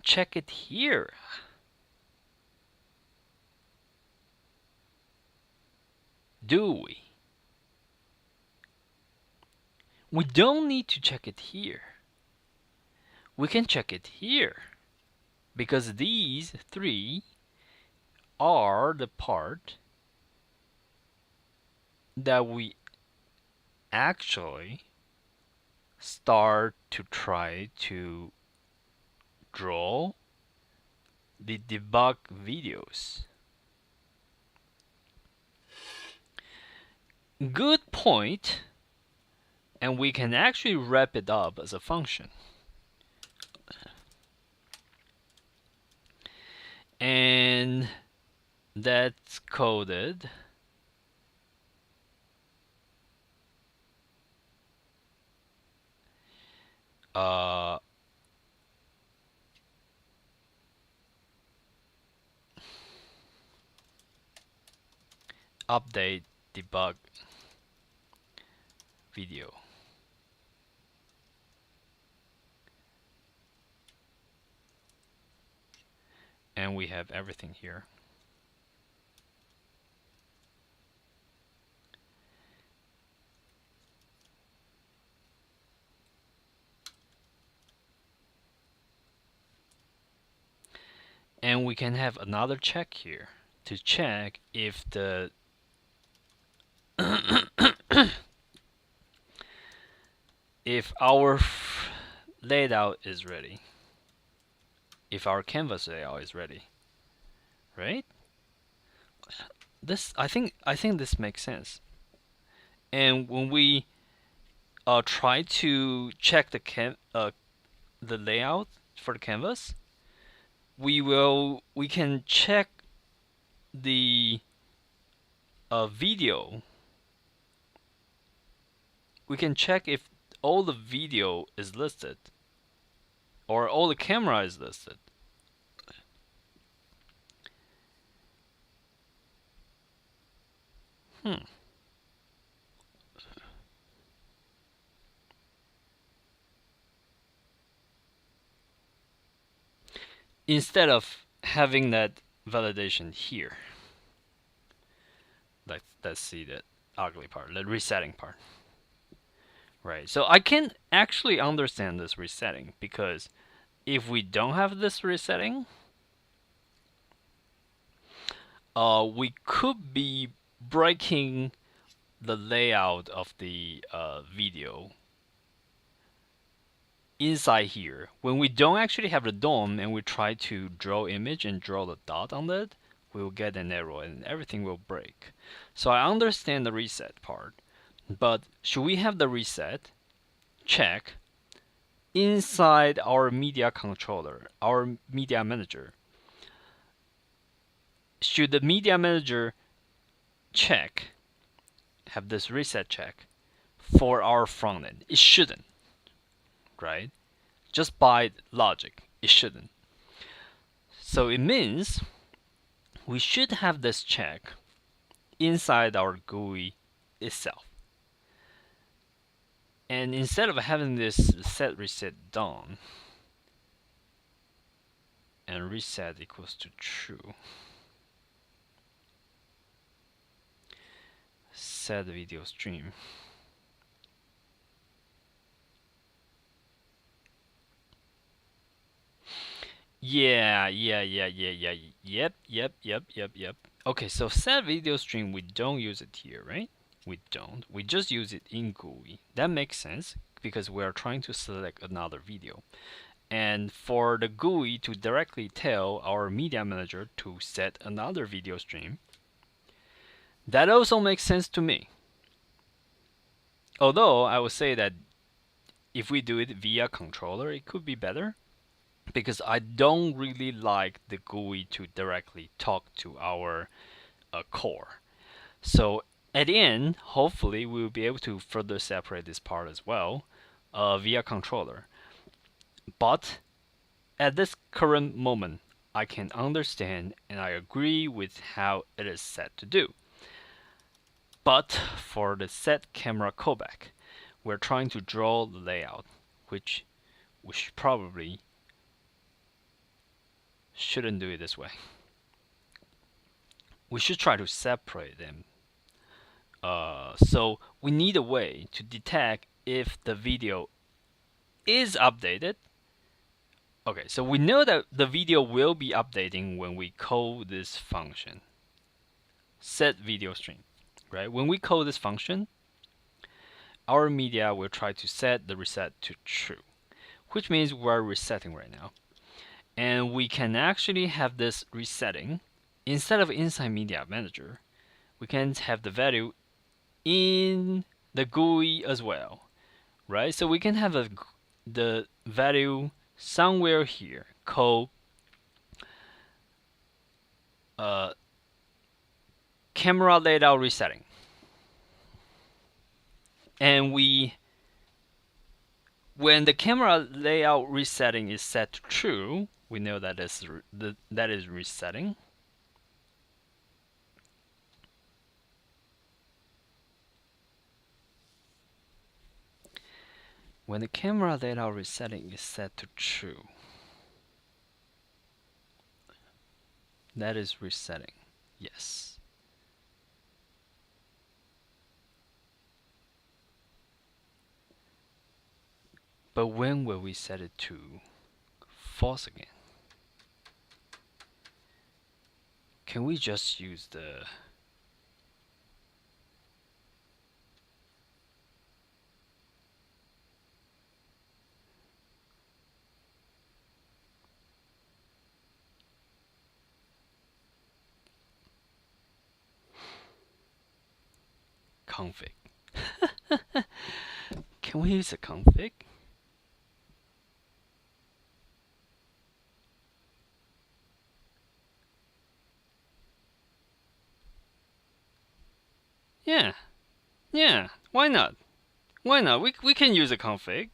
check it here. Do we? We don't need to check it here. We can check it here. Because these three are the part that we actually start to try to draw the debug videos. Good point, and we can actually wrap it up as a function. And that's coded update debug video. And we have everything here. And we can have another check here to check if the if our layout is ready. If our canvas layout is ready. Right? This I think this makes sense. And when we try to check the layout for the canvas, we can check the video. We can check if all the video is listed or all the camera is listed. Instead of having that validation here. Let's see that ugly part, the resetting part. Right, so I can actually understand this resetting, because if we don't have this resetting, we could be breaking the layout of the video inside here. When we don't actually have the DOM and we try to draw image and draw the dot on it, we will get an error and everything will break. So I understand the reset part, but should we have the reset check inside our media controller, our media manager? Should the media manager check, have this reset check for our front end? It shouldn't, right? Just by logic, it shouldn't. So it means we should have this check inside our GUI itself. And instead of having this set reset done and reset equals to true, set video stream. Yeah. Yep. Okay, so set video stream, we don't use it here, right? we don't. We just use it in GUI. That makes sense because we are trying to select another video. And for the GUI to directly tell our media manager to set another video stream, that also makes sense to me. Although I would say that if we do it via controller, it could be better because I don't really like the GUI to directly talk to our core. So at the end, hopefully we will be able to further separate this part as well via controller. But at this current moment, I can understand and I agree with how it is set to do. But for the set camera codec, we're trying to draw the layout, which we probably shouldn't do it this way. We should try to separate them. So we need a way to detect if the video is updated. Okay, so we know that the video will be updating when we call this function, set video stream, right? When we call this function, our media will try to set the reset to true, which means we're resetting right now. And we can actually have this resetting instead of inside media manager. We can have the value in the GUI as well, right? So we can have the value somewhere here called camera layout resetting. And when the camera layout resetting is set to true, we know that is resetting. When the camera layout resetting is set to true, that is resetting. Yes. But when will we set it to false again? Can we just use the config? Can we use a config? Yeah, why not? Why not? We can use a config.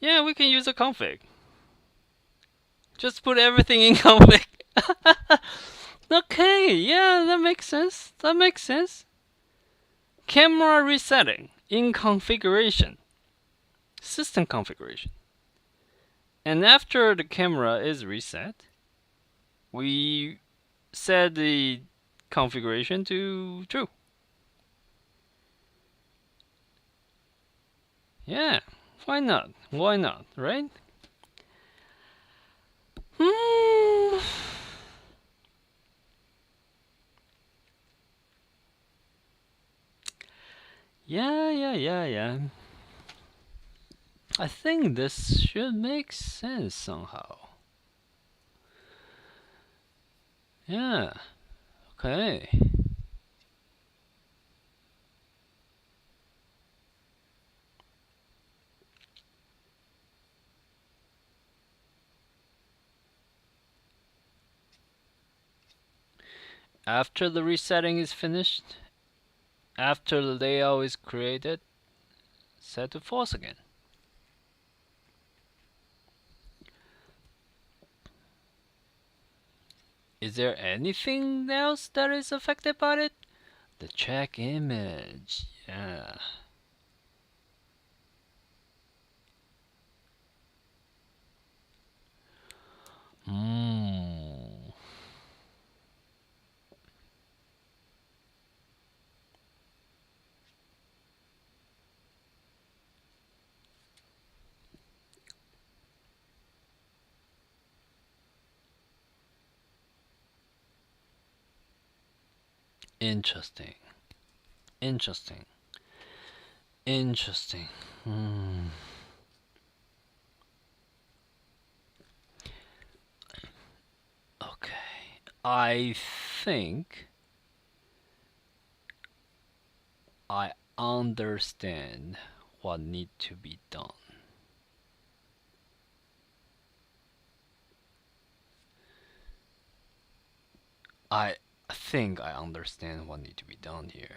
Yeah, we can use a config. Just put everything in config. Okay, yeah, that makes sense. That makes sense. Camera resetting in configuration. System configuration. And after the camera is reset, we set the configuration to true. Yeah, why not? Why not, right? Yeah. I think this should make sense somehow. Yeah, okay. After the resetting is finished, after the layout is created, set to false again. Is there anything else that is affected by it? The check image, yeah. Interesting. Interesting. Interesting. Okay. I think I understand what need to be done. I think I understand what need to be done here.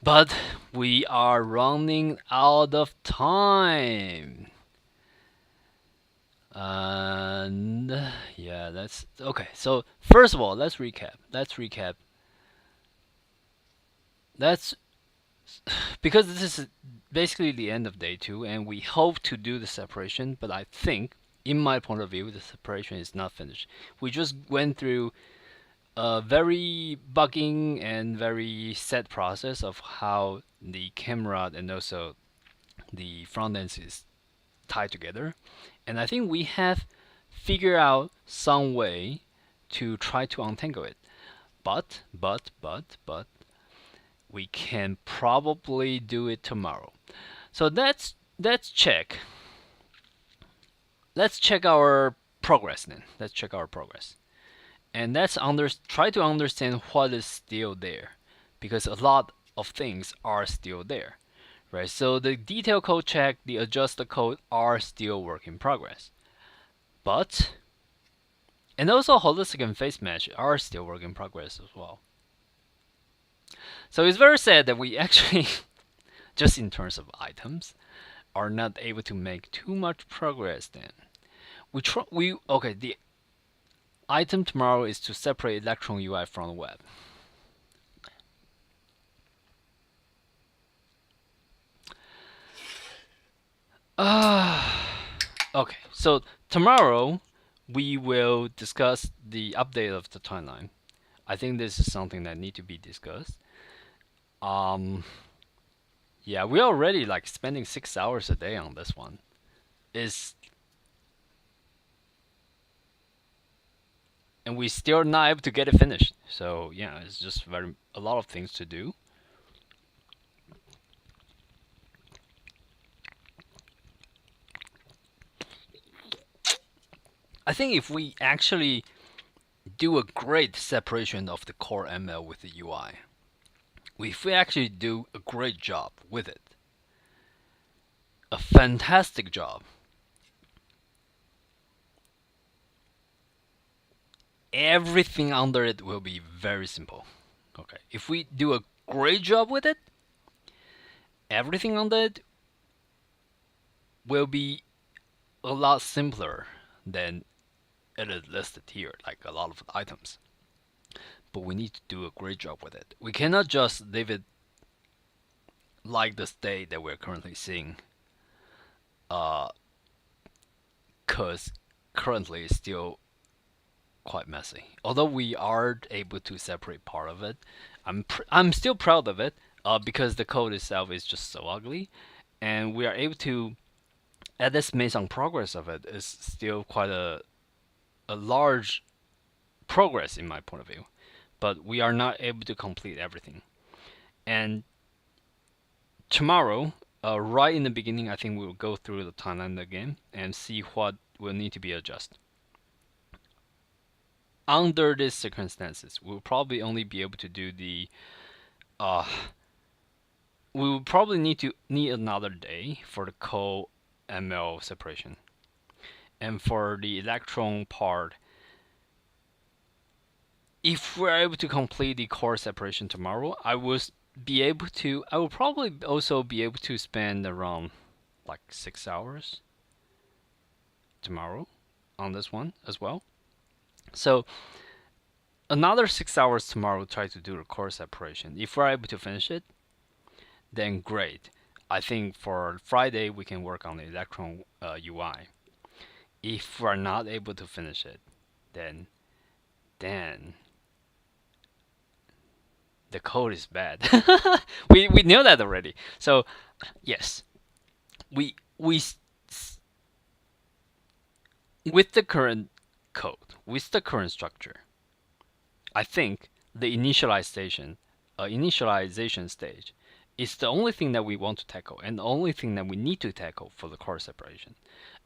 But we are running out of time. And yeah, that's okay. So first of all, let's recap. That's because this is basically the end of day 2, and we hope to do the separation. But I think, in my point of view, the separation is not finished. We just went through a very bugging and very set process of how the camera and also the front end is tied together. And I think we have figured out some way to try to untangle it. But, we can probably do it tomorrow. So let's check. Let's check our progress then. Let's check our progress. And let's try to understand what is still there, because a lot of things are still there, right? So the detail code check, the adjusted code are still work in progress, and also holistic and face match are still work in progress as well. So it's very sad that we actually, just in terms of items, are not able to make too much progress. Then okay. The item tomorrow is to separate Electron UI from the web. Okay, so tomorrow we will discuss the update of the timeline. I think this is something that need to be discussed. Yeah, we're already like spending 6 hours a day on this one. And we still not able to get it finished. So yeah, it's just a lot of things to do. I think if we actually do a great separation of the core ML with the UI, if we actually do a great job with it, a fantastic job, everything under it will be very simple. Okay, if we do a great job with it, everything under it will be a lot simpler than it is listed here, like a lot of items. But we need to do a great job with it. We cannot just leave it like the state that we're currently seeing, because currently it's still quite messy. Although we are able to separate part of it, I'm still proud of it, because the code itself is just so ugly, and we are able to at least make some progress of it. Is still quite a large progress in my point of view, but we are not able to complete everything. And tomorrow, right in the beginning, I think we'll go through the timeline again and see what will need to be adjusted. Under these circumstances, we'll probably only be able to do the we will probably need another day for the co ML separation. And for the electron part, if we're able to complete the core separation tomorrow, I will probably also be able to spend around like 6 hours tomorrow on this one as well. So another 6 hours tomorrow, try to do the core separation. If we're able to finish it, then great. I think for Friday we can work on the Electron UI. If we're not able to finish it, then the code is bad. we know that already. So yes, we with the current code, with the current structure, I think the initialization stage is the only thing that we want to tackle and the only thing that we need to tackle for the core separation.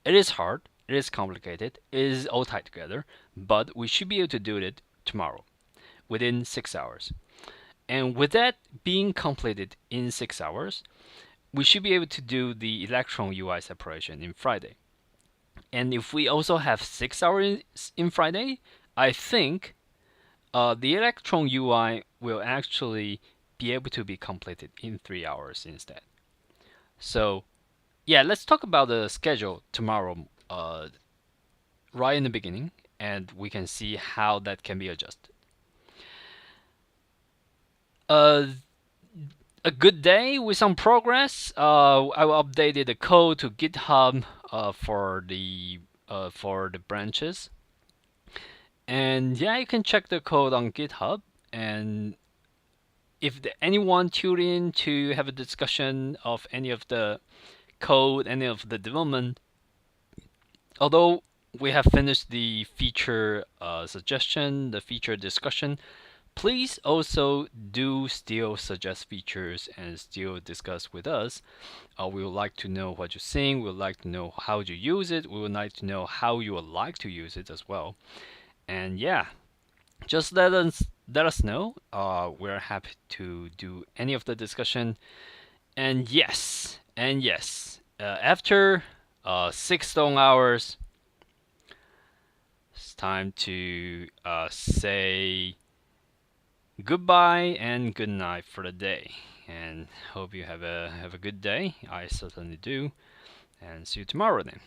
It is hard, it is complicated, it is all tied together, but we should be able to do it tomorrow within 6 hours. And with that being completed in 6 hours, we should be able to do the Electron UI separation in Friday. And if we also have 6 hours in Friday, I think the Electron UI will actually be able to be completed in 3 hours instead. So yeah, let's talk about the schedule tomorrow right in the beginning, and we can see how that can be adjusted. A good day with some progress. I updated the code to GitHub for the branches, and yeah, you can check the code on GitHub. And if anyone tuned in to have a discussion of any of the code, any of the development, although we have finished the feature suggestion, the feature discussion, please also do still suggest features and still discuss with us. We would like to know what you think. We would like to know how you use it. We would like to know how you would like to use it as well. And yeah, just let us know. We're happy to do any of the discussion. And yes, after 6 long hours, it's time to say goodbye and good night for the day. And hope you have a good day. I certainly do. And see you tomorrow then.